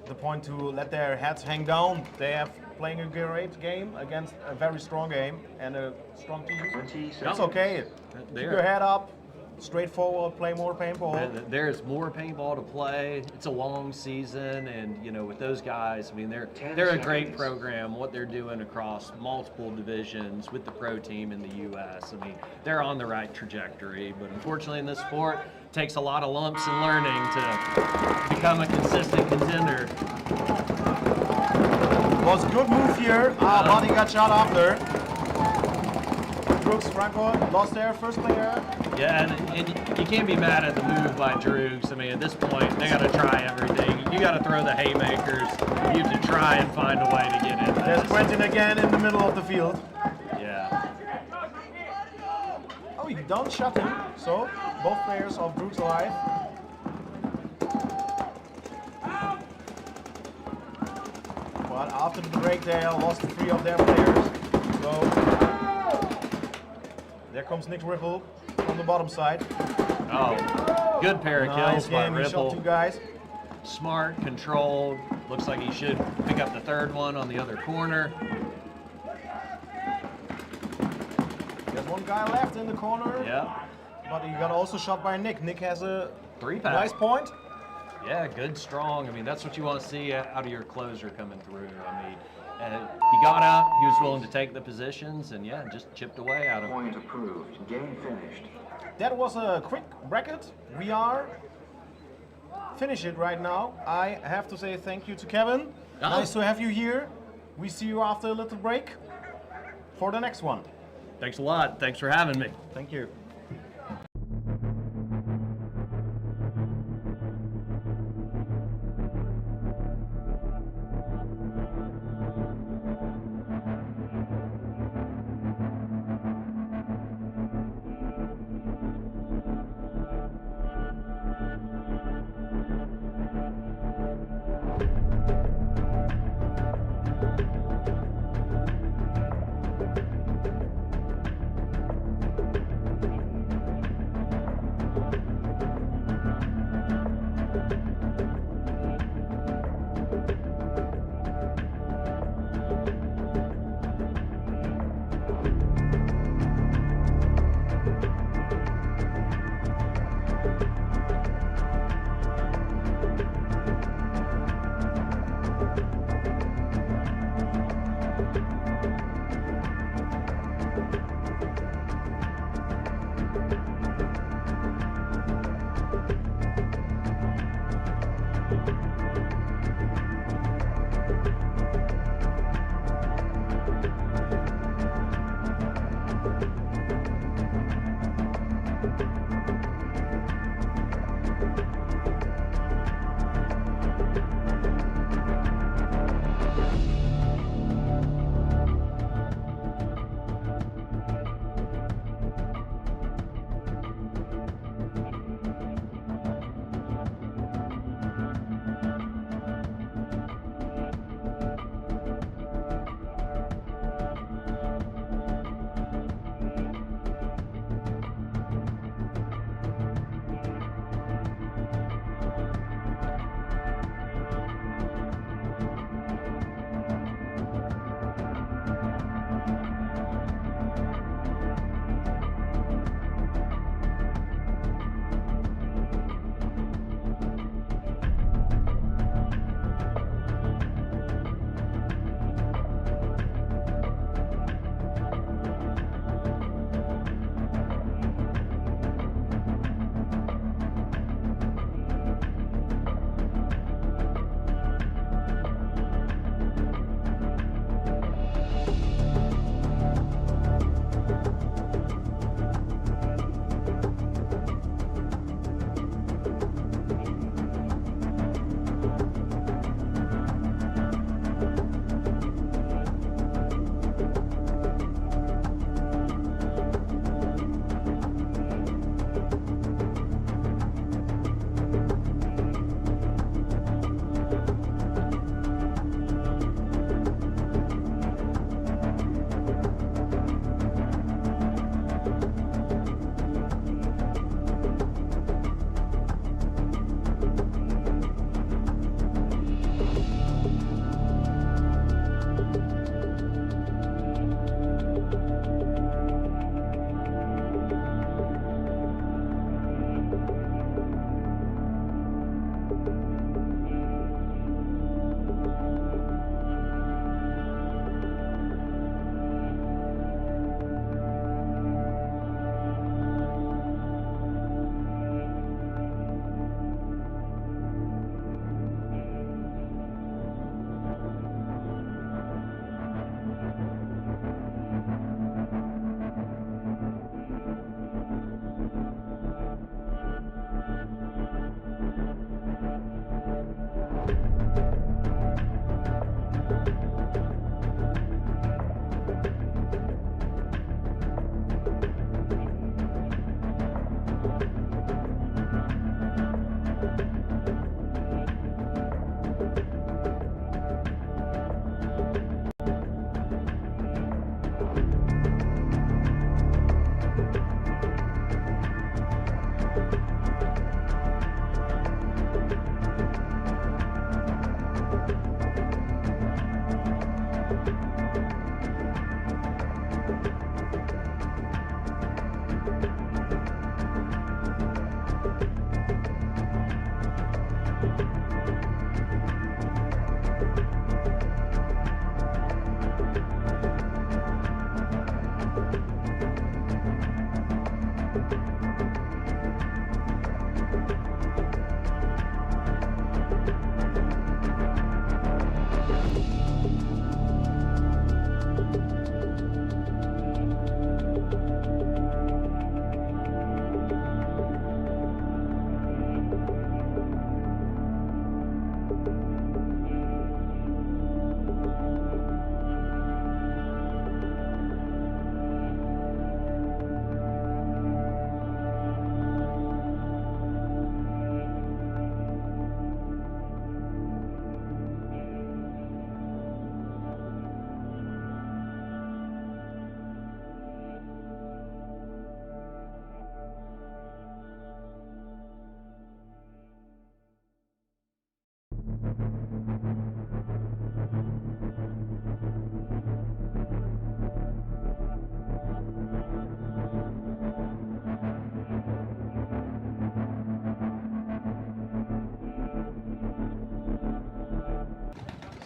the point to let their heads hang down. They have playing a great game against a very strong game and a strong team. It's okay. Keep your head up, straightforward, play more paintball. There's more paintball to play. It's a long season, and with those guys, I mean, they're a great program. What they're doing across multiple divisions with the pro team in the U.S. I mean, they're on the right trajectory. But unfortunately, in this sport, it takes a lot of lumps and learning to become a consistent contender. Was a good move here, but he got shot after. D-Rooks, Frankfurt, lost their first player. Yeah, and you can't be mad at the move by D-Rooks. I mean, at this point, they got to try everything. You got to throw the haymakers. You have to try and find a way to get in this. There's Quentin again in the middle of the field. Yeah. Oh, he don't shot him, so both players of D-Rooks alive. But after the break, they lost 3 of their players. So there comes Nick Ripple from the bottom side. Oh, good pair of kills by He shot 2 Ripple. guys. Smart, controlled. Looks like he should pick up the third one on the other corner. There's 1 guy left in the corner. Yeah. But he got also shot by Nick. Nick has a 3-pack. nice point. Yeah, good, strong. I mean, that's what you want to see out of your closer coming through. I mean, he got out, he was willing to take the positions, and just chipped away at him. Point approved. Game finished. That was a quick bracket. We are finish it right now. I have to say thank you to Kevin. Nice to have you here. We see you after a little break for the next one. Thanks a lot. Thanks for having me. Thank you.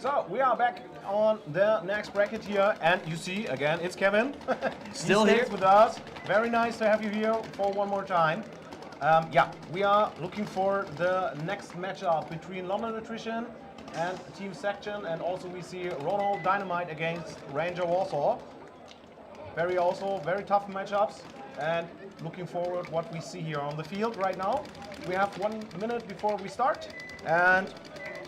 So we are back on the next bracket here, and you see again it's Kevin. Still he here stays with us. Very nice to have you here for one more time. Yeah, we are looking for the next matchup between London Attrition and Team Section, and also we see Ronald Dynamite against Ranger Warsaw. Very tough matchups, and looking forward what we see here on the field right now. We have 1 minute before we start, and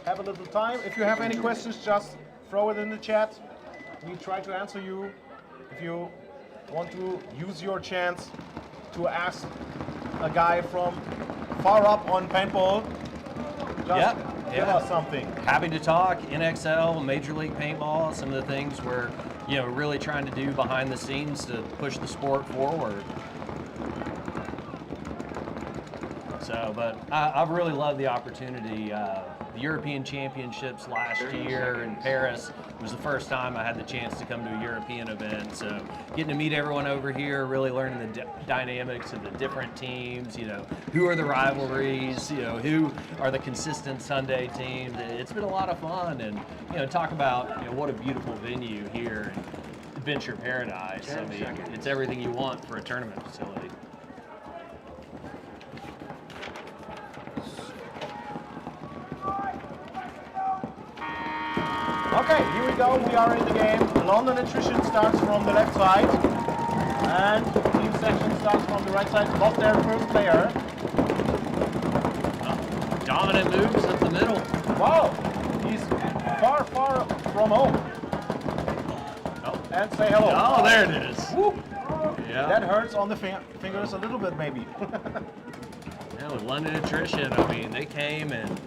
have a little time. If you have any questions, just throw it in the chat. We try to answer you. If you want to use your chance to ask a guy from far up on paintball, just give us something. Happy to talk NXL, Major League Paintball, some of the things we're really trying to do behind the scenes to push the sport forward. So, but I've really loved the opportunity. The European Championships last year in Paris was the first time I had the chance to come to a European event. So getting to meet everyone over here, really learning the dynamics of the different teams, who are the rivalries, who are the consistent Sunday teams. It's been a lot of fun, and talk about what a beautiful venue here in Adventure Paradise. I mean, it's everything you want for a tournament facility. Okay, here we go. We are in the game. London Attrition starts from the left side, and Team Section starts from the right side. Lost their first player. Dominant moves at the middle. Wow, he's far from home. Oh. And say hello. Oh, there it is. Woo. Yeah. That hurts on the fingers a little bit, maybe. Yeah, with London Attrition, I mean, they came and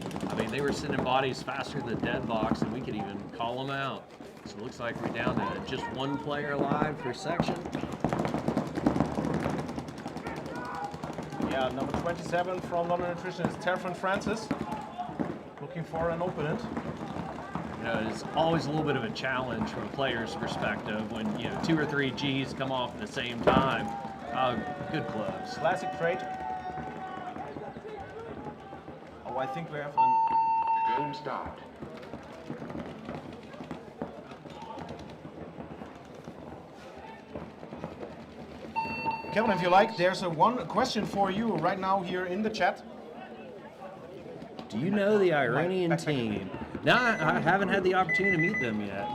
they were sending bodies faster than dead box, and we could even call them out. So it looks like we're down to just one player alive per section. Yeah, number 27 from London Attrition is Terfan Francis, looking for an opponent. It's always a little bit of a challenge from a player's perspective when 2 or 3 Gs come off at the same time. Good clubs. Classic trait. Oh, I think we have an Game start. Kevin, if you like, there's one question for you right now here in the chat. Do you know the Iranian team? No, I haven't had the opportunity to meet them yet.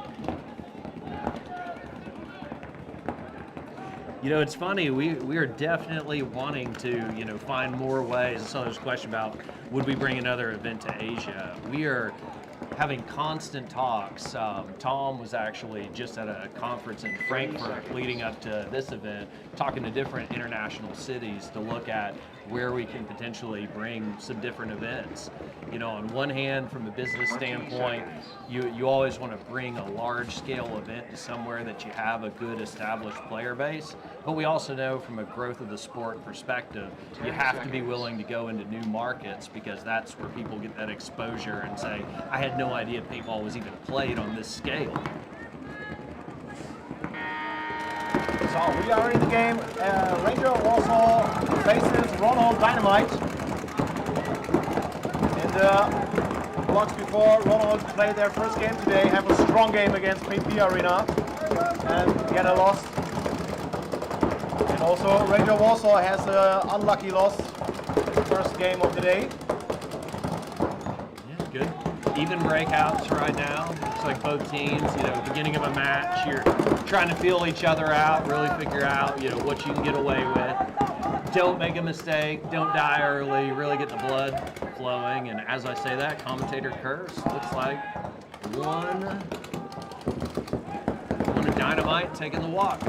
It's funny, we are definitely wanting to, find more ways. I saw there's a question about, would we bring another event to Asia? We are having constant talks. Tom was actually just at a conference in Frankfurt leading up to this event, talking to different international cities to look at where we can potentially bring some different events. On one hand, from a business standpoint, you always want to bring a large-scale event to somewhere that you have a good established player base. But we also know from a growth of the sport perspective, you have to be willing to go into new markets, because that's where people get that exposure and say, I had no idea paintball was even played on this scale. So we are in the game. Ranger Warsaw faces Ronald Dynamite. In the blocks before, Ronald played their first game today, have a strong game against PP Arena, and get a loss. And also Ranger Warsaw has an unlucky loss in the first game of the day. Yeah, good. Even breakouts right now. Looks like both teams, beginning of a match, you're trying to feel each other out, really figure out, what you can get away with. Don't make a mistake, don't die early, really get the blood flowing. And as I say that, commentator curse, looks like one of Dynamite taking the walk.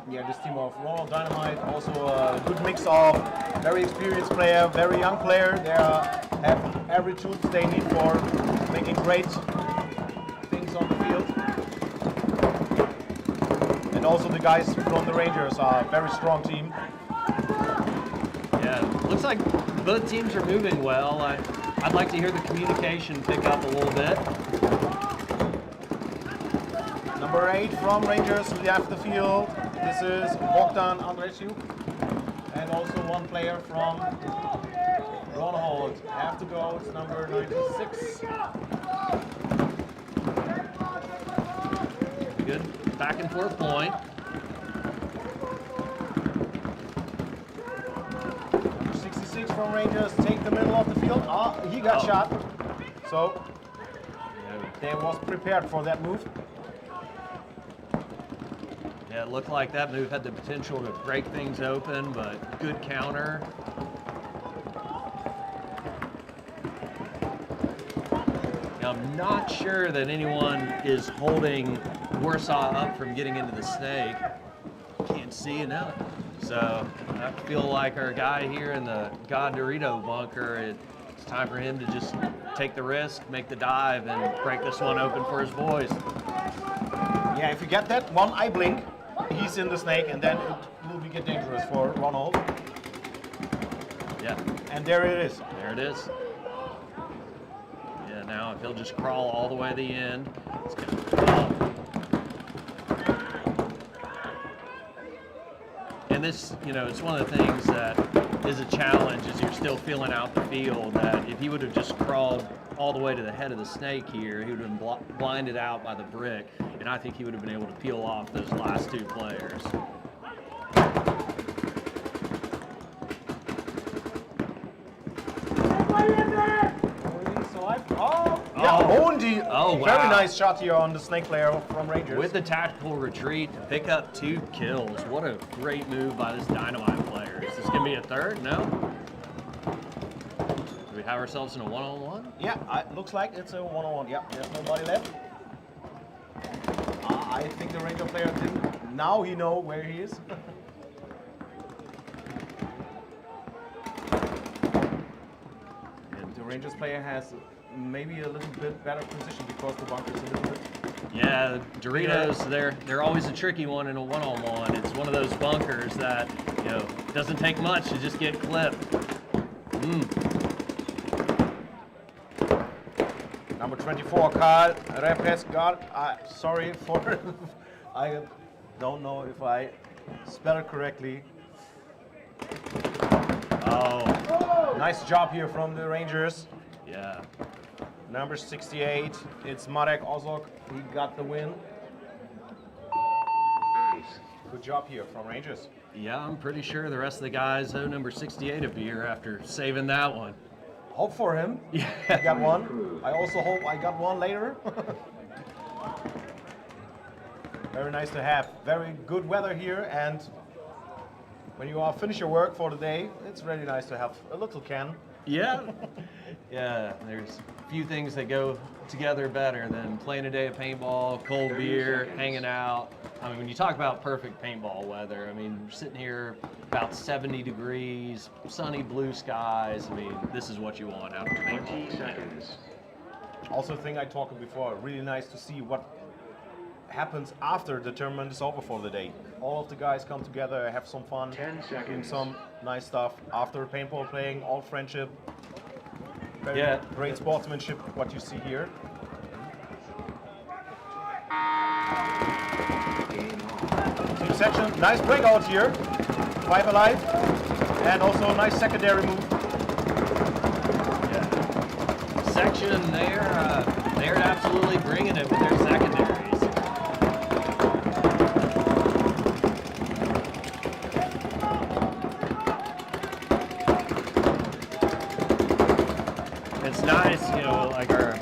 Yeah, this team of Ronald Dynamite, also a good mix of very experienced player, very young player. They have every tools they need for making great things on the field. And also the guys from the Rangers are a very strong team. Yeah, looks like both teams are moving well. I'd like to hear the communication pick up a little bit. Number 8 from Rangers left the field. This is Bogdan Andresiuk. And also one player from One hold. Have to go. It's number 96. Good back and forth point. Number 66 from Rangers. Take the middle of the field. Ah, he got shot. So they was prepared for that move. Yeah, it looked like that move had the potential to break things open, but good counter. Now, I'm not sure that anyone is holding Warsaw up from getting into the snake. Can't see it now. So I feel like our guy here in the God Dorito bunker, it's time for him to just take the risk, make the dive, and break this one open for his boys. Yeah, if you get that one eye blink, he's in the snake, and then it will get dangerous for Ronald. Yeah. And there it is. There it is. Yeah, now if he'll just crawl all the way to the end, it's gonna And this, you know, it's one of the things that is a challenge is you're still feeling out the field, that if he would have just crawled all the way to the head of the snake here, he would have been blinded out by the brick, and I think he would have been able to peel off those last two players. Oh, wow. Very nice shot here on the snake player from Rangers. With the tactical retreat to pick up 2 kills. What a great move by this Dynamite player. Is this going to be a third? No? Do we have ourselves in a one-on-one? Yeah, it looks like it's a one-on-one. Yeah, there's nobody left. I think the Ranger player didn't. Now he knows where he is. And the Rangers player has maybe a little bit better position because the bunker is a little bit. Yeah, Doritos, they're always a tricky one in a one-on-one. It's one of those bunkers that, you know, doesn't take much to just get clipped. Number 24, Karl Repesgard. Sorry for, I don't know if I spell it correctly. Oh. Nice job here from the Rangers. Yeah. Number 68, it's Marek Ozok. He got the win. Good job here from Rangers. Yeah, I'm pretty sure the rest of the guys owe number 68 a beer after saving that one. Hope for him. Yeah. He got one. I also hope I got one later. Very nice to have. Very good weather here, and when you are finish your work for the day, it's really nice to have a little can. Yeah. Yeah, there's a few things that go together better than playing a day of paintball, cold beer, hanging out. I mean, when you talk about perfect paintball weather, I mean, we're sitting here about 70 degrees, sunny blue skies. I mean, this is what you want out of paintball. 20 seconds. Also, a thing I talked before, really nice to see what happens after the tournament is over for the day. All of the guys come together, have some fun, 10 seconds. doing some nice stuff after paintball playing, all friendship. Very great sportsmanship, what you see here. Team section, nice breakout here. 5 alive, and also a nice secondary move. Yeah. Section, they're absolutely bringing it with their secondaries. It's nice, you know, like our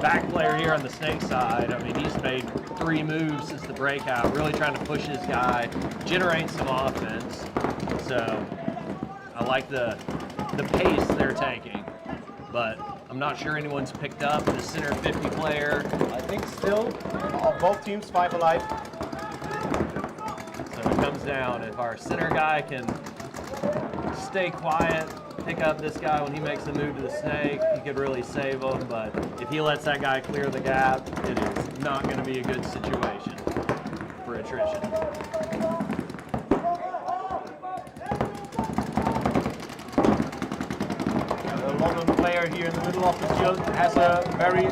back player here on the snake side. I mean, he's made 3 moves since the breakout, really trying to push his guy, generate some offense. So I like the pace they're taking, but I'm not sure anyone's picked up the center 50 player. I think still both teams 5 alive. So it comes down, if our center guy can stay quiet, pick up this guy when he makes a move to the snake, he could really save him, but if he lets that guy clear the gap, it is not going to be a good situation for attrition. The London player here in the middle of the field has a very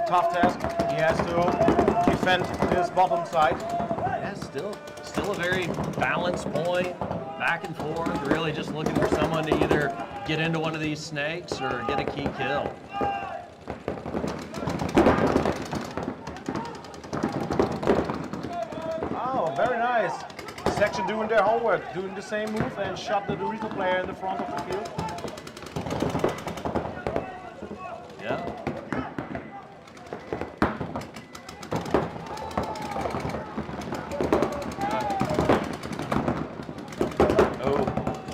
tough task. He has to defend his bottom side. Yeah, still a very balanced point, back and forth, really just looking for someone to either get into one of these snakes or get a key kill. Oh, very nice. Section doing their homework, doing the same move and shot the Dorito player in the front of the field. Yeah.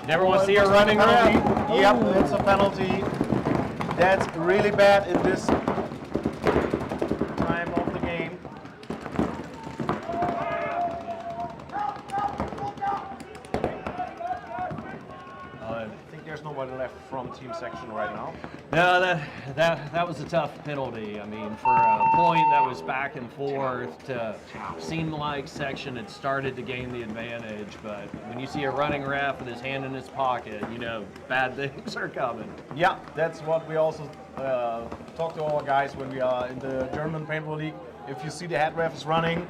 Never want to see her running around. Yep, it's a penalty. That's really bad in this time of the game. I think there's nobody left from team section right now. No, that was a tough penalty. I mean, for a point that was back and forth to seem like section had started to gain the advantage, but when you see a running ref with his hand in his pocket, you know bad things are coming. Yeah, that's what we also talk to our guys when we are in the German Paintball League. If you see the head ref is running,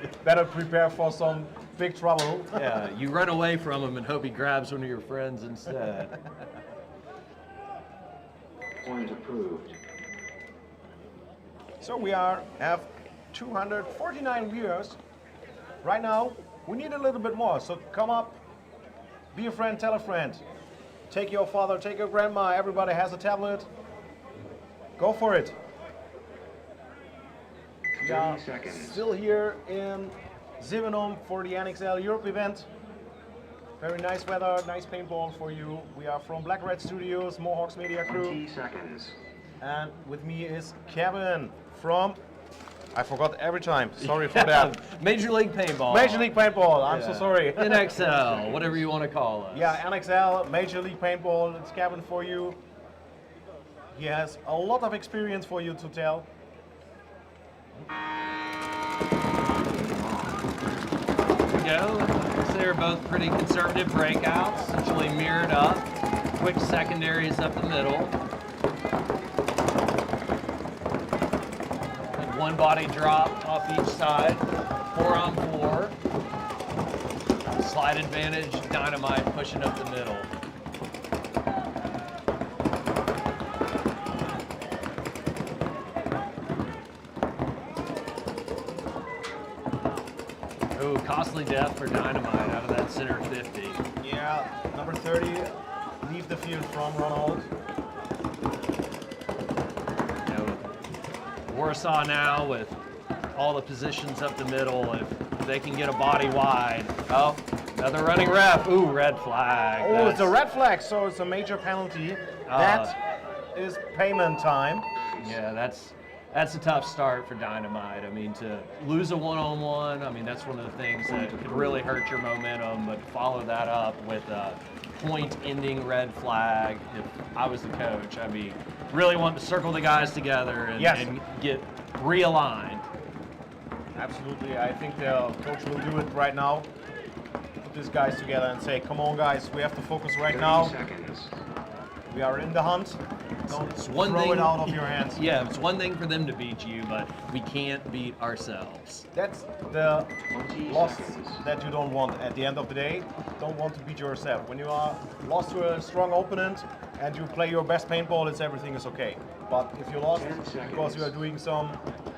it's better prepare for some big trouble. Yeah, you run away from him and hope he grabs one of your friends instead. Point approved. So we have 249 viewers. Right now, we need a little bit more. So come up, be a friend, tell a friend. Take your father, take your grandma, everybody has a tablet. Go for it. We are 30 seconds. still here in Sevenum for the NXL Europe event. Very nice weather, nice paintball for you. We are from Black Red Studios, Mohawks Media Crew. 20 seconds. And with me is Kevin from, I forgot every time, sorry for that. Major League Paintball. Major League Paintball, I'm so sorry. NXL, whatever you want to call us. Yeah, NXL, Major League Paintball, it's Kevin for you. He has a lot of experience for you to tell. Go. So they're both pretty conservative breakouts, essentially mirrored up. Quick secondaries up the middle. And one body drop off each side. 4-on-4. Slide advantage, Dynamite pushing up the middle. Ooh, costly death for Dynamite out of that center 50. Yeah, number 30, leave the field from Ronald. You know, Warsaw now with all the positions up the middle, if they can get a body wide. Oh, another running ref. Ooh, red flag. Oh, it's a red flag, so it's a major penalty. That is payment time. Yeah, that's a tough start for Dynamite. I mean, to lose a one-on-one, I mean, that's one of the things that could really hurt your momentum, but follow that up with a point-ending red flag. If I was the coach, I'd be really wanting to circle the guys together and, and get realigned. Absolutely, I think the coach will do it right now. Put these guys together and say, come on guys, we have to focus right now. Seconds. We are in the hunt. Don't One throw thing, it out of your hands. Yeah, it's one thing for them to beat you, but we can't beat ourselves. That's the loss that you don't want at the end of the day. Don't want to beat yourself. When you are lost to a strong opponent and you play your best paintball, everything is okay. But if you lost because you are doing some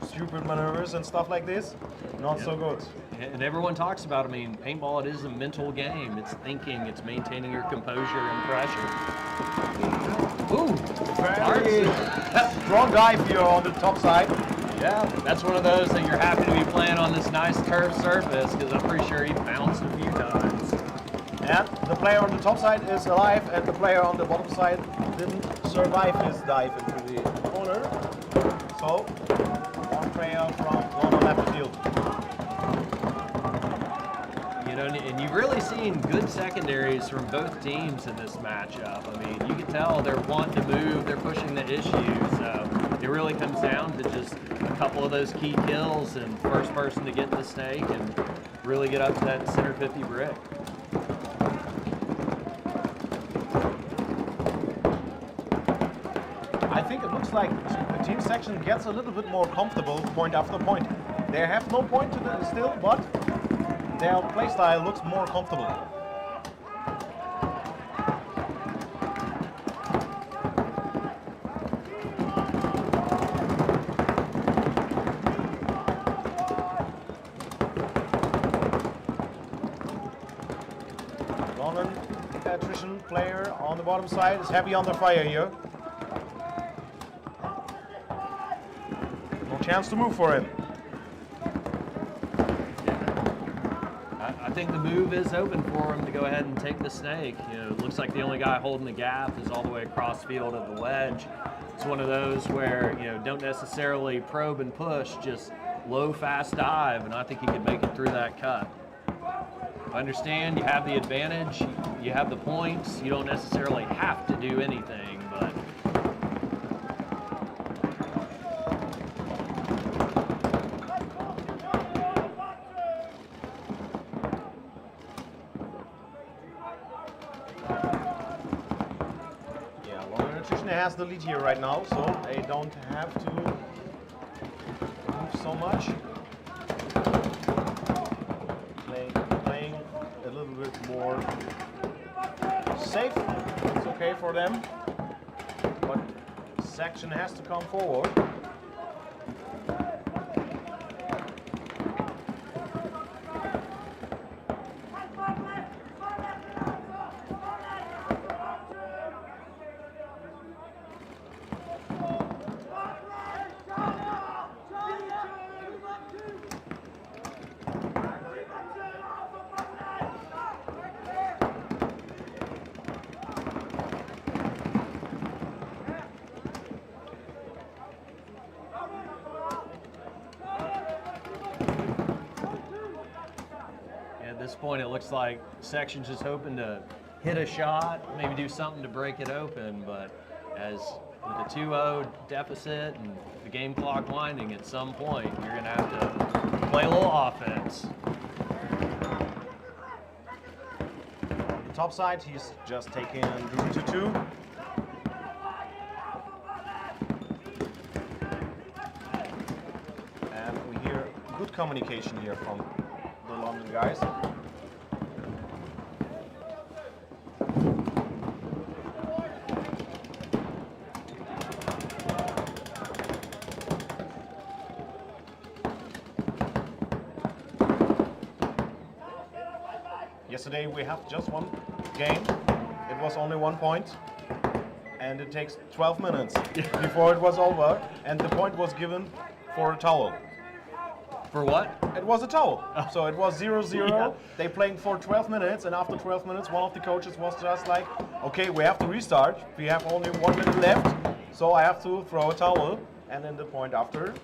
stupid maneuvers and stuff like this, not so good. And everyone talks about, I mean, paintball, it is a mental game. It's thinking, it's maintaining your composure and pressure. Ooh, very strong dive here on the top side. Yeah, that's one of those that you're happy to be playing on this nice turf surface because I'm pretty sure he bounced a few times. And the player on the top side is alive and the player on the bottom side didn't survive his dive into the corner. So, one player from one on left field. You know, and you've really seen good secondaries from both teams in this matchup. I mean, you can tell they're wanting to move, they're pushing the issue. So it really comes down to just a couple of those key kills and first person to get in the snake and really get up to that center 50 brick. I think it looks like the team section gets a little bit more comfortable point after point. They have no point to the still, but their playstyle looks more comfortable. London Attrition player on the bottom side is heavy under fire here. No chance to move for him. I think the move is open for him to go ahead and take the snake. You know, it looks like the only guy holding the gap is all the way across field at the wedge. It's one of those where, you know, don't necessarily probe and push, just low, fast dive, and I think he could make it through that cut. I understand you have the advantage, you have the points, you don't necessarily have to do anything, but Yeah, London Attrition has the lead here right now, so they don't have to move so much. Playing a little bit more safe. It's okay for them, but section has to come forward. at this point it looks like section's just hoping to hit a shot, maybe do something to break it open, but as with a 2-0 deficit and the game clock winding, at some point you're going to have to play a little offense. On the top side, he's just taken room to 2. And we hear good communication here from the London guys. Yesterday we have just one game. It was only 1 point, and it takes 12 minutes before it was over, and the point was given for a towel. For what? It was a towel. So it was 0-0. Yeah. They playing for 12 minutes, and after 12 minutes, one of the coaches was just like, okay, we have to restart. We have only 1 minute left, so I have to throw a towel. And then the point after,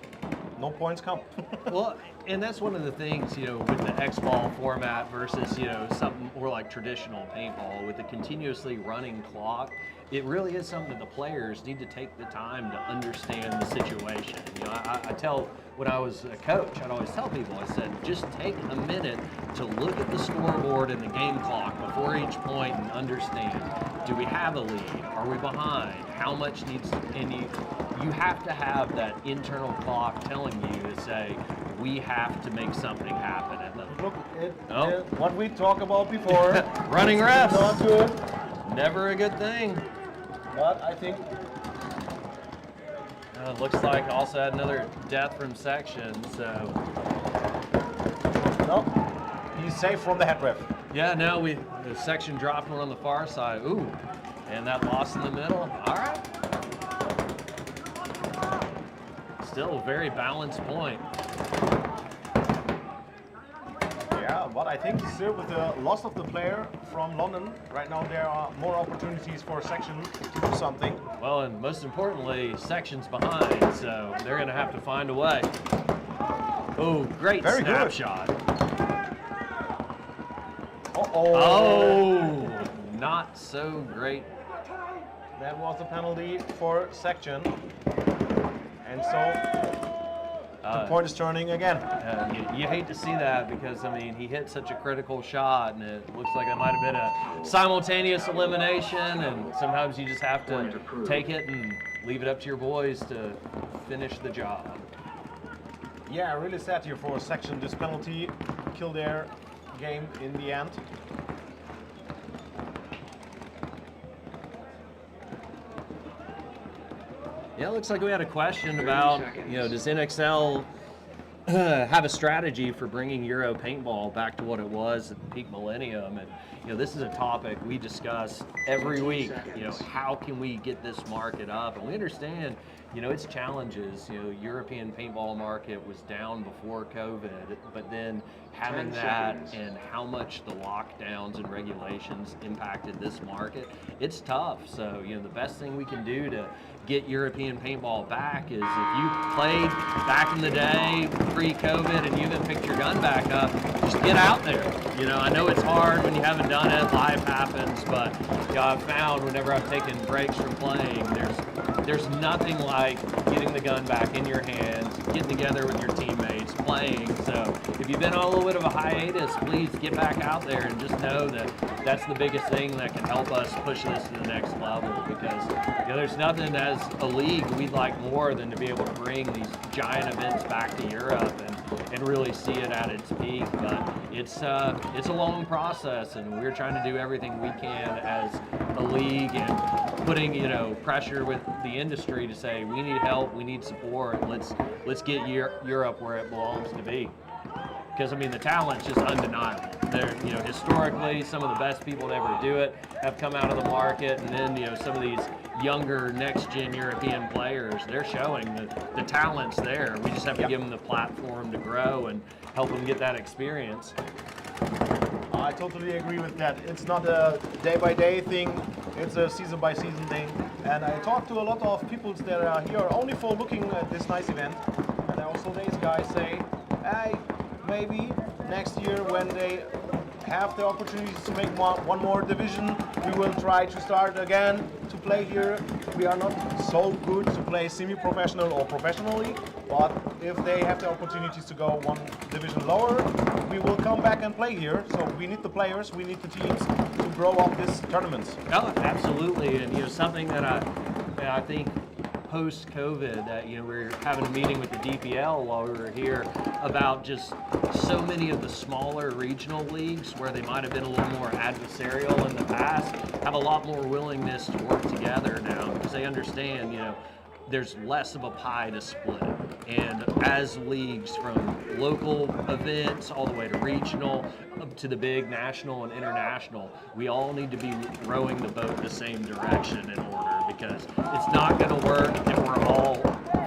no points come. Well, and that's one of the things, you know, with the X-ball format versus, you know, something more like traditional paintball with the continuously running clock. It really is something that the players need to take the time to understand the situation. You know, I tell, when I was a coach, I'd always tell people, I said, just take a minute to look at the scoreboard and the game clock before each point and understand, do we have a lead? Are we behind? How much needs, and you have to have that internal clock telling you to say, we have to make something happen. And Look, what we talked about before. Running refs. Not good. Never a good thing. But I think It looks like also had another death from section, so. no, he's safe from the head ref. Yeah, no, the section dropped one on the far side. Ooh, and that loss in the middle. All right. Still a very balanced point. Yeah, but I think still with the loss of the player from London, right now there are more opportunities for section to do something. Well, and most importantly, section's behind, so they're going to have to find a way. Oh, great Very snapshot. Uh-oh. Oh, not so great. That was a penalty for section. And so the point is turning again. You hate to see that because, I mean, he hit such a critical shot, and it looks like it might have been a simultaneous elimination, and sometimes you just have to take it and leave it up to your boys to finish the job. Yeah, really sad here for section. This penalty killed their game in the end. Yeah, it looks like we had a question about, you know, does NXL have a strategy for bringing Euro paintball back to what it was at the peak millennium. And this is a topic we discuss every week. How can we get this market up? And we understand its challenges. European paintball market was down before COVID, but then having that and how much the lockdowns and regulations impacted this market, it's tough. So the best thing we can do to get European paintball back is if you played back in the day pre-COVID and you even picked your gun back up, just get out there. I know it's hard when you haven't done it, life happens, but I've found whenever I've taken breaks from playing, there's nothing like getting the gun back in your hands, getting together with your teammates, playing. So if you've been on a little bit of a hiatus, please get back out there and just know that that's the biggest thing that can help us push this to the next level, because there's nothing as a league we'd like more than to be able to bring these giant events back to Europe and really see it at its peak. But it's a long process, and we're trying to do everything we can as a league and putting pressure with the industry to say we need help, we need support. Let's get Europe where it belongs to be. Because the talent's just undeniable. They're historically some of the best people to ever do it have come out of the market, and then some of these younger next-gen European players, they're showing the talent's there. We just have to give them the platform to grow and help them get that experience. I totally agree with that. It's not a day-by-day thing, it's a season-by-season thing. And I talked to a lot of people that are here only for looking at this nice event. And also these guys say, hey, maybe next year when they have the opportunities to make one more division, we will try to start again to play here. We are not so good to play semi-professional or professionally, but if they have the opportunities to go one division lower, we will come back and play here. So we need the players, we need the teams to grow up these tournaments. Oh, absolutely, and something that I think post-COVID that we were having a meeting with the DPL while we were here about just so many of the smaller regional leagues where they might have been a little more adversarial in the past have a lot more willingness to work together now because they understand there's less of a pie to split. And as leagues from local events all the way to regional up to the big national and international, we all need to be rowing the boat the same direction in order, because it's not going to work if we're all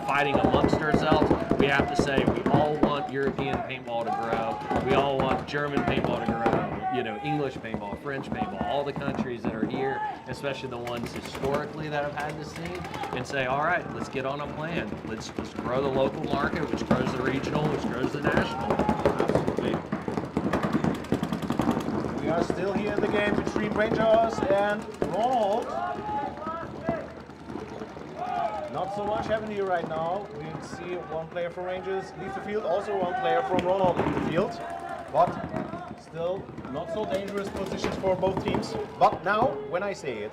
fighting amongst ourselves. We have to say we all want European paintball to grow. We all want German paintball to grow. English paintball, French paintball, all the countries that are here, especially the ones historically that have had this scene, and say, all right, let's get on a plan. Let's grow the local market, which grows the regional, which grows the national. Absolutely. We are still here in the game between Rangers and Ronald. Not so much happening here right now. We see one player from Rangers leave the field, also one player from Ronald in the field. But still not so dangerous positions for both teams. But now, when I say it,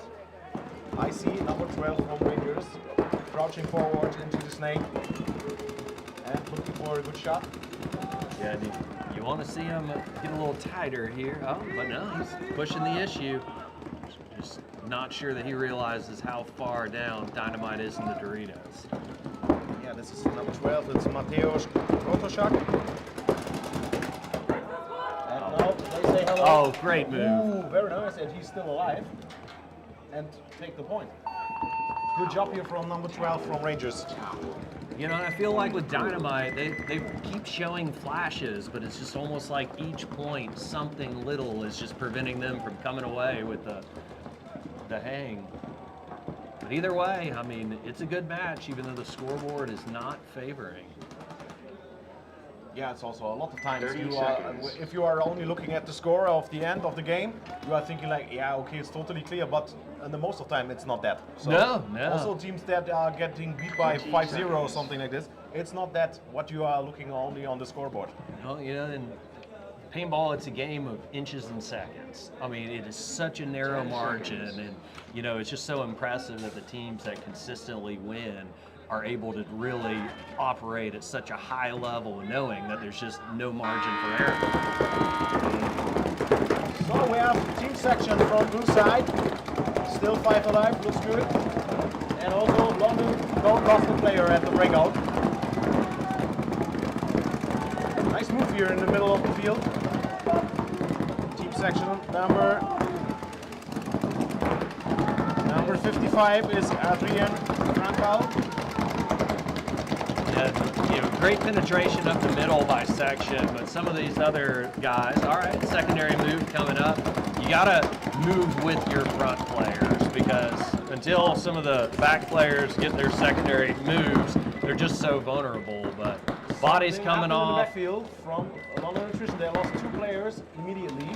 I see number 12 from Rangers crouching forward into the snake and looking for a good shot. Yeah, you want to see him get a little tighter here. Oh, but no, he's pushing the issue. Just not sure that he realizes how far down Dynamite is in the Doritos. Yeah, this is number 12. It's Mateusz Protoszak. And now they say hello. Oh, great move. Ooh, very nice, and he's still alive. And take the point. Good job here from number 12 from Rangers. And I feel like with Dynamite, they keep showing flashes, but it's just almost like each point, something little is just preventing them from coming away with the hang. But either way, it's a good match, even though the scoreboard is not favoring. Yeah, it's also a lot of times if you are only looking at the score of the end of the game, you are thinking like, yeah, okay, it's totally clear, but the most of the time it's not that. So no. Also teams that are getting beat by 5-0 or something like this, it's not that what you are looking only on the scoreboard. And paintball, it's a game of inches and seconds. It is such a narrow margin, and it's just so impressive that the teams that consistently win are able to really operate at such a high level, knowing that there's just no margin for error. So we have team section from blue side, still 5 alive, looks good. And also London, don't lost the player at the breakout. nice move here in the middle of the field. Team section number 55 is Adrian Frankfurt. Yeah, great penetration up the middle by section, but some of these other guys, all right, secondary move coming up. You gotta move with your front players because until some of the back players get their secondary moves, they're just so vulnerable. But bodies coming off. In the backfield from London Attrition, they lost 2 players immediately.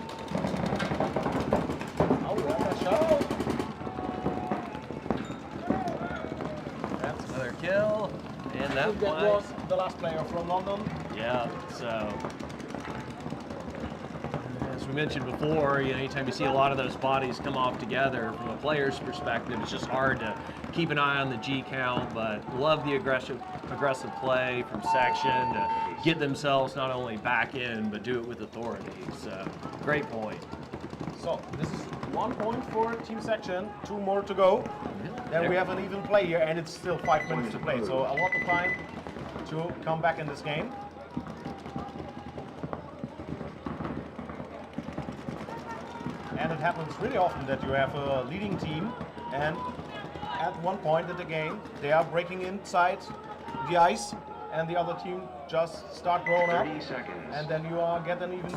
Oh, that shot. That's another kill. And that was the last player from London. Yeah, so as we mentioned before, anytime you see a lot of those bodies come off together, from a player's perspective, it's just hard to keep an eye on the G count, but love the aggressive play from section to get themselves not only back in, but do it with authority. So, great point. So, this is 1 point for team section, 2 more to go. Then we have an even play here, and it's still 5 minutes to play, so a lot of time to come back in this game. And it happens really often that you have a leading team, and at one point in the game, they are breaking inside the ice, and the other team just start growing up, and then you get an even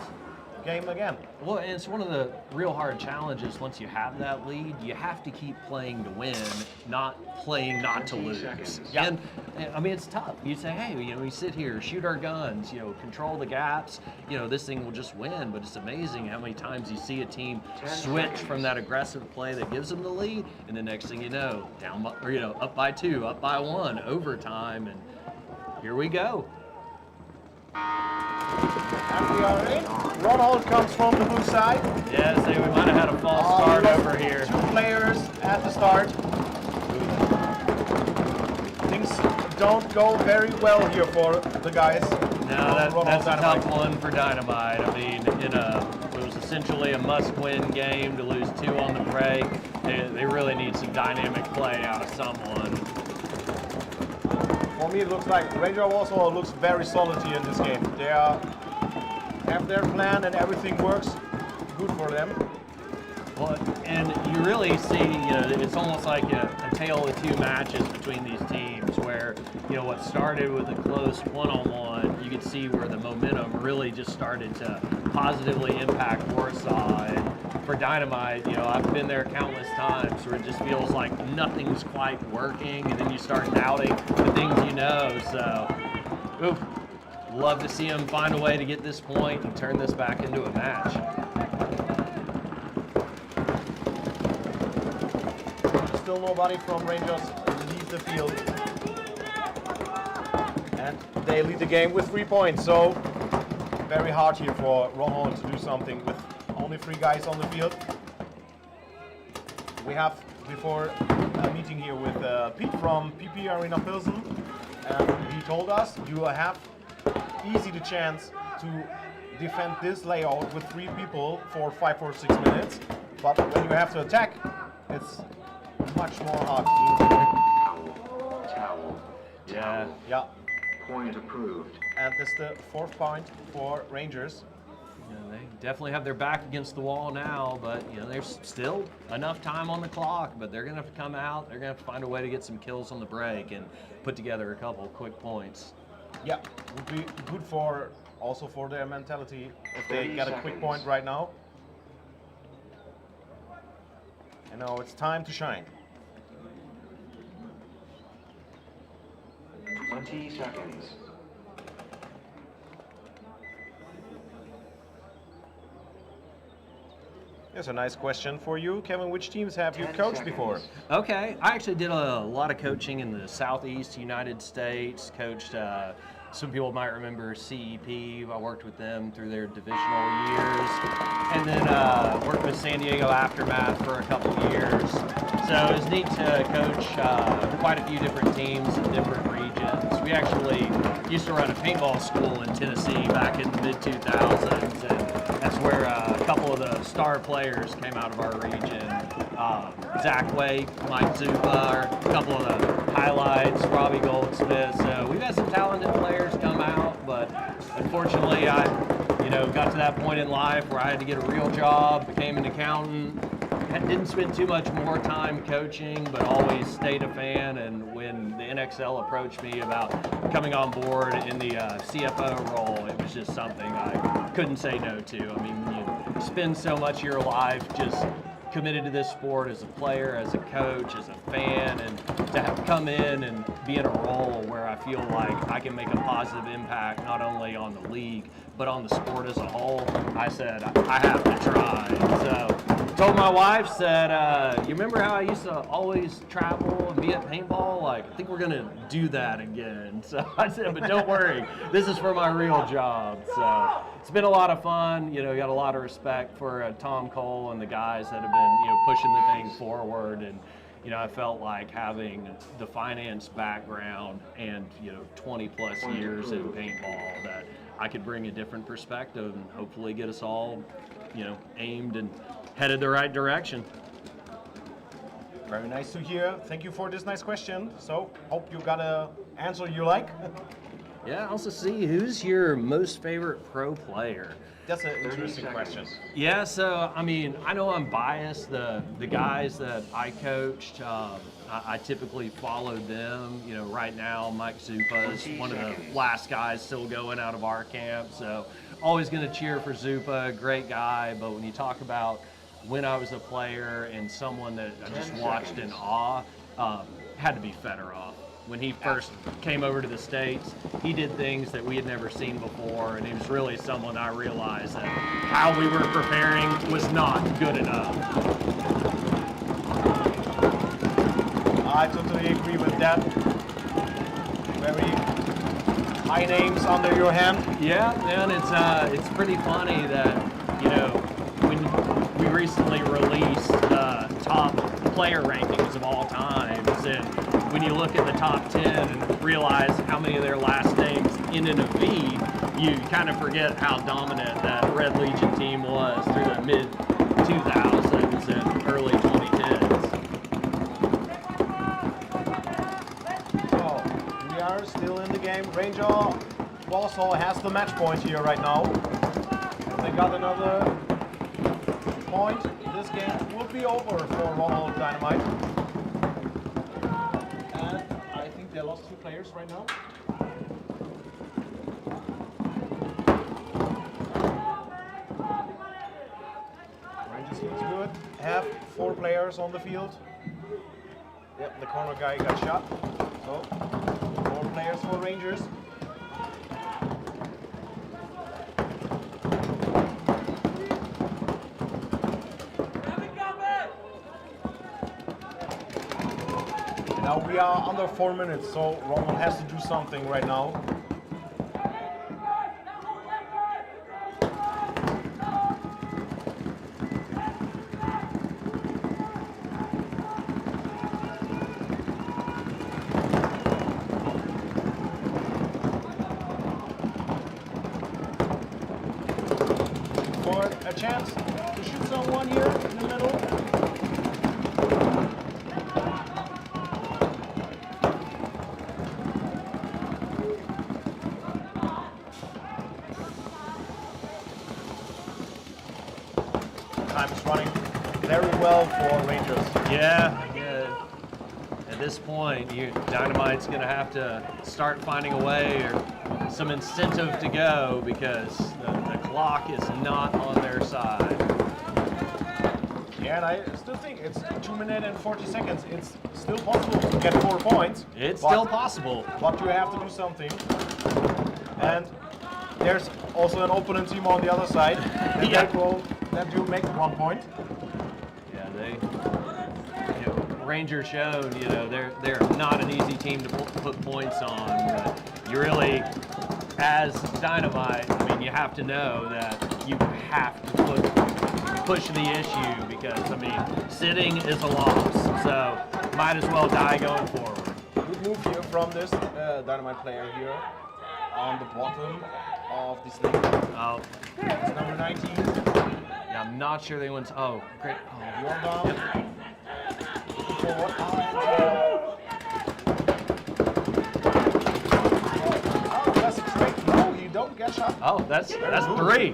game again. Well, and it's one of the real hard challenges once you have that lead. You have to keep playing to win, not playing not to lose. Yeah. And I mean, it's tough. You say, hey, we sit here, shoot our guns, control the gaps. this thing will just win. But it's amazing how many times you see a team switch from that aggressive play that gives them the lead, and the next thing you know, down by, or up by 2, up by 1, overtime, and here we go. And we are in. Ronald comes from the blue side. Yeah, we might have had a false start over here. 2 players at the start. Things don't go very well here for the guys. No, that's a tough one for Dynamite. I mean, it was essentially a must-win game to lose 2 on the break. They really need some dynamic play out of someone. For me, it looks like Ranger also looks very solid here in this game. They have their plan and everything works good for them. Well, and you really see, it's almost like a tale of 2 matches between these teams where, what started with a close one-on-one, you could see where the momentum really just started to positively impact Warsaw. And for Dynamite, I've been there countless times where it just feels like nothing's quite working, and then you start doubting the things you know. So, love to see them find a way to get this point and turn this back into a match. Still nobody from Rangers leave the field. And they lead the game with 3 points, so very hard here for Rohan to do something with only 3 guys on the field. We have, before a meeting here with Pete from PP Arena Pilsen, and he told us you have easy the chance to defend this layout with 3 people for 5 or 6 minutes, but when you have to attack, it's much more hard to do. Towel. Yeah. Point approved. And that's the 4th point for Rangers. They definitely have their back against the wall now, but there's still enough time on the clock. But they're going to have to come out. They're going to have to find a way to get some kills on the break and put together a couple quick points. Yeah, would be good also for their mentality if they get a quick point right now. And now it's time to shine. 20 seconds. Here's a nice question for you, Kevin. Which teams have you coached before? Okay, I actually did a lot of coaching in the Southeast United States. Coached, some people might remember CEP. I worked with them through their divisional years. And then worked with San Diego Aftermath for a couple years. So it was neat to coach quite a few different teams in different regions. We actually used to run a paintball school in Tennessee back in the mid-2000s, and that's where a couple of the star players came out of our region. Zach Wake, Mike Zupa, a couple of the highlights, Robbie Goldsmith. So we've had some talented players come out, but Unfortunately, I got to that point in life where I had to get a real job, became an accountant. Didn't spend too much more time coaching, but always stayed a fan. And when the NXL approached me about coming on board in the CFO role, it was just something I couldn't say no to. I mean, you spend so much of your life just committed to this sport as a player, as a coach, as a fan, and to have come in and be in a role where I feel like I can make a positive impact not only on the league, but on the sport as a whole, I said, I have to try. So told my wife, said, you remember how I used to always travel and be at paintball? Like, I think we're gonna do that again. So I said, but don't worry, this is for my real job. So it's been a lot of fun. Got a lot of respect for Tom Cole and the guys that have been, pushing the thing forward. And, I felt like having the finance background and, 20 plus years in paintball that I could bring a different perspective and hopefully get us all, aimed and headed the right direction. Very nice to hear. Thank you for this nice question. So, hope you got an answer you like. Yeah, also see, who's your most favorite pro player? That's an interesting question. Yeah, so, I mean, I know I'm biased. The guys that I coached, I typically followed them. Right now, Mike Zupa is one of the last guys still going out of our camp. So, always going to cheer for Zupa, great guy. But when you talk about when I was a player and someone that I just watched in awe, had to be Fedorov. When he first came over to the States, he did things that we had never seen before, and he was really someone I realized that how we were preparing was not good enough. I totally agree with that. Very high names under your hand. Yeah, and it's pretty funny that, when we recently released top player rankings of all times, and when you look at the top 10 and realize how many of their last names end in a V, you kind of forget how dominant that Red Legion team was through the mid-2000s and early 2010s. So, we are still in the game. Ranger Warsaw has the match point here right now. If they got another point, this game will be over for Ronald Dynamite. They lost 2 players right now. Rangers looks good. Have 4 players on the field. Yep, the corner guy got shot. So, 4 players for Rangers. Now we are under 4 minutes, so Ronald has to do something right now. For a chance to shoot someone here in the middle. Time is running very well for Rangers. Yeah. At this point, Dynamite's going to have to start finding a way or some incentive to go because the clock is not on their side. Yeah, and I still think it's 2 minutes and 40 seconds. It's still possible to get 4 points. It's still possible. But you have to do something. And there's also an opponent team on the other side. And that will let you make 1 point. Yeah, Rangers showed, they're not an easy team to put points on. But you really, as Dynamite, I mean, you have to know that you have to push the issue because, I mean, sitting is a loss. So might as well die going forward. Good move here from this Dynamite player here on the bottom of the stage. Oh. It's number 19. Yeah, I'm not sure they went. Oh, great. Oh, You're down. Yep. Oh, that's a trick. No, he don't get shot. Oh, that's good. 3.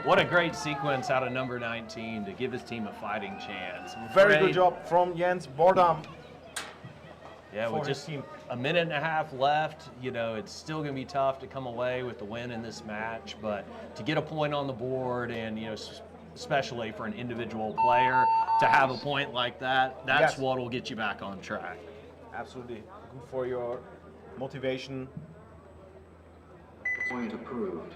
What a great sequence out of number 19 to give his team a fighting chance. Very good job from Jens Bordam. Yeah, with just a minute and a half left, you know, it's still going to be tough to come away with the win in this match, but to get a point on the board and, you know, especially for an individual player to have a point like that, that's what will get you back on track. Absolutely. Good for your motivation. Point approved.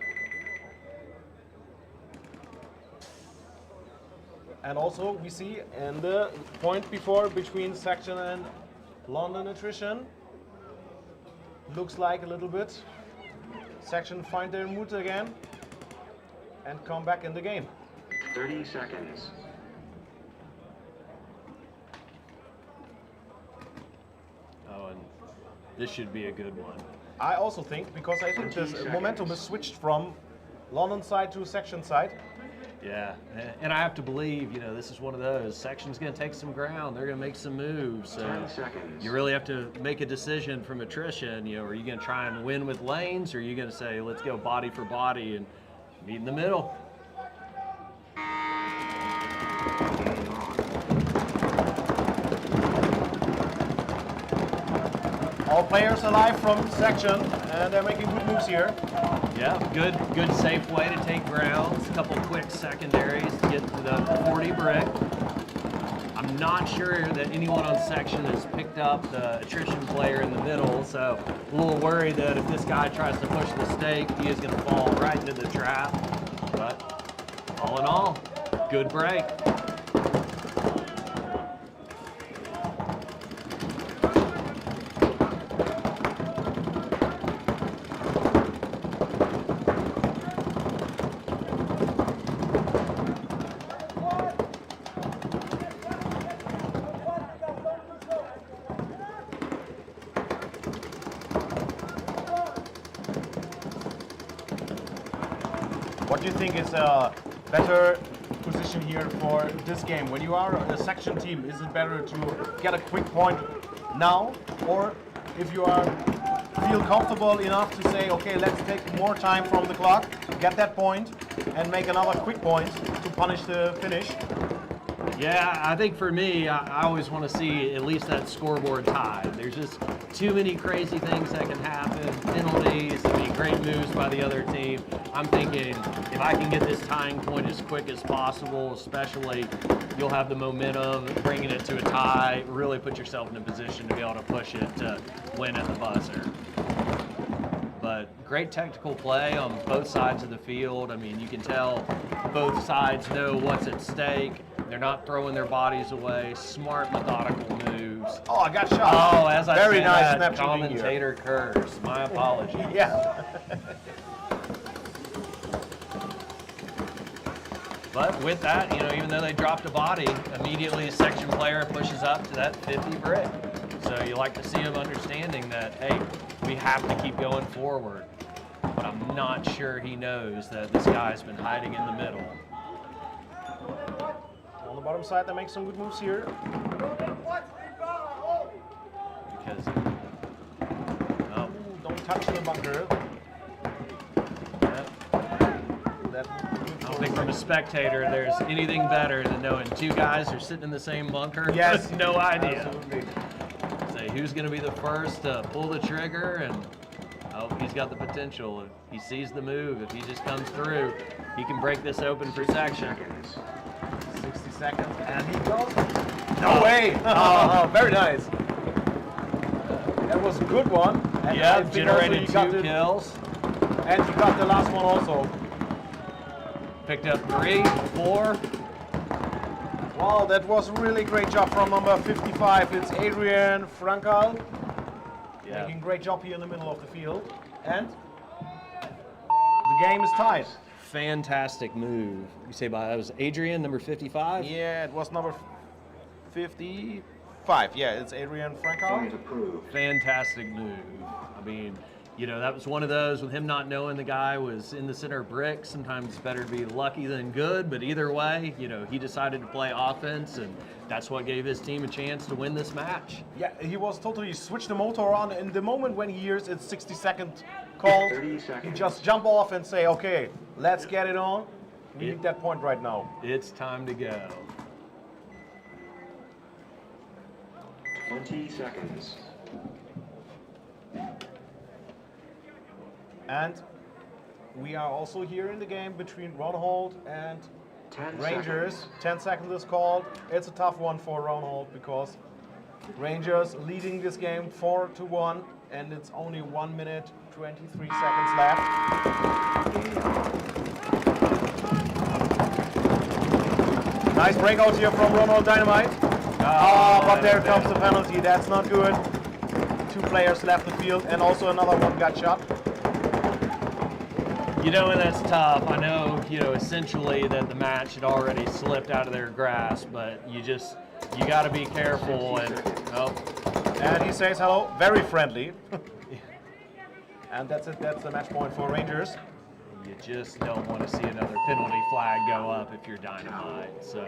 And also we see in the point before between Section and London Attrition, looks like a little bit Section find their mood again and come back in the game. 30 seconds. Oh, and this should be a good one. I also think, because I think this momentum is switched from London side to Section side. Yeah, and I have to believe, you know, this is one of those. Section's going to take some ground. They're going to make some moves. So 10 seconds. you really have to make a decision from attrition. You know, are you going to try and win with lanes, or are you going to say, let's go body for body and meet in the middle? All players alive from Section, and they're making good moves here. Yeah, good safe way to take grounds. A couple quick secondaries to get to the 40 brick. I'm not sure that anyone on Section has picked up the attrition player in the middle, so a little worried that if this guy tries to push the stake, he is going to fall right into the trap. But all in all, good break. What do you think is a better position here for this game? When you are a Section team, is it better to get a quick point now, or if you feel comfortable enough to say, okay, let's take more time from the clock, get that point, and make another quick point to punish the finish? Yeah, I think for me, I always want to see at least that scoreboard tied. There's just too many crazy things that can happen, penalties, I mean, great moves by the other team. I'm thinking if I can get this tying point as quick as possible, especially you'll have the momentum, bringing it to a tie, really put yourself in a position to be able to push it to win at the buzzer. But great technical play on both sides of the field. I mean, you can tell both sides know what's at stake. They're not throwing their bodies away. Smart, methodical moves. Oh, I got shot. Oh, as I Very said, nice that snap shooting commentator curse. My apologies. Yeah. But with that, you know, even though they dropped a body, immediately a Section player pushes up to that 50 brick. So you like to see them understanding that, hey, we have to keep going forward. But I'm not sure he knows that this guy's been hiding in the middle. On the bottom side, they make some good moves here. Because, don't touch the bunker. I don't think from a spectator there's anything better than knowing two guys are sitting in the same bunker. Yes. With no idea. Absolutely. Say who's going to be the first to pull the trigger, and he's got the potential. If he sees the move, if he just comes through, he can break this open for Section. 60 seconds, and he goes. No way! Oh, very nice. That was a good one. And Yeah, I think generated also two kills. And he got the last one also. Picked up 3, 4. Wow, that was a really great job from number 55. It's Adrian Frankal. Yeah. Making a great job here in the middle of the field. And the game is tied. Fantastic move. You say that was Adrian, number 55? Yeah, it was number 55. Yeah, it's Adrian Frankal. Point approved. Fantastic move. I mean, you know, that was one of those with him not knowing the guy was in the center of brick. Sometimes it's better to be lucky than good, but either way, you know, he decided to play offense, and that's what gave his team a chance to win this match. Yeah, he was totally switched the motor on, and the moment when he hears it's 60-second call, 30 he seconds. just jump off and say, okay, let's get it on. We need that point right now. It's time to go. 20 seconds. And we are also here in the game between Ronhold and 10 Rangers. seconds. 10 seconds is called. It's a tough one for Ronhold because Rangers leading this game 4-1, and it's only 1 minute 23 seconds left. Nice breakout here from Ronhold Dynamite. But there comes the penalty. That's not good. 2 players left the field, and also another one got shot. You know, and that's tough. I know, you know, essentially that the match had already slipped out of their grasp, but you got to be careful. And he says hello, very friendly. And that's it. That's the match point for Rangers. You just don't want to see another penalty flag go up if you're Dynamite. So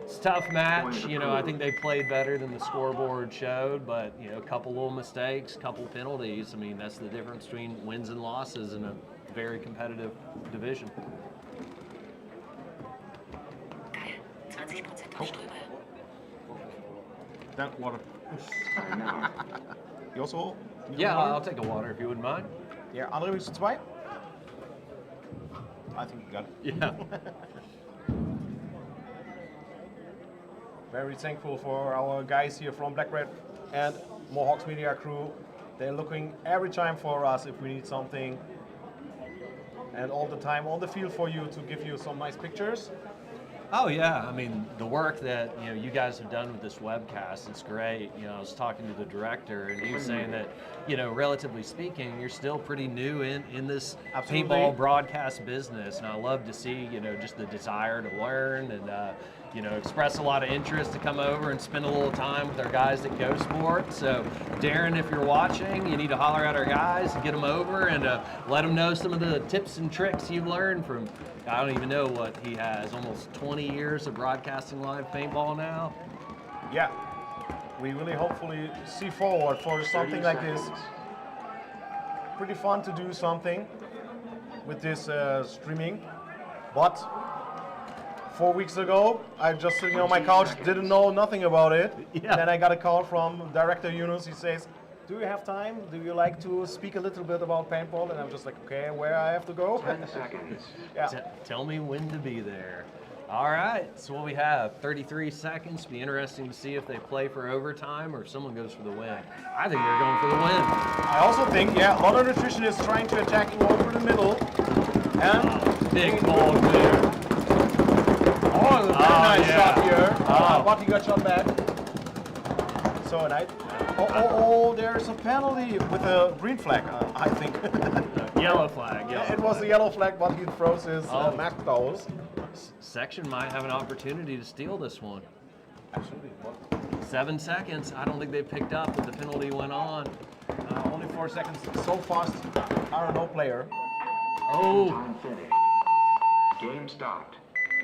it's a tough match. You know, I think they played better than the scoreboard showed, but, you know, a couple little mistakes, couple penalties. I mean, that's the difference between wins and losses in a very competitive division. That water. Timeout. You also? Yeah, I'll take a water if you wouldn't mind. Yeah, andere Münze 2. I think you got it. Yeah. Very thankful for our guys here from Black Red and Mohawks Media Crew. They're looking every time for us if we need something, and all the time on the field for you to give you some nice pictures. Oh yeah, I mean the work that you guys have done with this webcast, it's great. You know, I was talking to the director, and he was saying that relatively speaking, you're still pretty new in this Absolutely. paintball broadcast business, and I love to see just the desire to learn and express a lot of interest to come over and spend a little time with our guys at Go Sport. So Darren, if you're watching, you need to holler at our guys and get them over and let them know some of the tips and tricks you've learned from. I don't even know what he has, almost 20 years of broadcasting live paintball now. Yeah, we really hopefully see forward for something like this. Pretty fun to do something with this streaming, but 4 weeks ago, I just sitting on my couch, didn't know nothing about it. Yeah. Then I got a call from director Yunus. He says, do you have time? Do you like to speak a little bit about paintball? And I'm just like, okay, where I have to go? 10 seconds. Yeah. Tell me when to be there. All right, so what we have, 33 seconds. Be interesting to see if they play for overtime or if someone goes for the win. I think they're going for the win. I also think, Modern Attrition is trying to attack you over the middle. And Big ball clear. oh, a very nice yeah. shot here. Oh. But he got shot back. So nice. Oh, there's a penalty with a green flag, I think. Yellow flag. It was a yellow flag, but he throws his Oh. Mac goals. Section might have an opportunity to steal this one. Absolutely. 7 seconds. I don't think they picked up that the penalty went on. Only 4 seconds. So fast. RNO player. Oh, Time finished. Game stopped.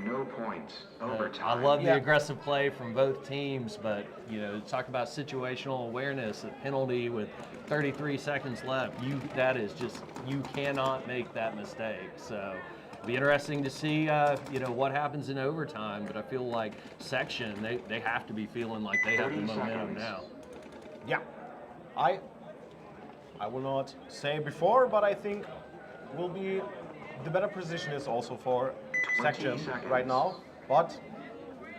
No points. I Overtime. love the Yeah. aggressive play from both teams, but talk about situational awareness. A penalty with 33 seconds left. You cannot make that mistake. So it'll be interesting to see what happens in overtime. But I feel like Section they have to be feeling like they have the 30 momentum seconds. now. Yeah. I will not say before, but I think will be the better position is also for 20 Section seconds. right now. But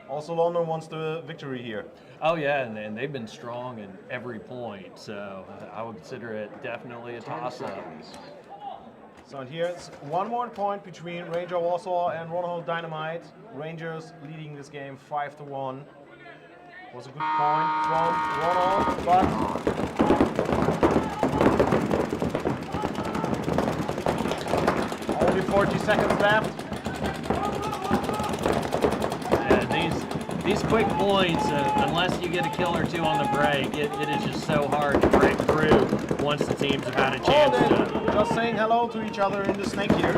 also London wants the victory here. Oh yeah, and they've been strong in every point. So I would consider it definitely a 10 toss-up. seconds. So here's one more point between Ranger Warsaw and Ronald Dynamite. Rangers leading this game 5-1. Was a good point from Ronald, but only 40 seconds left. Yeah, these quick points, unless you get a kill or two on the break, it is just so hard to break through once the teams have had a chance to. Just saying hello to each other in the snake here.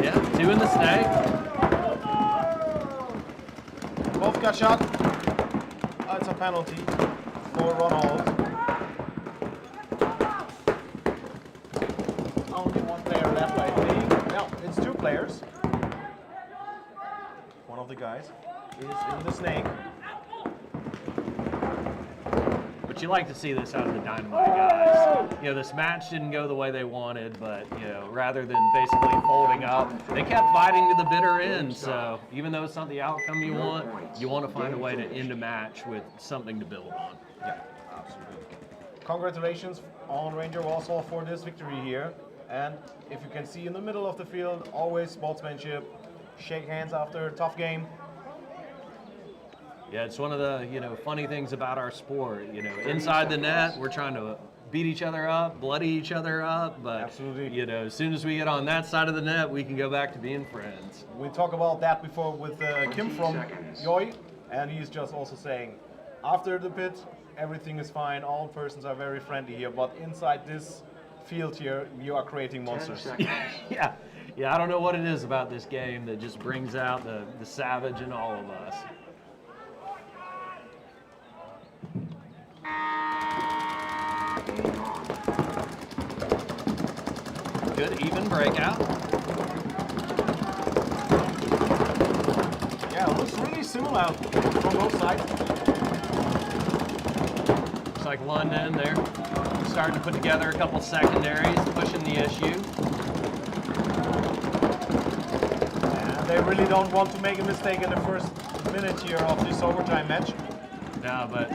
Yeah, 2 in the snake. Both got shot. It's a penalty for Ronald. Only one player left, I think. No, it's 2 players. One of the guys is in the snake. But you like to see this out of the Dynamite guys. You know, this match didn't go the way they wanted, but, you know, rather than basically folding up, they kept fighting to the bitter end. So even though it's not the outcome you want to find a way to end a match with something to build on. Yeah, absolutely. Congratulations on Ranger Warsaw for this victory here. And if you can see in the middle of the field, always sportsmanship. Shake hands after a tough game. Yeah, it's one of the, you know, funny things about our sport. You know, inside the net, we're trying to beat each other up, bloody each other up, but absolutely, you know, as soon as we get on that side of the net, we can go back to being friends. We talked about that before with Kim from Yoi, and he's just also saying, after the pit, everything is fine, all persons are very friendly here, but inside this field here, you are creating monsters. Yeah, I don't know what it is about this game that just brings out the savage in all of us. Good even breakout. Yeah, it looks really similar from both sides. Looks like London there, starting to put together a couple secondaries, pushing the issue. And they really don't want to make a mistake in the first minute here of this overtime match. No, but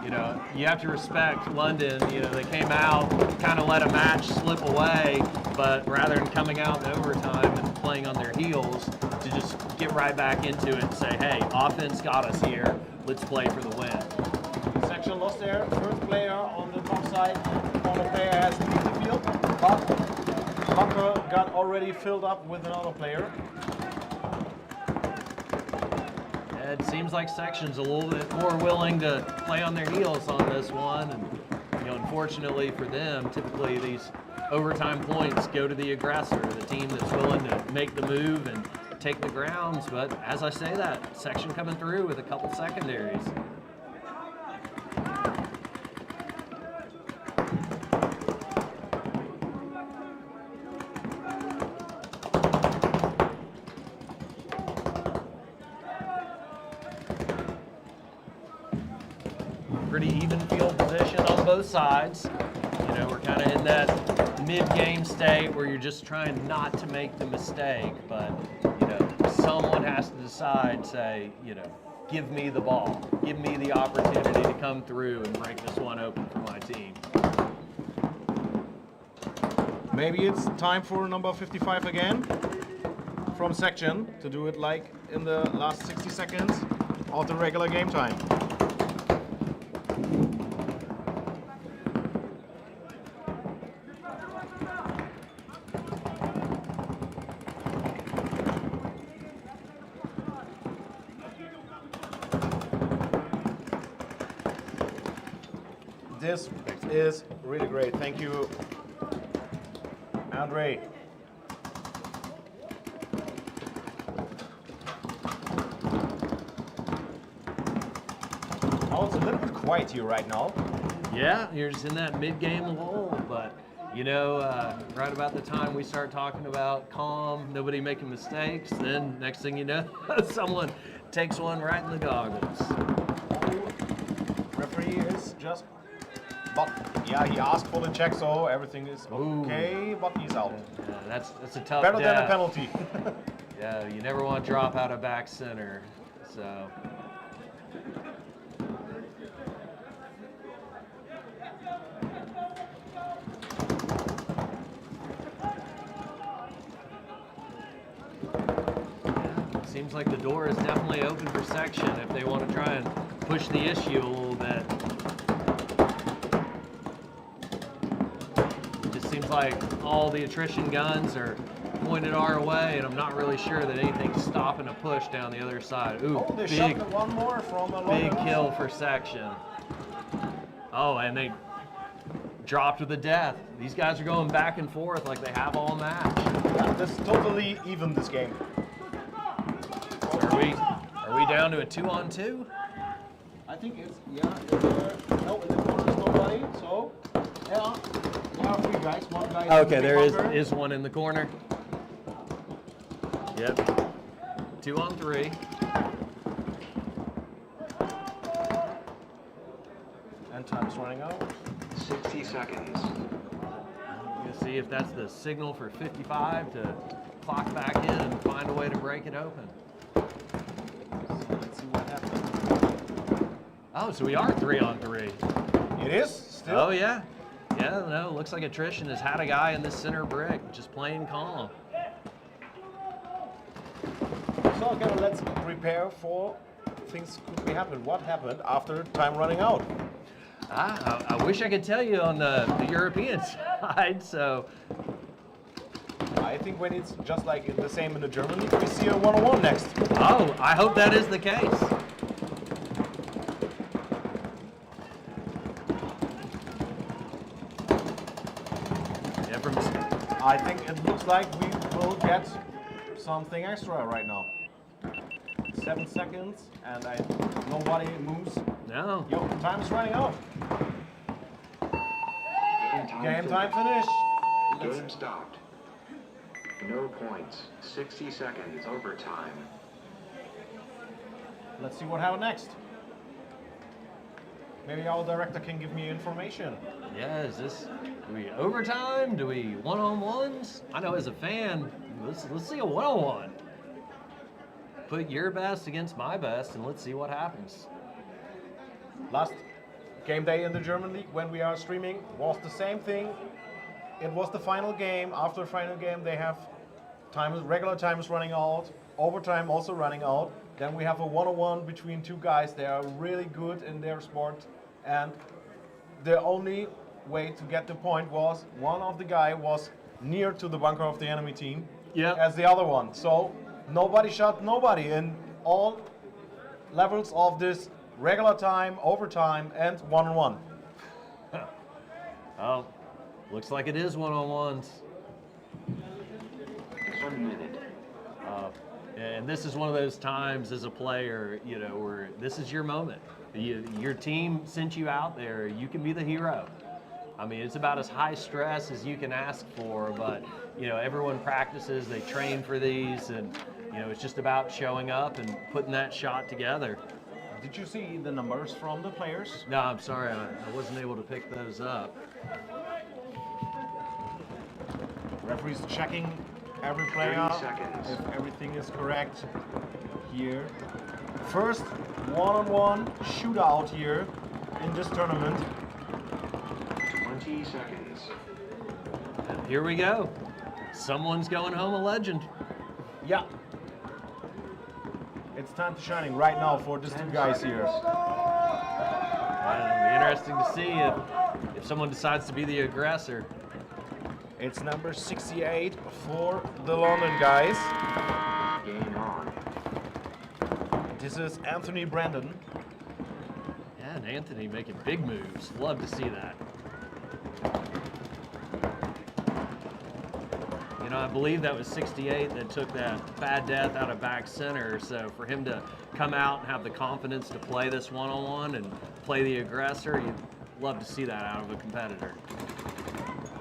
you know, you have to respect London. You know, they came out, kind of let a match slip away, but rather than coming out in overtime and playing on their heels, to just get right back into it and say, hey, offense got us here, let's play for the win. Section lost there, first player on the top side, corner player has to leave the field, but bunker got already filled up with another player. It seems like Section's a little bit more willing to play on their heels on this one, and you know, unfortunately for them, typically these overtime points go to the aggressor, the team that's willing to make the move and take the grounds. But as I say that, Section coming through with a couple secondaries. Pretty even field position on both sides. You know, we're kind of in that mid-game state where you're just trying not to make the mistake, but you know, someone has to decide, say, you know, give me the ball, give me the opportunity to come through and break this one open for my team. Maybe it's time for number 55 again from Section to do it like in the last 60 seconds of the regular game time. This is really great. Thank you, Andre. Oh, it's a little bit quiet here right now. Yeah, you're just in that mid-game lull, but you know, right about the time we start talking about calm, nobody making mistakes, then next thing you know, someone takes one right in the goggles. Referee is just, but yeah, he asked for the check, so everything is okay, but he's out. Yeah, that's a tough Better than a death. penalty. Yeah, you never want to drop out of back center, so. Seems like the door is definitely open for Section if they want to try and push the issue a little bit. It just seems like all the attrition guns are pointed our way, and I'm not really sure that anything's stopping a push down the other side. Ooh, Oh, they big, shot one more from a big long kill for section. Oh, and they dropped to the death. These guys are going back and forth like they have all match. Yeah, this is totally even, this game. So are we down to a 2-on-2? I think it's, yeah, no, in the corner is nobody, so, yeah, there are 3 guys, 1 guy. Okay, there is one in the corner. Yep. 2-on-3. And time's running out. 60 seconds. We'll see if that's the signal for 55 to clock back in and find a way to break it open. So let's see what happens. Oh, so we are 3-on-3. It is still. Oh yeah. Yeah, no, looks like Attrition has had a guy in this center brick, just playing calm. So okay, let's prepare for things could be happen. What happened after time running out? I wish I could tell you on the European side, so. I think when it's just like the same in the German league, we see a 1-on-1 next. Oh, I hope that is the case. I think it looks like we will get something extra right now. 7 seconds, and nobody moves. No. Yo, time is running out. Game time finished. Game stopped. No points. 60 seconds overtime. Let's see what happens next. Maybe our director can give me information. Yeah, do we overtime? Do we 1-on-1s? I know as a fan, let's see a 1-on-1. Put your best against my best, and let's see what happens. Last game day in the German league when we are streaming was the same thing. It was the final game. After the final game, they have regular time is running out, overtime also running out. Then we have a 1-on-1 between 2 guys. They are really good in their sport, and the only way to get the point was one of the guy was near to the bunker of the enemy team as the other one. So nobody shot nobody in all levels of this regular time, overtime, and 1-on-1. Oh, looks like it is 1-on-1s. 1 minute. And this is one of those times as a player, you know, where this is your moment. Your team sent you out there. You can be the hero. I mean, it's about as high stress as you can ask for, but, you know, everyone practices, they train for these, and, you know, it's just about showing up and putting that shot together. Did you see the numbers from the players? No, I'm sorry, I wasn't able to pick those up. Referee's checking every player 30 seconds. if everything is correct here. First 1-on-1 shootout here in this tournament. 20 seconds. And here we go. Someone's going home a legend. Yeah. It's time to shining right now for these 2 guys here. It'll be interesting to see if someone decides to be the aggressor. It's number 68 for the London guys. Game on. This is Anthony Brandon. Yeah, and Anthony making big moves. Love to see that. You know, I believe that was 68 that took that bad death out of back center. So for him to come out and have the confidence to play this 1-on-1 and play the aggressor, you'd love to see that out of a competitor.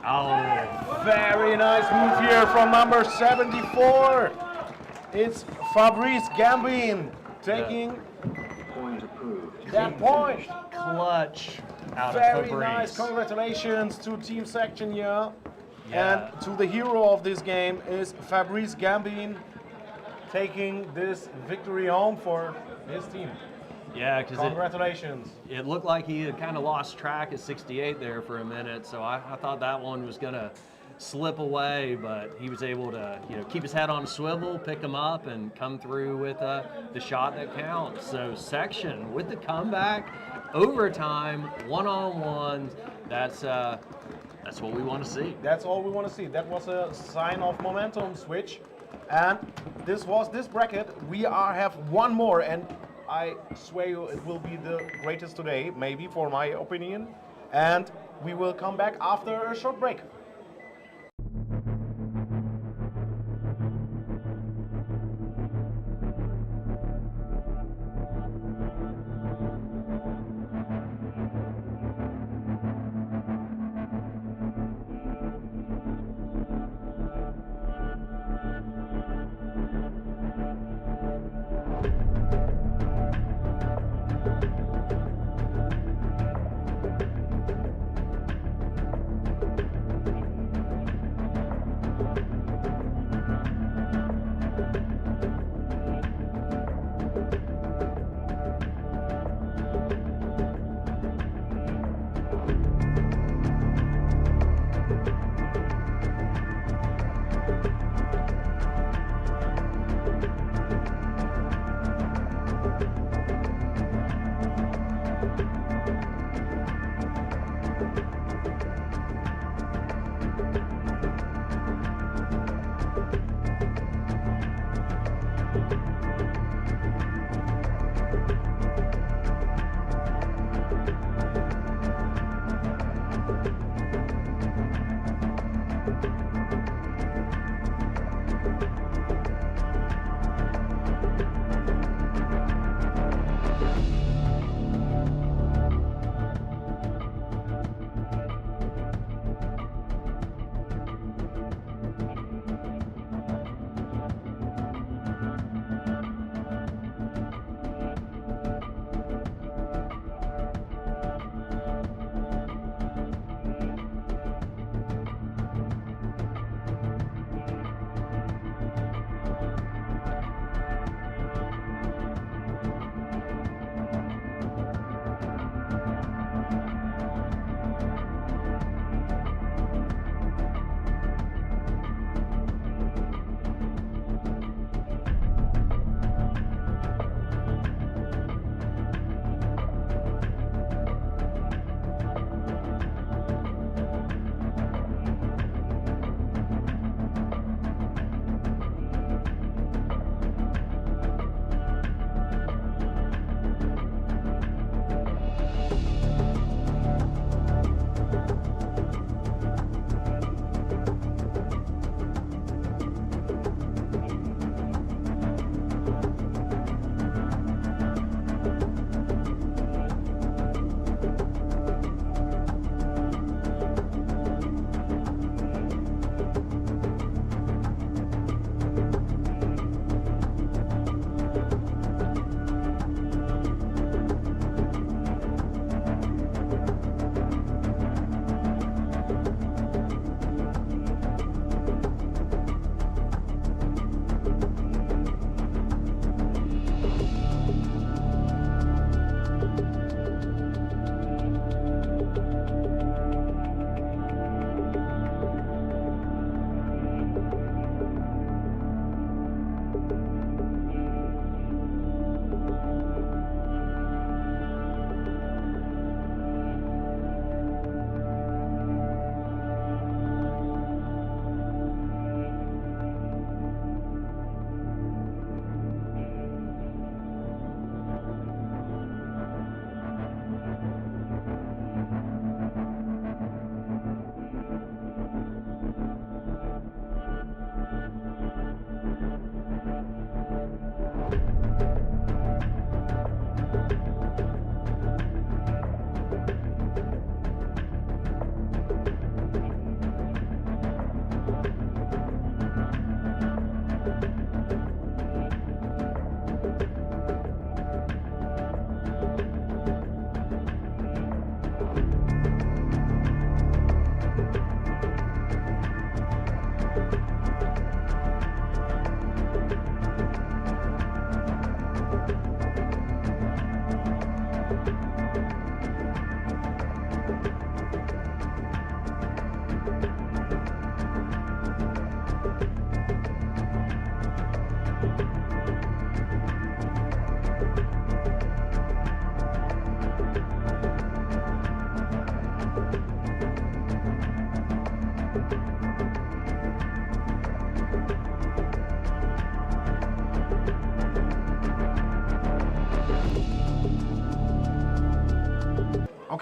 Oh, Very nice move here from number 74. It's Fabrice Gambin taking Point approved. that point. clutch out of Very Fabrice. nice. Congratulations to Team Section here. Yeah. And to the hero of this game is Fabrice Gambin taking this victory home for his team. Yeah, because Congratulations. it looked like he had kind of lost track at 68 there for a minute, so I thought that one was going to slip away, but he was able to, you know, keep his head on a swivel, pick him up, and come through with the shot that counts. So Section with the comeback, overtime, 1-on-1. That's That's what we want to see. That's all we want to see. That was a sign of momentum switch. And this was this bracket. We have one more, and I swear you it will be the greatest today, maybe for my opinion. And we will come back after a short break.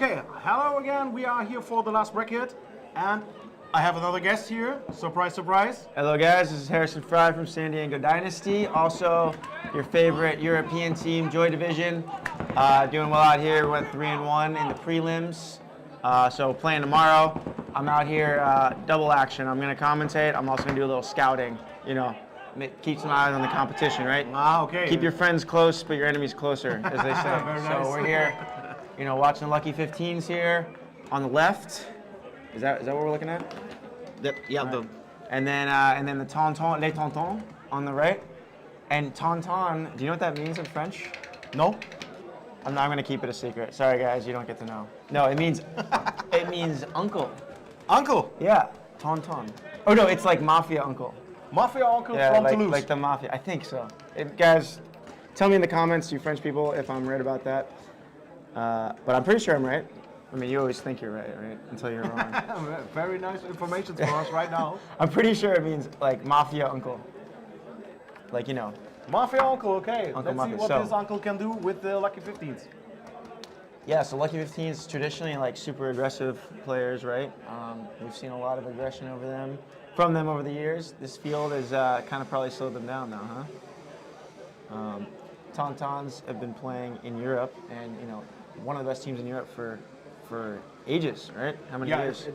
Okay, hello again. We are here for the last bracket, and I have another guest here. Surprise, surprise. Hello guys, this is Harrison Fry from San Diego Dynasty. Also, your favorite European team, Joy Division. Doing well out here, went 3-1 in the prelims. So playing tomorrow. I'm out here, double action. I'm gonna commentate. I'm also gonna do a little scouting, you know, keep some eyes on the competition, right? Ah, okay. Keep your friends close, but your enemies closer, as they say. Very So nice. we're here, you know, watching Lucky 15s here on the left. Is that what we're looking at? Yeah, Right. And then the Tontons, les Tontons on the right. And Tonton, do you know what that means in French? No? I'm gonna keep it a secret. Sorry guys, you don't get to know. No, it means uncle. Uncle? Yeah, Tonton. Oh no, it's like mafia uncle. Mafia uncle Yeah, from like, Toulouse. like the mafia. I think so. Guys, tell me in the comments, you French people, if I'm right about that. But I'm pretty sure I'm right. I mean, you always think you're right? Until you're wrong. Very nice information for us right now. I'm pretty sure it means like mafia uncle. Like, you know. Mafia uncle, okay. Uncle Let's Mafia. see what So- this uncle can do with the Lucky 15s. Yeah, so Lucky 15s traditionally like super aggressive players, right? We've seen a lot of aggression from them over the years. This field has kind of probably slowed them down now, huh? Tontons have been playing in Europe, and you know, one of the best teams in Europe for ages, right? How many years?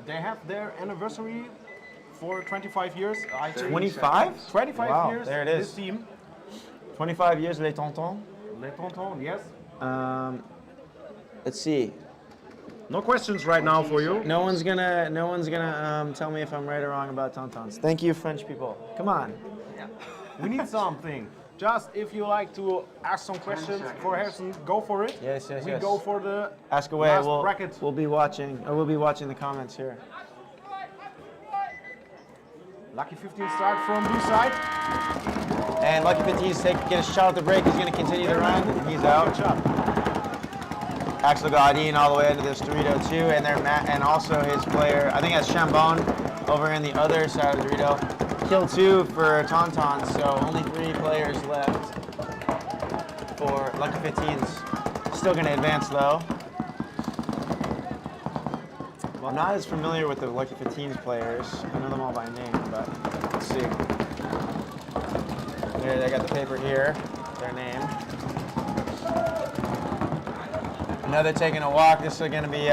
They have their anniversary for 25 years. I think. 25? 25 Wow, years. there it is. This team. 25 years, les Tontons. Les Tontons, yes. Let's see. No questions right now for you. No one's gonna tell me if I'm right or wrong about Tontons. Thank you, French people. Come on. We need something. Just if you like to ask some questions for Harrison, go for it. Yes. We go for the Ask away. last bracket. We'll be watching the comments here. Lucky 15 start from blue side. And Lucky 15's get a shot at the break. He's going to continue the run. He's out. Good job. Axel Godin all the way into this Dorito too, and also his player. I think that's Chambon over in the other side of the Dorito. Kill 2 for Tontons, so only 3 players left for Lucky 15's. Still going to advance though. I'm not as familiar with the Lucky 15's players. I know them all by name, but let's see. Here, they got the paper here, their name. Another taking a walk. This is going to be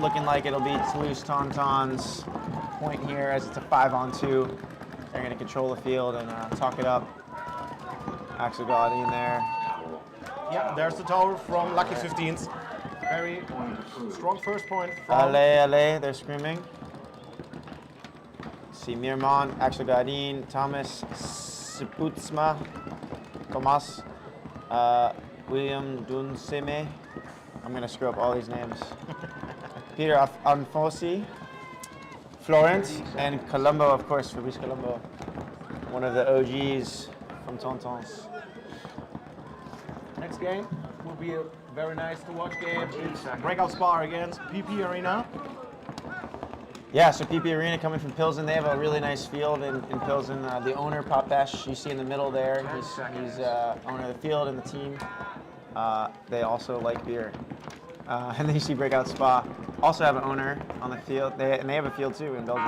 looking like it'll be Toulouse Tontons point here as it's a 5-on-2. They're going to control the field and talk it up. Axel Godin there. Yeah, there's the tower from Lucky 15s. Very strong first point from Allez, they're screaming. See Mirmont, Axel Godin, Thomas Siputsma, Thomas, William Dunseme. I'm going to screw up all these names. Peter Anfosi, Florent, and Colombo, of course, Fabrice Colombo, one of the OGs from Tontons. next game. Will be a very nice to watch game. It's Breakout Spa against PP Arena. Yeah, so PP Arena coming from Pilsen. They have a really nice field in Pilsen. The owner, Papesh, you see in the middle there. He's owner of the field and the team. They also like beer. And then you see Breakout Spa. Also have an owner on the field. And they have a field too in Belgium.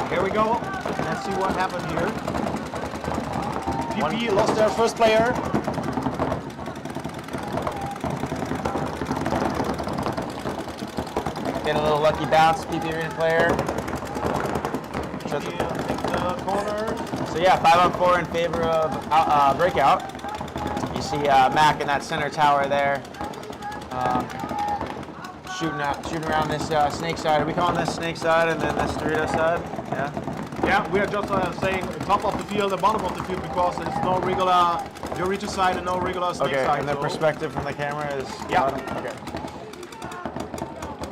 Here we go. Let's see what happened here. PP lost their first player. Get a little lucky bounce, PP Arena player. Take the corner. So yeah, 5-on-4 in favor of Breakout. You see Mac in that center tower there. Shooting around this snake side. Are we calling this snake side and then this Dorito side? Yeah. Yeah, we are just saying top of the field and bottom of the field because there's no regular Dorito side and no regular snake Okay, side. and the so perspective from the camera is Yeah. bottom? Okay.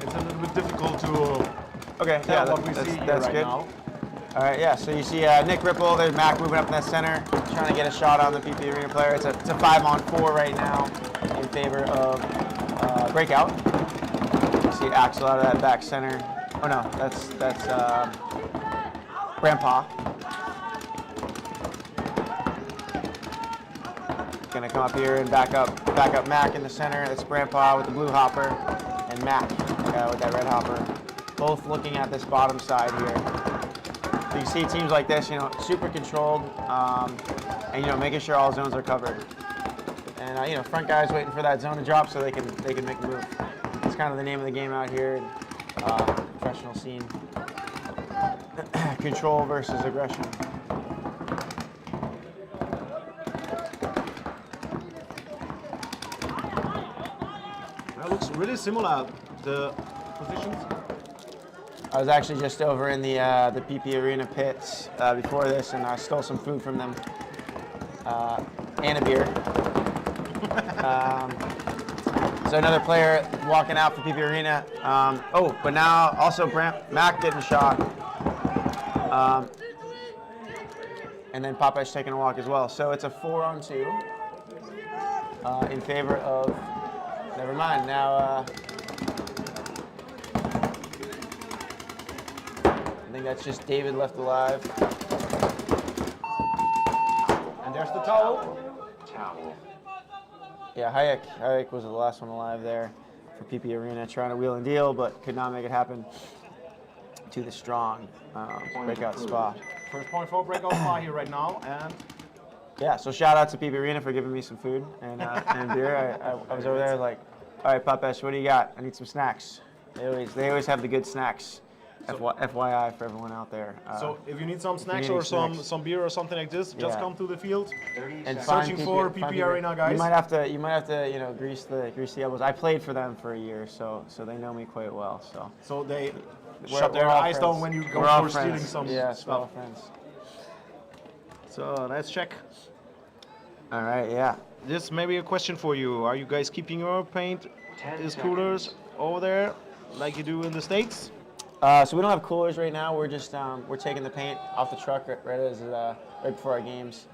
it's a little bit difficult to Okay, tell yeah, what we see here that's right good. now. All right, yeah, so you see Nick Ripple, there's Mac moving up in that center, trying to get a shot on the PP Arena player. It's a 5-on-4 right now in favor of Breakout. You see Axel out of that back center. Oh no, that's Grandpa. gonna come up here and back up Mac in the center. That's Grandpa with the blue hopper, and Mac with that red hopper. Both looking at this bottom side here. So you see teams like this, super controlled, and making sure all zones are covered. And front guys waiting for that zone to drop so they can make a move. It's kind of the name of the game out here, professional scene. Control versus aggression. That looks really similar, the positions. I was actually just over in the PP Arena pits before this, and I stole some food from them and a beer. So another player walking out for PP Arena. But now also Mac getting shot. And then Pape's taking a walk as well. So it's a 4-on-2 in favor of, never mind, now I think that's just David left alive. And there's the towel. Yeah, Hayek was the last one alive there for PP Arena, trying to wheel and deal, but could not make it happen to the strong breakout spa. First point for breakout spa here right now, and yeah, so shout out to PP Arena for giving me some food and beer. I was over there like, all right, Papesh, what do you got? I need some snacks. They always have the good snacks. So, FYI for everyone out there. So if you need some snacks or some beer or something like this, just come to the field and searching for PP Arena guys. You might have to grease the elbows. I played for them for a year, so they know me quite well. So they shut their eyes down when you go for stealing some stuff. We're all friends. So let's check. All right, yeah. This may be a question for you. Are you guys keeping your paint as coolers over there like you do in the States? So we don't have coolers right now. We're just we're taking the paint off the truck right before our games.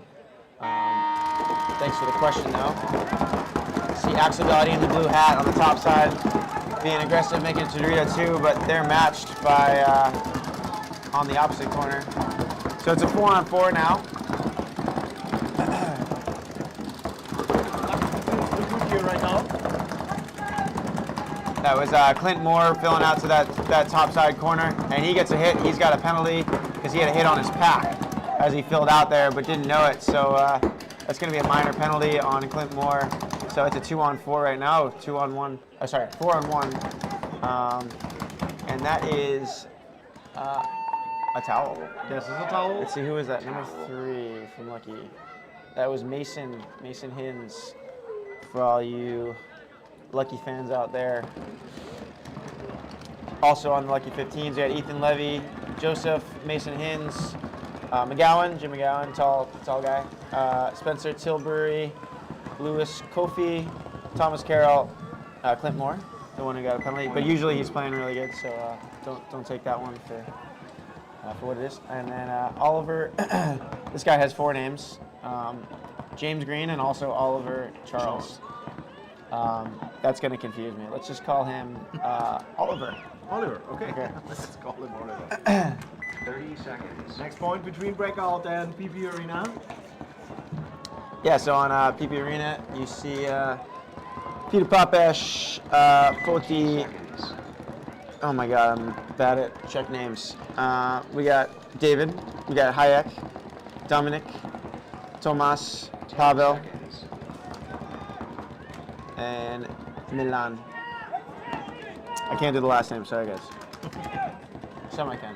Thanks for the question, though. See Axel Gotti in the blue hat on the top side, being aggressive, making it to Dorito too, but they're matched by on the opposite corner. So it's a 4-on-4 now. Right now. That was Clint Moore filling out to that top side corner, and he gets a hit. He's got a penalty because he had a hit on his pack as he filled out there, but didn't know it. So that's going to be a minor penalty on Clint Moore. So it's a 2-on-4 right now. 2-on-1. Oh, sorry, 4-on-1. And that is a towel. This is a towel. Let's see, who is that? Number 3 from Lucky. That was Mason Hins. For all you Lucky fans out there. Also on the Lucky 15s, we had Ethan Levy, Joseph, Mason Hins, Jim McGowan, tall guy, Spencer Tilbury, Lewis Kofi, Thomas Carroll, Clint Moore, the one who got a penalty. But usually he's playing really good, so don't take that one for what it is. And then Oliver, this guy has 4 names. James Green and also Oliver Charles. That's going to confuse me. Let's just call him Oliver. Oliver, okay. Let's call him Oliver. 30 seconds. Next point between breakout and PP Arena. Yeah, so on PP Arena, you see Peter Papesh, Foti. Oh my God, I'm bad at check names. We got David, we got Hayek, Dominic, Tomas, Pavel, and Milan. I can't do the last name, sorry guys. Some I can.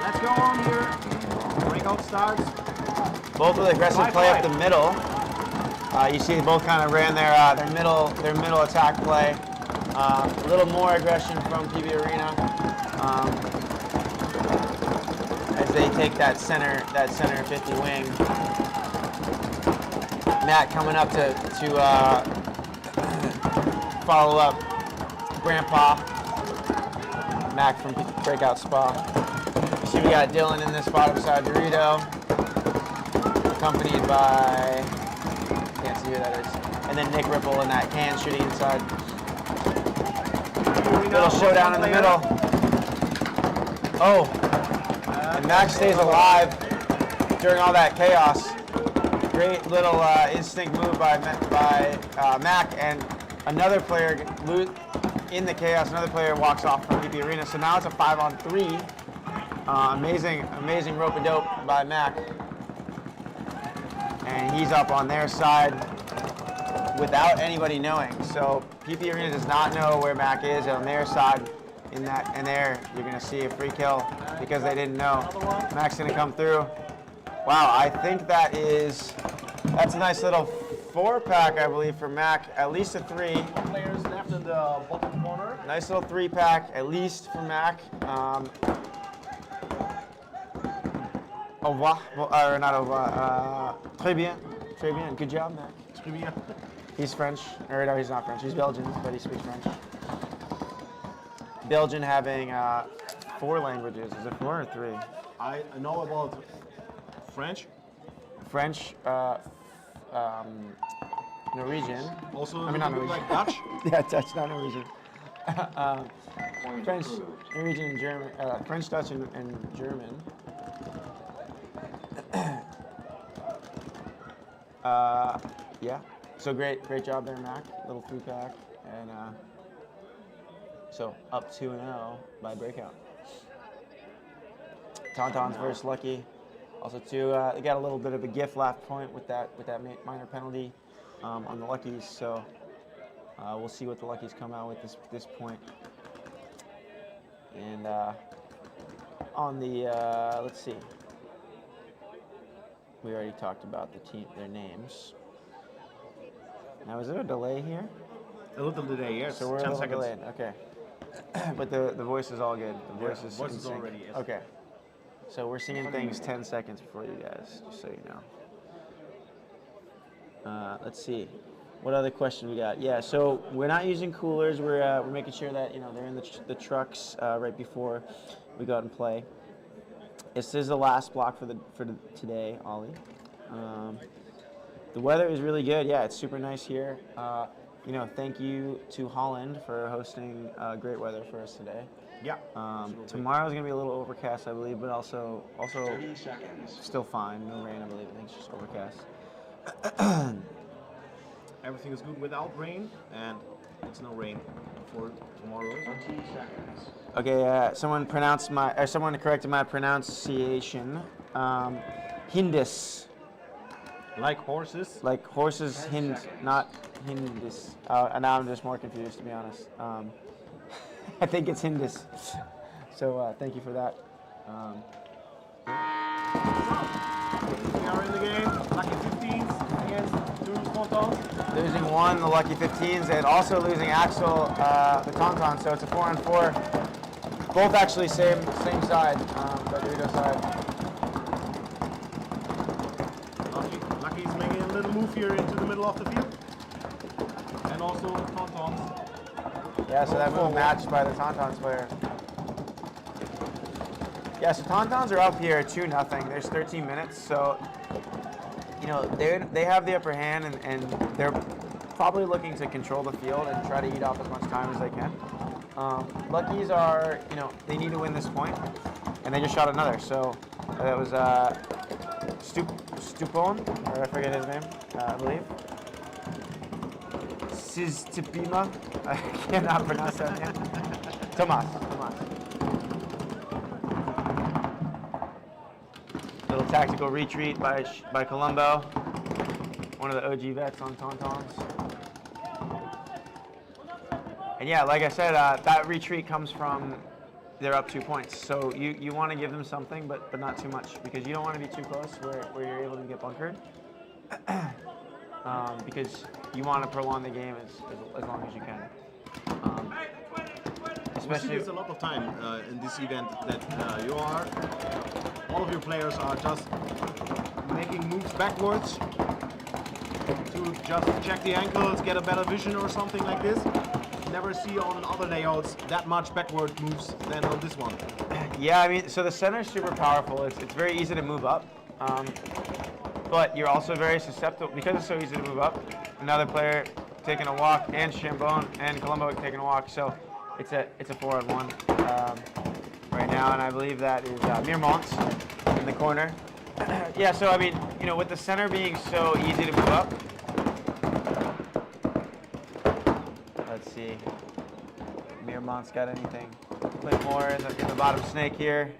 Let's go on here. Breakout starts. Both with aggressive play up the middle. You see they both kind of ran their middle attack play. A little more aggression from PB Arena as they take that center 50 wing. Matt coming up to follow up Grandpa. Mac from Breakout Spa. You see we got Dylan in this bottom side Dorito, accompanied by, can't see who that is, and then Nick Ripple in that can shooting inside. Little showdown in the middle. Oh, and Mac stays alive during all that chaos. Great little instinct move by Mac, and another player in the chaos. Another player walks off from PP Arena. So now it's a 5-on-3. Amazing rope-a-dope by Mac, and he's up on their side without anybody knowing. So PP Arena does not know where Mac is on their side. And there, you're gonna see a free kill because they didn't know. Mac's gonna come through. Wow, I think that's a nice little 4-pack, I believe, for Mac. At least a 3. Players left in the bottom corner. Nice little 3-pack, at least for Mac. Au revoir, or not au revoir. Très bien, good job, Mac. Très bien. He's French, or no, he's not French. He's Belgian, but he speaks French. Belgian having 4 languages. Is it 4 or 3? I know about French. French, Norwegian. Also, I mean, not Norwegian. like Dutch. Yeah, Dutch, not Norwegian. French, Norwegian, and German. French, Dutch, and German. Yeah. So great job there, Mac. Little 3-pack, and so up 2-0 by breakout. Tontons versus Lucky. Also, too, they got a little bit of a gift last point with that minor penalty on the Luckies. So we'll see what the Luckies come out with this point. And on the let's see, we already talked about their names. Now, is there a delay here? A little delay, yes. So we're 10 a little seconds. delayed. Okay. But the voice is all good. The voice is in is sync. already, yes. Okay. So we're seeing things 10 seconds before you guys, just so you know. Let's see. What other question we got? Yeah, so we're not using coolers. We're making sure that they're in the trucks right before we go out and play. This is the last block for today, Ollie. The weather is really good. Yeah, it's super nice here. Thank you to Holland for hosting great weather for us today. Yeah. Tomorrow's gonna be a little overcast, I believe, but also 30 seconds. still fine. No rain, I believe. I think it's just overcast. Everything is good without rain, and it's no rain for tomorrow. 20 seconds. Okay, someone corrected my pronunciation. Hindis. Like horses. Like horses, hind, not hindis. And now I'm just more confused, to be honest. I think it's hindis. So thank you for that. We are in the game. Lucky 15s against Toulouse Tontons. Losing 1, the Lucky 15s, and also losing Axel, the Tontons. So it's a 4-on-4. Both actually same side, but Dorito side. Lucky's making a little move here into the middle of the field. And also Tontons. Yeah, so that full match by the Tontons player. Yeah, so Tontons are up here 2-0. There's 13 minutes, so they have the upper hand, and they're probably looking to control the field and try to eat off as much time as they can. Luckies are, they need to win this point, and they just shot another. So that was Stupon, or I forget his name, I believe. Siztipima, I cannot pronounce that name. Tomas. Little tactical retreat by Colombo, one of the OG vets on Tontons. And yeah, like I said, that retreat comes from they're up 2 points. So you want to give them something, but not too much, because you don't want to be too close where you're able to get bunkered. Because you want to prolong the game as long as you can. Especially, there's a lot of time in this event that all of your players are just making moves backwards to just check the ankles, get a better vision or something like this. Never see on other layouts that much backward moves than on this one. Yeah, I mean, so the center is super powerful. It's very easy to move up, but you're also very susceptible because it's so easy to move up. Another player taking a walk, and Chambon and Colombo taking a walk. So it's a 4-on-1 right now, and I believe that is Mirmont in the corner. Yeah, so I mean, you know, with the center being so easy to move up. Let's see. Miremont's got anything? Click more in the bottom snake here.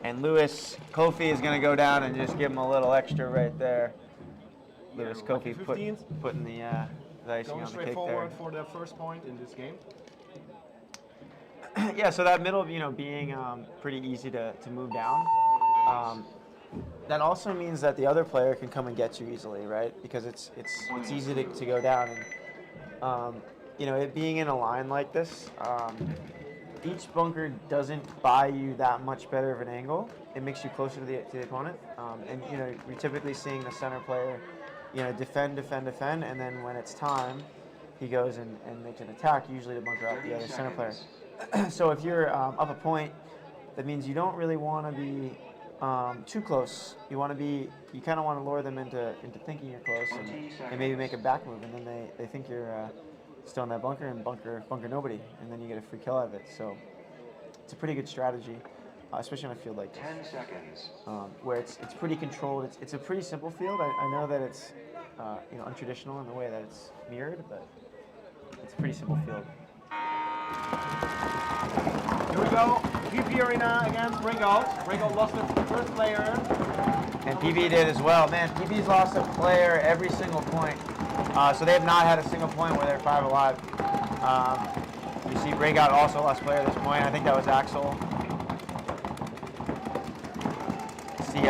And Lewis Kofi is going to go down and just give him a little extra right there. Lewis Kofi putting the icing Going on the straight cake forward there. for the first point in this game. Yeah, so that middle, you know, being pretty easy to move down. That also means that the other player can come and get you easily, right? Because it's easy to go down. And you know, it being in a line like this, each bunker doesn't buy you that much better of an angle. It makes you closer to the opponent. And you know, you're typically seeing the center player, you know, defend, and then when it's time, he goes and makes an attack, usually to bunker out the other center player. So if you're up a point, that means you don't really want to be too close. You want to be, you kind of want to lure them into thinking you're close and maybe make a back move, and then they think you're still in that bunker and bunker nobody, and then you get a free kill out of it. So it's a pretty good strategy, especially on a field like this. 10 seconds. Where it's pretty controlled. It's a pretty simple field. I know that it's you know, untraditional in the way that it's mirrored, but it's a pretty simple field. Here we go. PP Arena against Breakout. Breakout lost their first player. And PB did as well. Man, PB's lost a player every single point. So they have not had a single point where they're 5 alive. You see Breakout also lost player at this point. I think that was Axel. See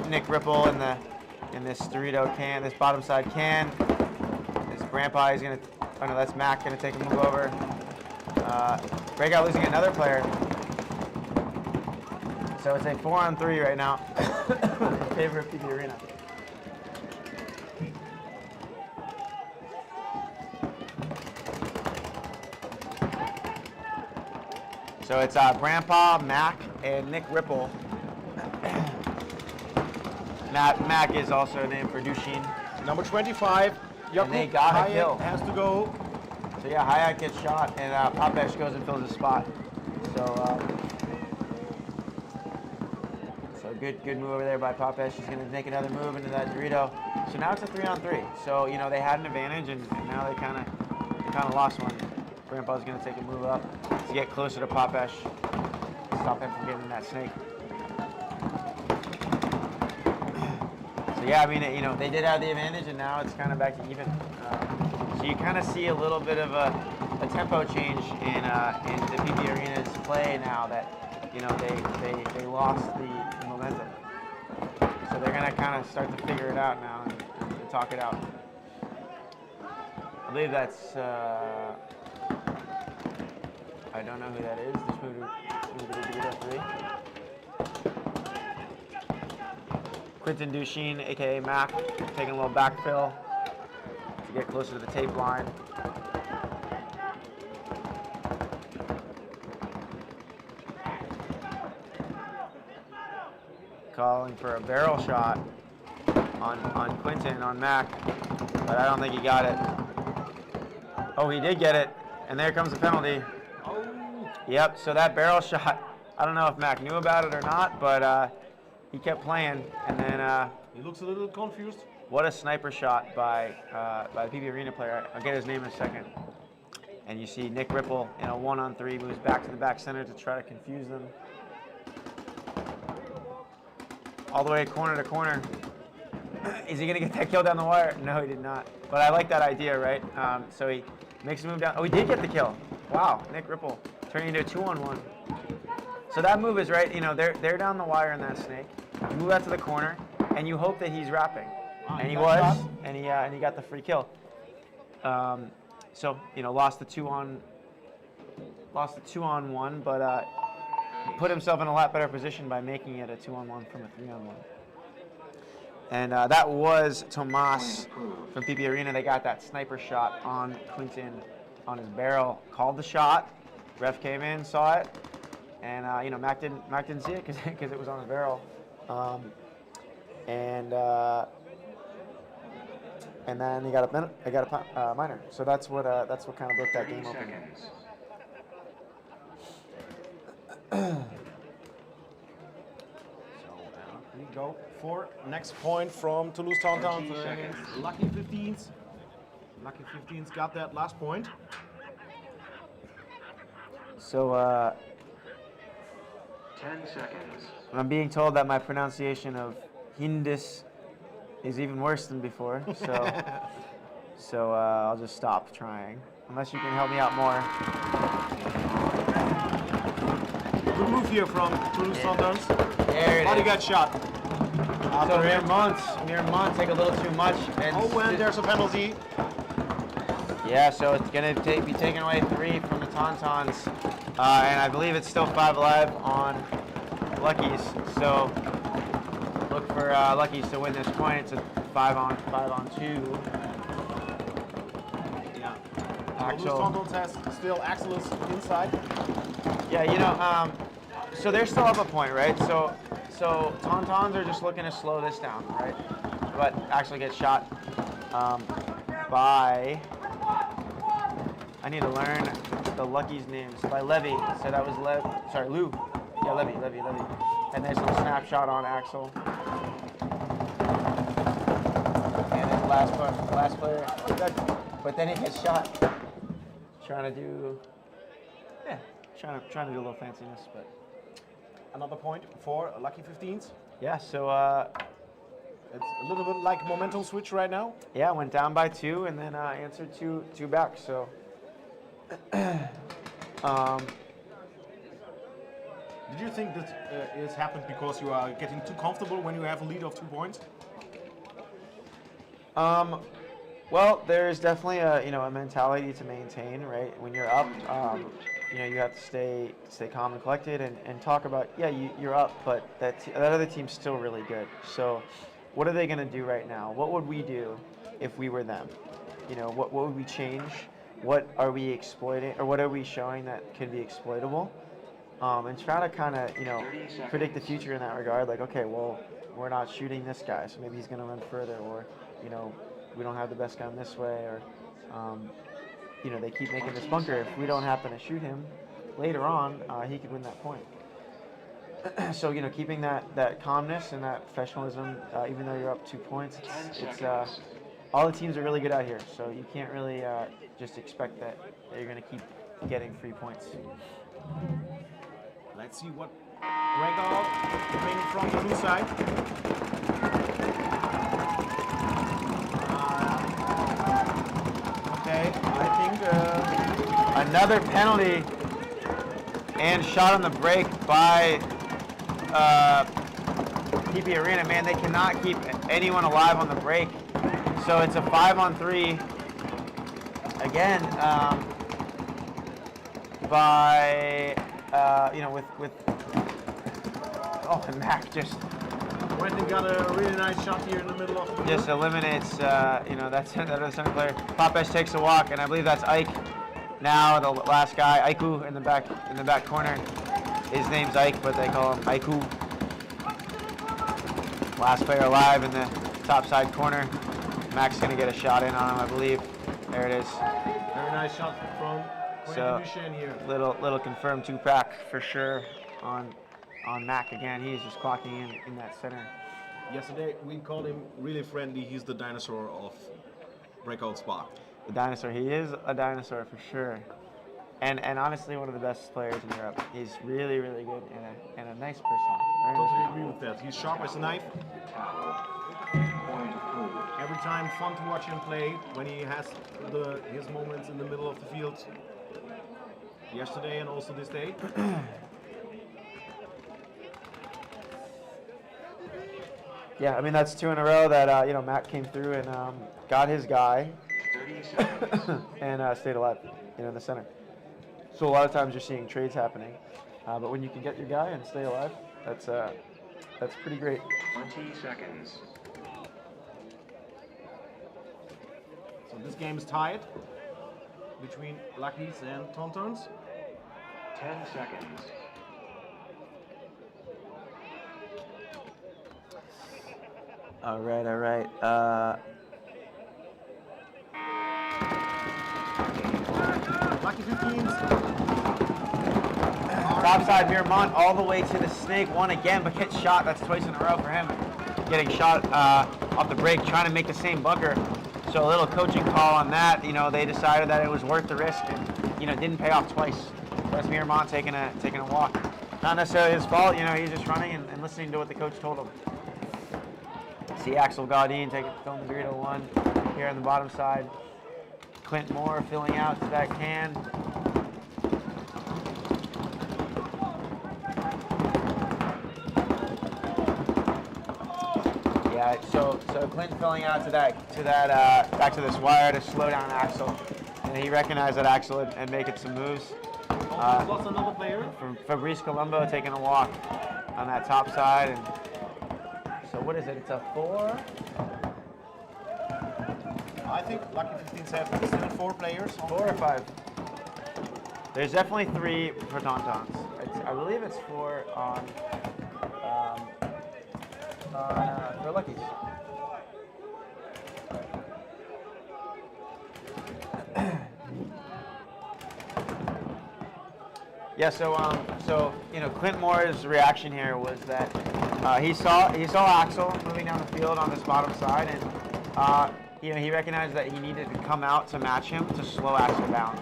Nick Ripple in this Dorito can, this bottom side can. This Grandpa is gonna, oh no, that's Mac gonna take a move over. Breakout losing another player. So it's a 4-on-3 right now in favor of PP Arena. So it's Grandpa, Mac, and Nick Ripple. Mac is also a name for Dushin. Number 25, And they got a kill. has to go. So yeah, Hayat gets shot, and Popesh goes and fills his spot. So good move over there by Popesh. He's going to make another move into that Dorito. So now it's a 3-on-3. So you know they had an advantage, and now they kind of lost one. Grandpa's going to take a move up to get closer to Popesh, stop him from getting in that snake. So yeah, I mean, you know, they did have the advantage, and now it's kind of back to even. So you kind of see a little bit of a tempo change in the PP Arena's play now that, you know, they lost the momentum. So they're gonna kind of start to figure it out now and talk it out. I believe that's I don't know who that is. Just move to the 3. Quentin Dushin, aka Mac, taking a little backfill to get closer to the tape line. Calling for a barrel shot on Quentin, on Mac, but I don't think he got it. Oh, he did get it, and there comes the penalty. Yep, so that barrel shot, I don't know if Mac knew about it or not, but he kept playing, and then He looks a little confused. what a sniper shot by the PP Arena player. I'll get his name in a second. And you see Nick Ripple in a 1-on-3 moves back to the back center to try to confuse them. All the way corner to corner. Is he gonna get that kill down the wire? No, he did not. But I like that idea, right? So he makes a move down. Oh, he did get the kill. Wow, Nick Ripple turning into a 2-on-1. So that move is right. You know, they're down the wire in that snake. You move out to the corner, and you hope that he's wrapping. And he was, and he got the free kill. So you know, lost the 2-on-1, but put himself in a lot better position by making it a 2-on-1 from a 3-on-1. And that was Tomas from PP Arena. They got that sniper shot on Quentin on his barrel. Called the shot. Ref came in, saw it, and you know, Mac didn't see it because it was on his barrel. And then he got a minor. So that's what kind of broke that game open. We go for next point from Toulouse Tontons. Lucky 15s. Lucky 15s got that last point. So 10 seconds. I'm being told that my pronunciation of Hindus is even worse than before. So I'll just stop trying, unless you can help me out more. Good move here from Toulouse Tontons. There it Body is. got shot. So Mir Mont take a little too much. And and there's a penalty. yeah, so it's gonna be taken away 3 from the Tontons, and I believe it's still 5 alive on Luckies. So look for Luckies to win this point. It's a 5 on 2. Yeah. Axel. Toulouse Tontons has still Axel is inside. Yeah, you know, so they're still up a point, right? So Tontons are just looking to slow this down, right? But actually get shot by, I need to learn the Lucky's names, by Levy. So that was Lou. Yeah, Levy. And there's a little snapshot on Axel. And then last player, but then he gets shot. Trying to do a little fanciness, but Another point for Lucky 15s. yeah. So It's a little bit like momentum switch right now. yeah, went down by 2 and then answered two back. So Did you think that it's happened because you are getting too comfortable when you have a lead of 2 points? well, there's definitely a mentality to maintain, right? When you're up, you have to stay calm and collected and talk about, you're up, but that other team's still really good. So what are they going to do right now? What would we do if we were them? What would we change? What are we exploiting, or what are we showing that can be exploitable? And try to kind of, predict the future in that regard. Like, okay, well, we're not shooting this guy, so maybe he's going to run further, or, we don't have the best gun this way, or, they keep making this bunker. If we don't happen to shoot him later on, he could win that point. So, keeping that calmness and that professionalism, even though you're up 2 points, it's all the teams are really good out here. So you can't really just expect that you're going to keep getting 3 points. Let's see what breakout coming from the blue side. Okay, I think Another penalty and shot on the break by PP Arena. Man, they cannot keep anyone alive on the break. So it's a 5-on-3 again by with and Mac just Brendan got a really nice shot here in the middle of the field. just eliminates that's another center player. Papesh takes a walk, and I believe that's Ike. Now the last guy, Aiku, in the back corner. His name's Ike, but they call him Aiku. Last player alive in the top side corner. Mac's gonna get a shot in on him, I believe. There it is. Very nice shot from So Quentin here. little confirmed 2-pack for sure on Mac again. He's just clocking in that center. Yesterday we called him really friendly. He's the dinosaur of breakout spot. The dinosaur. He is a dinosaur for sure. And honestly, one of the best players in Europe. He's really, really good and a nice person. Very Totally nice agree with that. He's sharp as a knife. Point approved. Every time fun to watch him play when he has his moments in the middle of the field. Yesterday and also this day. Yeah, I mean, that's 2 in a row that Matt came through and got his guy 30 seconds. and stayed alive, in the center. So a lot of times you're seeing trades happening, but when you can get your guy and stay alive, that's pretty great. 20 seconds. So this game is tied between Luckies and Tontons. 10 seconds. All right. Lucky 15s are Topside Miramont all the way to the snake. One again, but gets shot. That's twice in a row for him. Getting shot off the break, trying to make the same bunker. So a little coaching call on that. You know, they decided that it was worth the risk, and you know, didn't pay off twice. So that's Miramont taking a walk. Not necessarily his fault. You know, he's just running and listening to what the coach told him. See Axel Gaudin taking film Dorito 1 here on the bottom side. Clint Moore filling out to that can. Yeah, so Clint filling out to that back to this wire to slow down Axel, and he recognized that Axel and making some moves. Lost another player. From Fabrice Colombo taking a walk on that top side, and so what is it? It's a 4. I think Lucky 15-7 is still 4 players. 4 or 5. There's definitely 3 for Tontons. I believe it's 4 for Lucky's. Yeah, so you know, Clint Moore's reaction here was that he saw Axel moving down the field on this bottom side, and you know, he recognized that he needed to come out to match him to slow Axel down.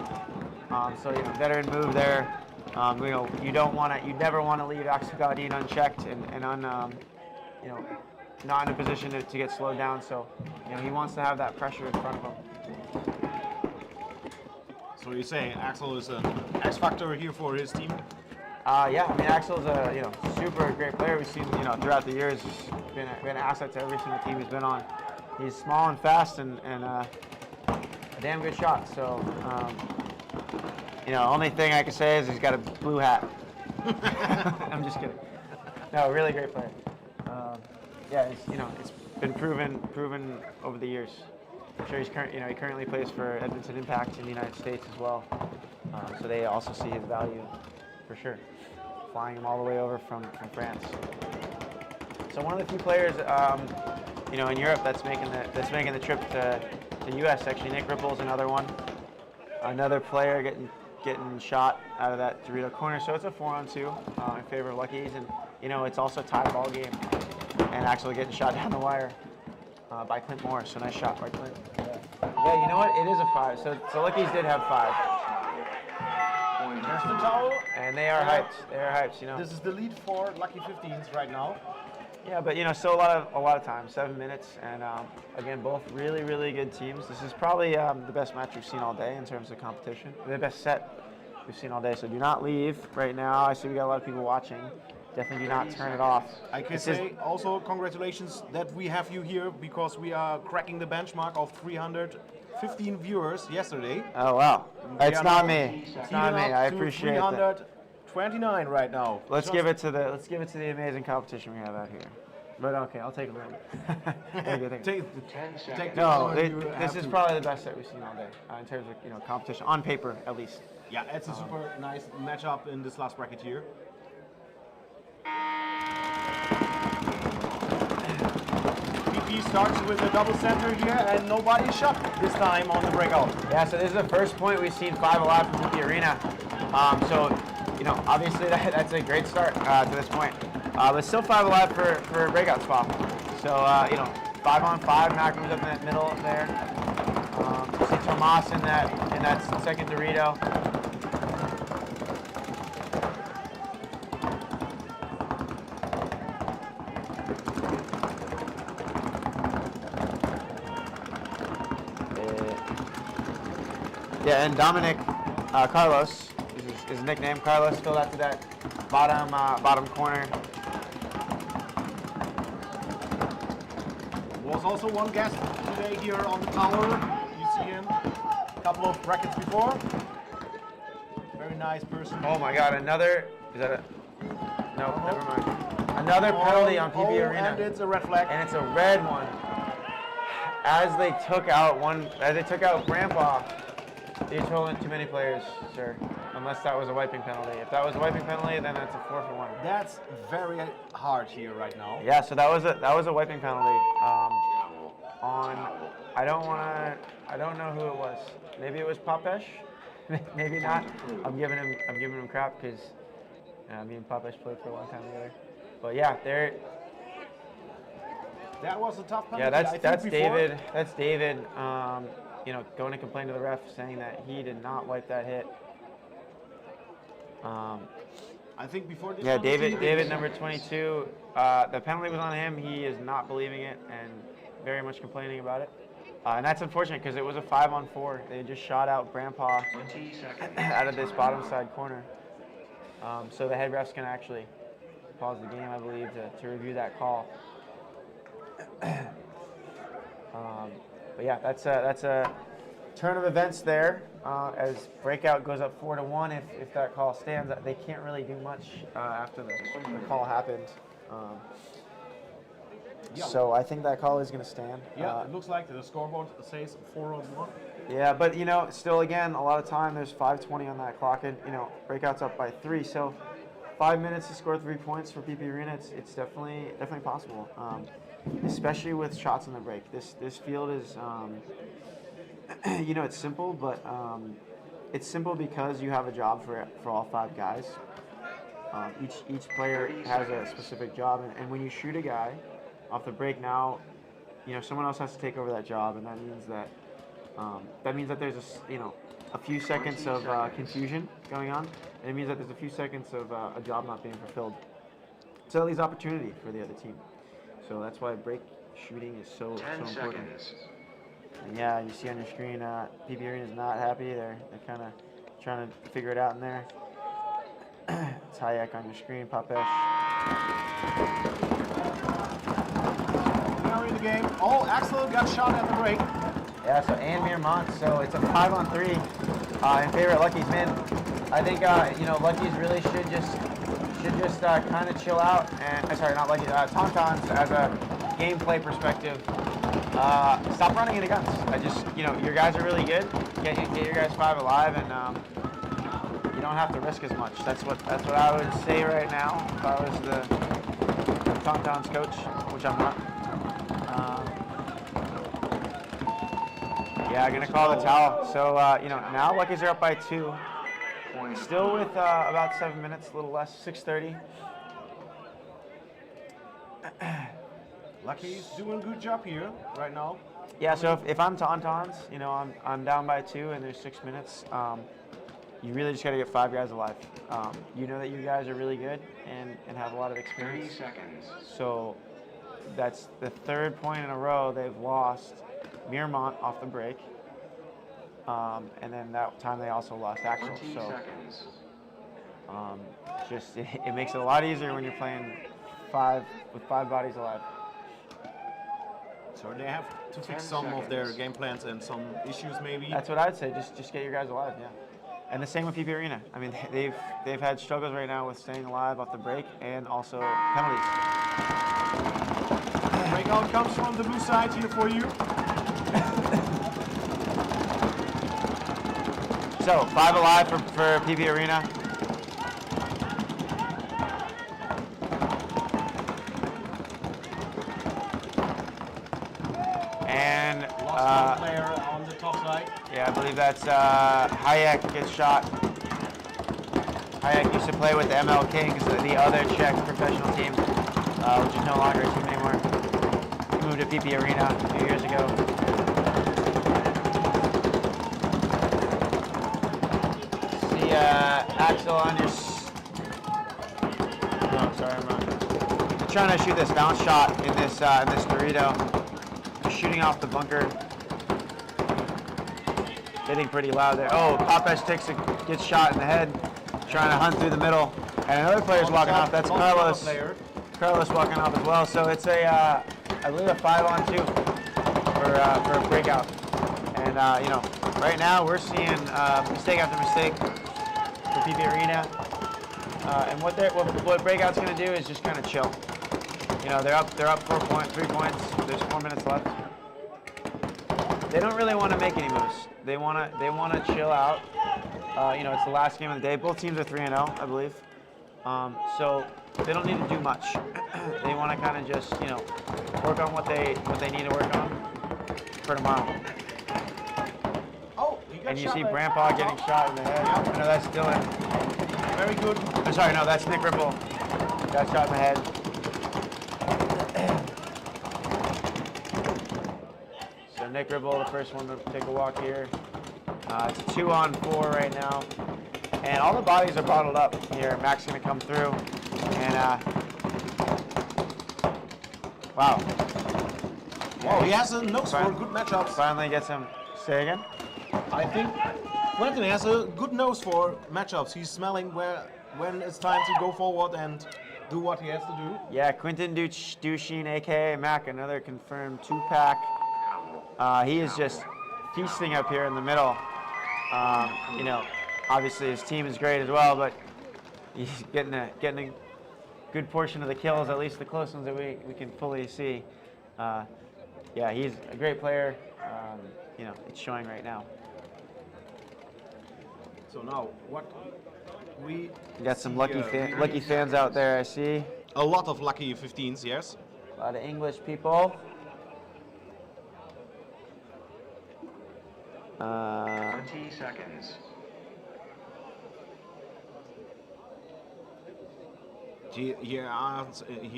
So you know, veteran move there. You know, you never want to leave Axel Gaudin unchecked and you know, not in a position to get slowed down. So you know, he wants to have that pressure in front of him. So you're saying Axel is an X factor here for his team? Yeah, I mean, Axel's a super great player. We've seen throughout the years, he's been an asset to every single team he's been on. He's small and fast and a damn good shot. So only thing I can say is he's got a blue hat. I'm just kidding. No, really great player. Yeah, it's been proven over the years. I'm sure he currently plays for Edmonton Impact in the United States as well. So they also see his value for sure, flying him all the way over from France. So one of the few players, in Europe that's making the trip to US. Actually, Nick Ripple's another one. Another player getting shot out of that Dorito corner. So it's a 4-on-2 in favor of Lucky's, and it's also a tie ball game, and actually getting shot down the wire by Clint Moore. So nice shot by Clint. Yeah, you know what? It is a 5. So Lucky's did have 5. There's the towel. And they are hyped. They are hyped. This is the lead for Lucky 15s right now. Yeah, but still a lot of time. 7 minutes, and again, both really good teams. This is probably the best match we've seen all day in terms of competition. The best set we've seen all day. So do not leave right now. I see we got a lot of people watching. Definitely do not turn it off. I can say also congratulations that we have you here, because we are cracking the benchmark of 315 viewers yesterday. Oh wow! It's not me. It's not me. I appreciate that. 329 right now. Let's give it to the amazing competition we have out here. But okay, I'll take a look. This is probably the best set we've seen all day in terms of competition on paper at least. Yeah, it's a super nice matchup in this last bracket here. PP starts with a double center here, and nobody shot this time on the breakout. Yeah, so this is the first point we've seen 5 alive from PP Arena. Obviously that's a great start to this point. But still 5 alive for a breakout spot. So 5-on-5, Mac moves up in that middle there. You see Tomas in that second Dorito. Yeah, and Dominic Carlos is his nickname. Carlos filled out to that bottom corner. Was also one guest today here on the tower. You see him a couple of brackets before. Very nice person. Oh my God! Another. Is that a? No, never mind. Another penalty on PP Arena. And it's a red flag. And it's a red one. As they took out Grandpa. You're trolling too many players, sir. Unless that was a wiping penalty. If that was a wiping penalty, then that's a 4-for-1. That's very hard here right now. Yeah, so that was a wiping penalty. I don't know who it was. Maybe it was Papesh. Maybe not. I'm giving him crap because Me and Papesh played for a long time together. But yeah, That was a tough penalty. yeah, that's before. David. That's David. You know, going to complain to the ref, saying that he did not wipe that hit. I think before this Yeah, penalty, David, number 22. The penalty was on him. He is not believing it and very much complaining about it. And that's unfortunate because it was a 5-on-4. They just shot out Grandpa out of this bottom side corner. So the head ref's can actually pause the game, I believe, to review that call. But yeah, that's a turn of events there. As Breakout goes up 4-1, if that call stands, they can't really do much after the call happened. So I think that call is going to stand. Yeah, it looks like the scoreboard says 4-on-1. Yeah, but you know, still again, a lot of time. There's 5:20 on that clock, and you know, Breakout's up by 3. So 5 minutes to score 3 points for PP Arena. It's definitely possible, especially with shots on the break. This field is, you know, it's simple, but it's simple because you have a job for all 5 guys. Each player has a specific job, and when you shoot a guy off the break, now, you know, someone else has to take over that job, and that means that there's a few seconds of confusion going on, and it means that there's a few seconds of a job not being fulfilled. So that leaves opportunity for the other team. So that's why break shooting is so important. And yeah, you see on your screen, PP Arena is not happy. They're kind of trying to figure it out in there. It's Hayek on your screen, Papesh. Now in the game. Oh, Axel got shot at the break. Yeah, so and Mirmont, so it's a 5-on-3 in favor of Lucky's min. I think you know, Lucky's really should just kind of chill out, and sorry, not Lucky, Tontons as a gameplay perspective. Stop running into guns. You know, your guys are really good. Get your guys 5 alive, and you don't have to risk as much. That's what I would say right now if I was the Tontons coach, which I'm not. Yeah, I'm gonna call the towel. So you know, now Luckies are up by 2. Still with about 7 minutes, a little less, 6:30. Lucky's doing a good job here right now. Yeah, so if I'm Tontons, you know, I'm down by 2 and there's 6 minutes. You really just got to get 5 guys alive. You know that you guys are really good and have a lot of experience. 30 seconds. So that's the 3rd point in a row they've lost Mirmont off the break. And then that time they also lost Axel. 20 So seconds. it makes it a lot easier when you're playing 5 with 5 bodies alive. So they have to fix some of their game plans and some issues maybe. That's what I'd say. Just get your guys alive, yeah. And the same with PP Arena. I mean, they've had struggles right now with staying alive off the break and also penalties. Breakout comes from the blue side here for you. So 5 alive for PP Arena. And lost one player on the top side. Yeah, I believe that's Hayek gets shot. Hayek used to play with the ML Kings, the other Czech professional team, which is no longer a team anymore. He moved to PP Arena a few years ago. See Axel on your... Oh, sorry, I'm trying to shoot this bounce shot in this Dorito. Shooting off the bunker. Hitting pretty loud there. Oh, Papesh gets shot in the head, trying to hunt through the middle. And another player's walking off. That's Carlos. Carlos walking off as well. So it's I believe a 5-on-2 for a breakout. And you know, right now we're seeing mistake after mistake for PP Arena. And what breakout's going to do is just kind of chill. You know, they're up 3 points. There's 4 minutes left. They don't really want to make any moves. They want to chill out. You know, it's the last game of the day. Both teams are 3-0, I believe. So they don't need to do much. They want to kind of just, you know, work on what they need to work on for tomorrow. Oh, and you see Grandpa getting shot in the head. I know that's Dylan. very good. I'm sorry, no, that's Nick Ripple. Got shot in the head. So Nick Ripple, the first one to take a walk here. It's a 2-on-4 right now. And all the bodies are bottled up here. Mac's gonna come through. And wow. Oh, he has a nose for good matchups. Finally gets him. Say again? I think Quentin has a good nose for matchups. He's smelling when it's time to go forward and do what he has to do. Yeah, Quentin Duchesne, aka Mac, another confirmed 2-pack. He is just feasting up here in the middle. You know, obviously his team is great as well, but he's getting a good portion of the kills, at least the close ones that we can fully see. Yeah, he's a great player. You know, it's showing right now. So now, what we got some see, lucky fans out there, I see. A lot of lucky 15s, yes. A lot of English people. 20 seconds. He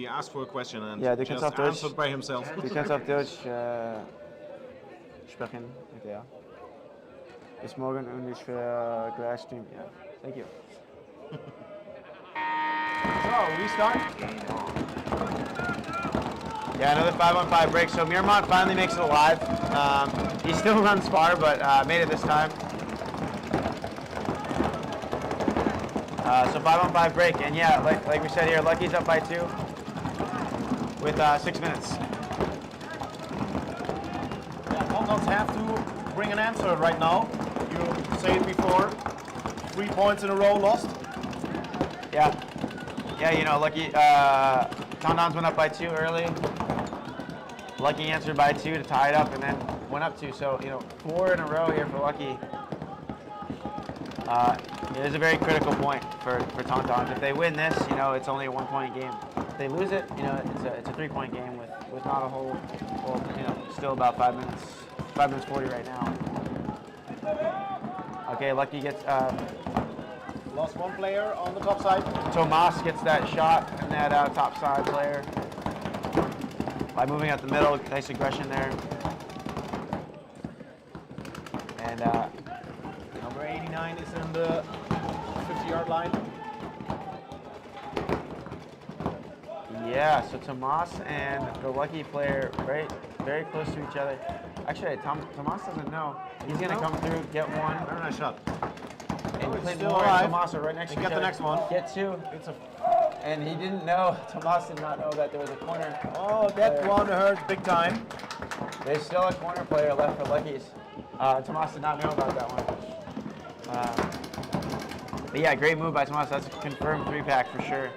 asked for a question and Ja, du just kannst auf Deutsch. answered by himself. Du kannst auf Deutsch sprechen mit der. Bis morgen und ich für Livestream. Yeah. Thank you. So, restart. Yeah, another 5-on-5 break. So Miramont finally makes it alive. He still runs far, but made it this time. So 5-on-5 break, and yeah, like we said here, Lucky's up by 2 with 6 minutes. Yeah, Tontons have to bring an answer right now. You said it before, 3 points in a row lost. Yeah, you know, Lucky, Tontons went up by 2 early. Lucky answered by 2 to tie it up, and then went up 2. So, you know, 4 in a row here for Lucky. It is a very critical point for Tontons. If they win this, you know, it's only a 1-point game. If they lose it, you know, it's a 3-point game with not a whole, you know, still about 5 minutes, 5 minutes 40 right now. Okay, Lucky gets, Lost 1 player on the top side. Tomas gets that shot and that top side player. By moving out the middle, nice aggression there. And number 89 is in the 50-yard line. yeah, so Tomas and the Lucky player very close to each other. Actually, Tomas doesn't know. He's gonna come through, get 1. Very nice shot. And It's Clinton and Tomas are right next to each Get other. the next one. Get 2. It's a. And he didn't know, Tomas did not know that there was a corner. Oh, that one hurt big time. There's still a corner player left for Lucky's. Tomas did not know about that one. But yeah, great move by Tomas. That's a confirmed 3-pack for sure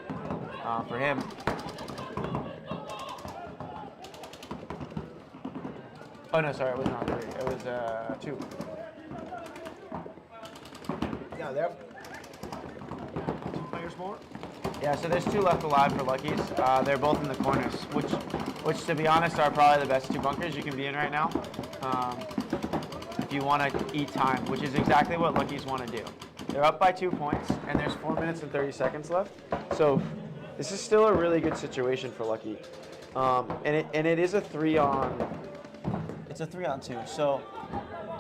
for him. Oh no, sorry, it was not 3. It was 2. Yeah, there. 2 players more. Yeah, so there's 2 left alive for Lucky's. They're both in the corners, which to be honest are probably the best 2 bunkers you can be in right now. If you want to eat time, which is exactly what Lucky's want to do. They're up by 2 points, and there's 4 minutes and 30 seconds left. So this is still a really good situation for Lucky. And it is a 3-on. It's a 3-on-2. So,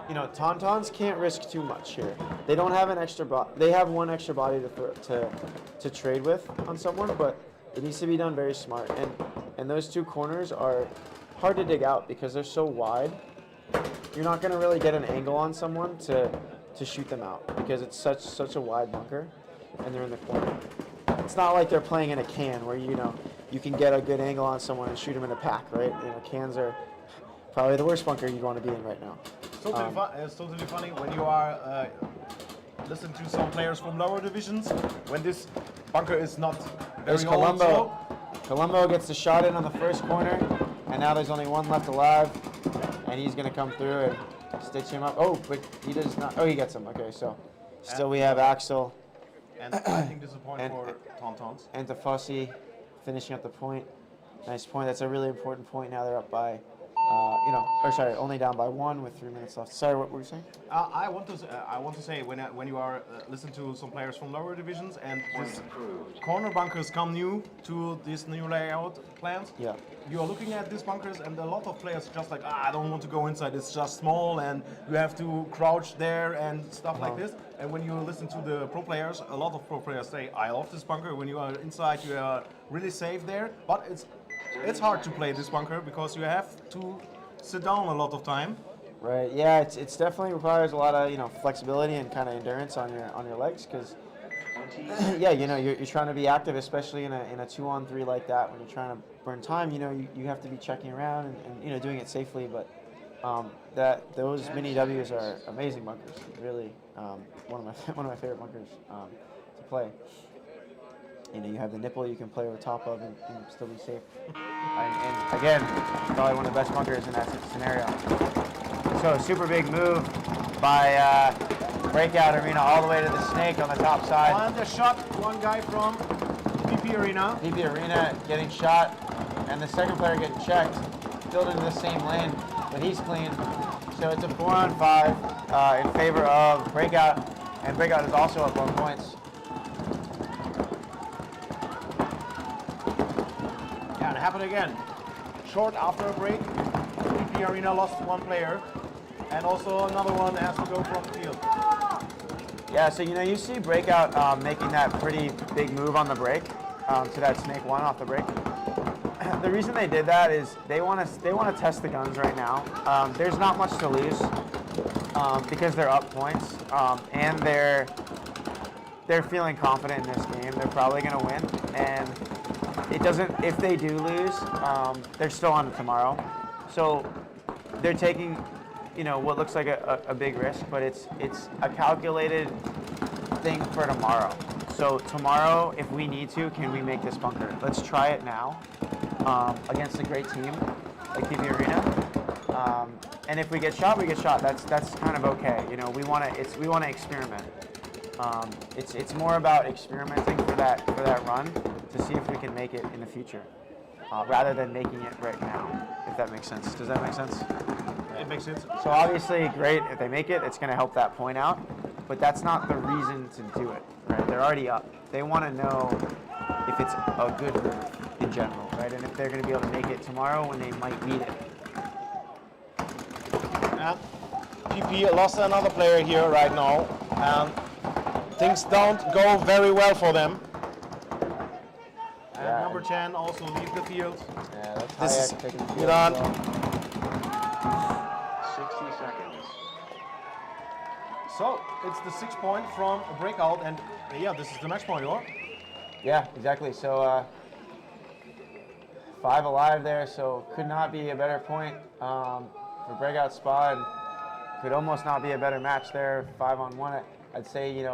you know, Tontons can't risk too much here. They don't have an extra they have 1 extra body to trade with on someone, but it needs to be done very smart. And those 2 corners are hard to dig out because they're so wide. You're not going to really get an angle on someone to shoot them out because it's such a wide bunker, and they're in the corner. It's not like they're playing in a can where you can get a good angle on someone and shoot them in a pack, right? You know, cans are probably the worst bunker you'd want to be in right now. It's totally funny when you are listening to some players from lower divisions. When this bunker is not very old. Colombo gets the shot in on the first corner, and now there's only 1 left alive, and he's going to come through and stitch him up. Oh, but he does not. Oh, he gets him. Okay, so still we have Axel. And I think this is a point for Tontons. And Tafossi finishing up the point. Nice point. That's a really important point. Now they're up by or sorry, only down by 1 with 3 minutes left. Sorry, what were you saying? I want to say when you are listen to some players from lower divisions and this corner bunkers come new to this new layout plans. Yeah. You are looking at these bunkers and a lot of players just like, I don't want to go inside. It's just small and you have to crouch there and stuff like this. And when you listen to the pro players, a lot of pro players say, I love this bunker. When you are inside, you are really safe there. But it's hard to play this bunker because you have to sit down a lot of time. Right. Yeah. It's definitely requires a lot of flexibility and kind of endurance on your legs because yeah, you're trying to be active, especially in a 2-on-3 like that. When you're trying to burn time, you have to be checking around and doing it safely. But those mini Ws are amazing bunkers. Really, one of my favorite bunkers to play. You have the nipple you can play over top of and still be safe. And again, probably one of the best bunkers in that scenario. So a super big move by Breakout Arena all the way to the snake on the top side. On the shot, one guy from PP Arena. PP Arena getting shot, and the second player getting checked, filled into the same lane, but he's clean. So it's a 4-on-5 in favor of Breakout, and Breakout is also up on points. Yeah, it happened again. Short after a break, PP Arena lost one player, and also another one has to go from the field. Yeah, so you see Breakout making that pretty big move on the break to that snake 1 off the break. The reason they did that is they want to test the guns right now. There's not much to lose because they're up points and they're feeling confident in this game. They're probably going to win, and it doesn't. If they do lose, they're still on to tomorrow. So they're taking what looks like a big risk, but it's a calculated thing for tomorrow. So tomorrow, if we need to, can we make this bunker? Let's try it now against a great team like PP Arena. And if we get shot, we get shot. That's kind of okay. We want to experiment. It's more about experimenting for that run to see if we can make it in the future, rather than making it right now. If that makes sense. Does that make sense? It makes sense. So obviously, great if they make it. It's going to help that point out, but that's not the reason to do it. Right? They're already up. They want to know if it's a good move in general, right? And if they're going to be able to make it tomorrow when they might need it. Yeah. PP lost another player here right now, and things don't go very well for them. And Yeah, number 10 also leave the field. Yeah, that's This is Hayek taking the field Milan. as well. 60 seconds. So it's the 6 point from a breakout, and yeah, this is the match point, or? Yeah, exactly. So 5 alive there, so could not be a better point for breakout spot, and could almost not be a better match there. 5-on-1. I'd say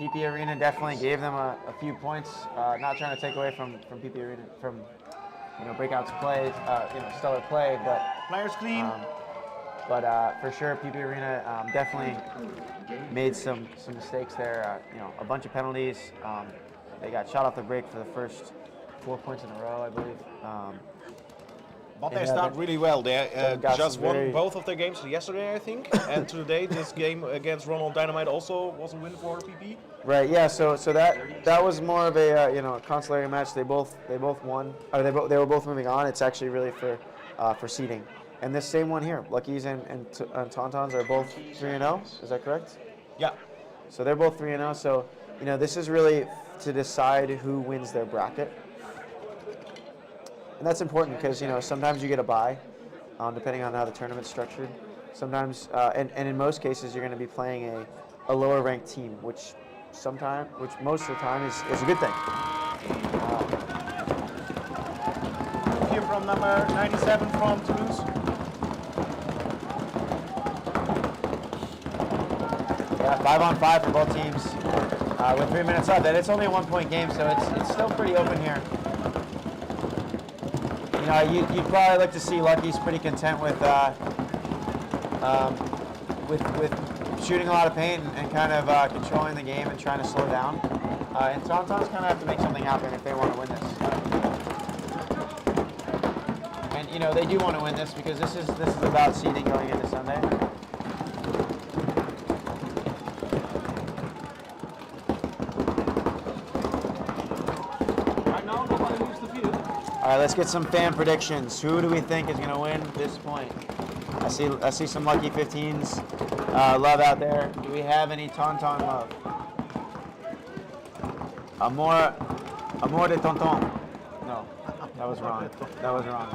PP Arena definitely gave them a few points. Not trying to take away from PP Arena from breakout's play, stellar play, but Players clean. But for sure, PP Arena definitely made some mistakes there. A bunch of penalties. They got shot off the break for the first 4 points in a row, I believe. But they start really well. They got just some won very- both of their games yesterday, I think. And today, this game against Ronald Dynamite also was a win for PP. Right. Yeah. So that was more of a a consolatory match. They both won. Or they were both moving on. It's actually really for seeding. And this same one here, Luckies and Tontons are both 3-0. Is that correct? Yeah. So they're both 3-0. So this is really to decide who wins their bracket. And that's important because sometimes you get a bye, depending on how the tournament's structured. Sometimes, and in most cases, you're going to be playing a lower ranked team, which most of the time is a good thing. Here from number 97 from Toulouse. Yeah, 5-on-5 for both teams with 3 minutes left. And it's only a 1 point game, so it's still pretty open here. You'd probably like to see Lucky's pretty content with shooting a lot of paint and kind of controlling the game and trying to slow down. And Tontons kind of have to make something happen if they want to win this. And and you know they do want to win this because this is about seeding going into Sunday. Right now, nobody leaves the field. All right, let's get some fan predictions. Who do we think is going to win this point? I see some lucky 15s love out there. Do we have any Tauntaun love? Amor de Tonton. No, that was wrong. That was wrong.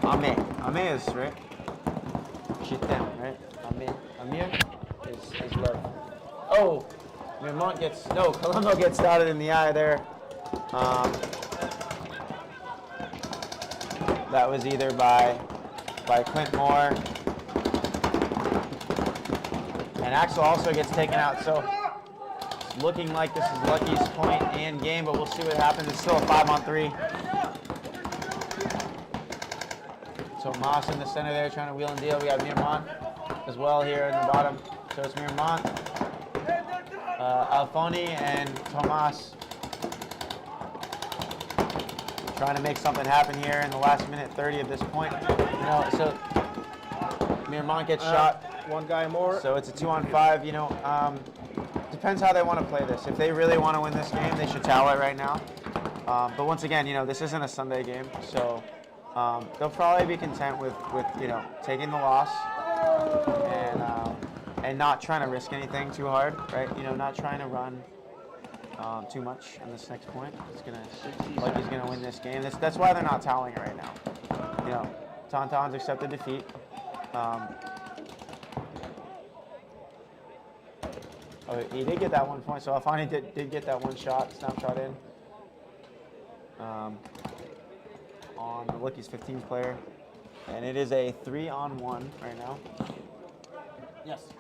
Ame is right. Chitem, right? Amir is love. Oh, Colombo gets dotted in the eye there. That was either by Clint Moore. And Axel also gets taken out. So it's looking like this is Lucky's point and game, but we'll see what happens. It's still a 5-on-3. So Moss in the center there trying to wheel and deal. We got Mirman as well here in the bottom. So it's Mirman, Alfoni, and Tomas trying to make something happen here in the last minute 30 of this point. You know, so Mirman gets shot. One guy more. So it's a 2-on-5. You know, depends how they want to play this. If they really want to win this game, they should towel it right now. But once again, you know, this isn't a Sunday game, so they'll probably be content with you know taking the loss and not trying to risk anything too hard, right? You know, not trying to run too much on this next point. It's Lucky's gonna win this game. That's why they're not toweling it right now. You know, Tontons accepted defeat. Oh, he did get that 1 point, so Alfani did get that one snapshot in on the Lucky's 15th player. And it is a 3-on-1 right now. Yes.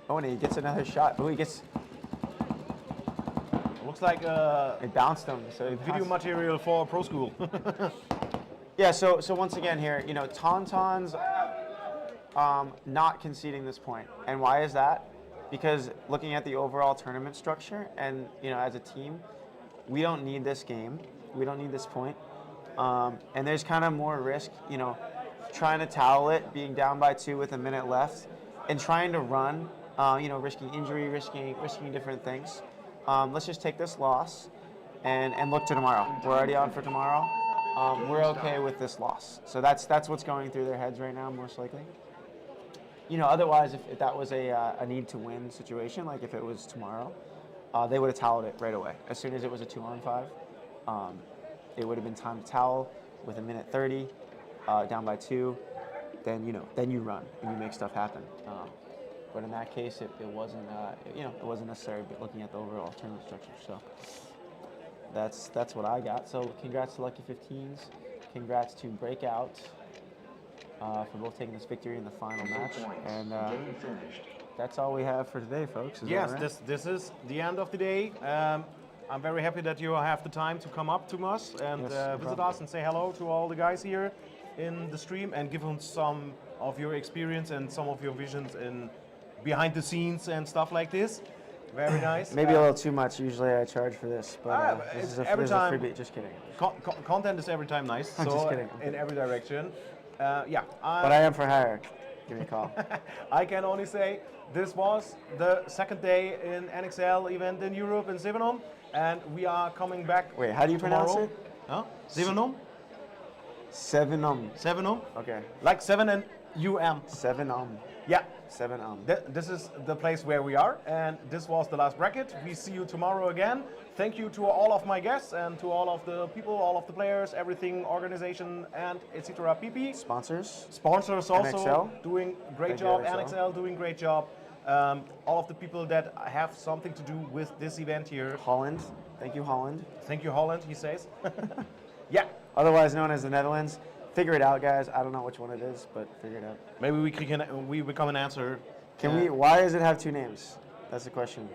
Oh, and he gets another shot. Oh, he gets... Looks like it bounced him. So video material for pro school. Yeah, so once again here, you know, Tauntons not conceding this point. And why is that? Because looking at the overall tournament structure and, you know, as a team, we don't need this game. We don't need this point. And there's kind of more risk, you know, trying to towel it, being down by 2 with a minute left, and trying to run, you know, risking injury, risking different things. Let's just take this loss and look to tomorrow. We're already on for tomorrow. We're okay with this loss. So that's what's going through their heads right now, most likely. You know, otherwise, if that was a need to win situation, like if it was tomorrow, they would have toweled it right away. As soon as it was a 2-on-5, it would have been time to towel with a minute 30, down by 2. Then you run and you make stuff happen. But in that case, it wasn't you know, it wasn't necessary. But looking at the overall tournament structure, so that's what I got. So congrats to Lucky 15s. Congrats to Breakout. For both taking this victory in the final match. And that's all we have for today, folks. Is yes, that right? this is the end of the day. I'm very happy that you have the time to come up to us and visit us and say hello to all the guys here in the stream and give them some of your experience and some of your visions in behind the scenes and stuff like this. Very nice. Maybe a little too much. Usually I charge for this, but this is a freebie. Just kidding. Content is every time nice. I'm so just kidding. In every direction. Yeah. But I am for hire. Give me a call. I can only say this was the second day in NXL event in Europe in Sevenum, and we are coming back. Wait, how do you pronounce it? Huh? Sevenum? Sevenum. Sevenum? Okay. Like 7 and UM. Sevenum. Yeah. Sevenum. This is the place where we are, and this was the last bracket. We see you tomorrow again. Thank you to all of my guests and to all of the people, all of the players, everything, organization, and etc. PP. Sponsors also NXL. Doing great job. NXL doing great job. All of the people that have something to do with this event here. Holland. Thank you, Holland. Thank you, Holland, he says. Yeah. Otherwise known as the Netherlands. Figure it out, guys. I don't know which one it is, but figure it out. Maybe we become an answer. Can we? Why does it have 2 names? That's the question.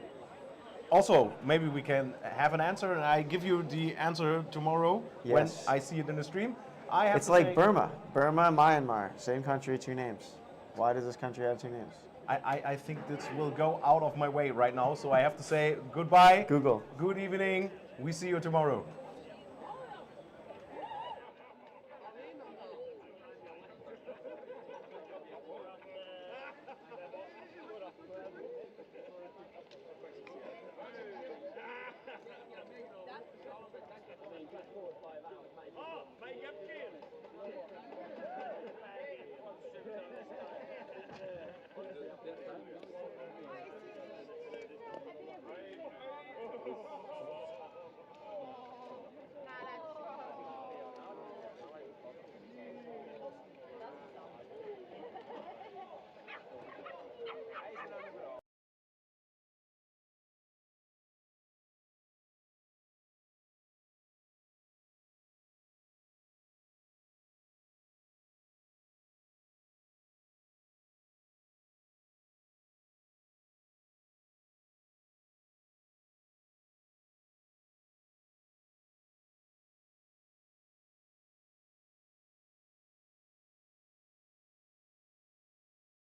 Also, maybe we can have an answer, and I give you the answer tomorrow when I see it in the stream. It's like Burma, Myanmar, same country, 2 names. Why does this country have 2 names? I think this will go out of my way right now, so I have to say goodbye. Google. Good evening. We see you tomorrow.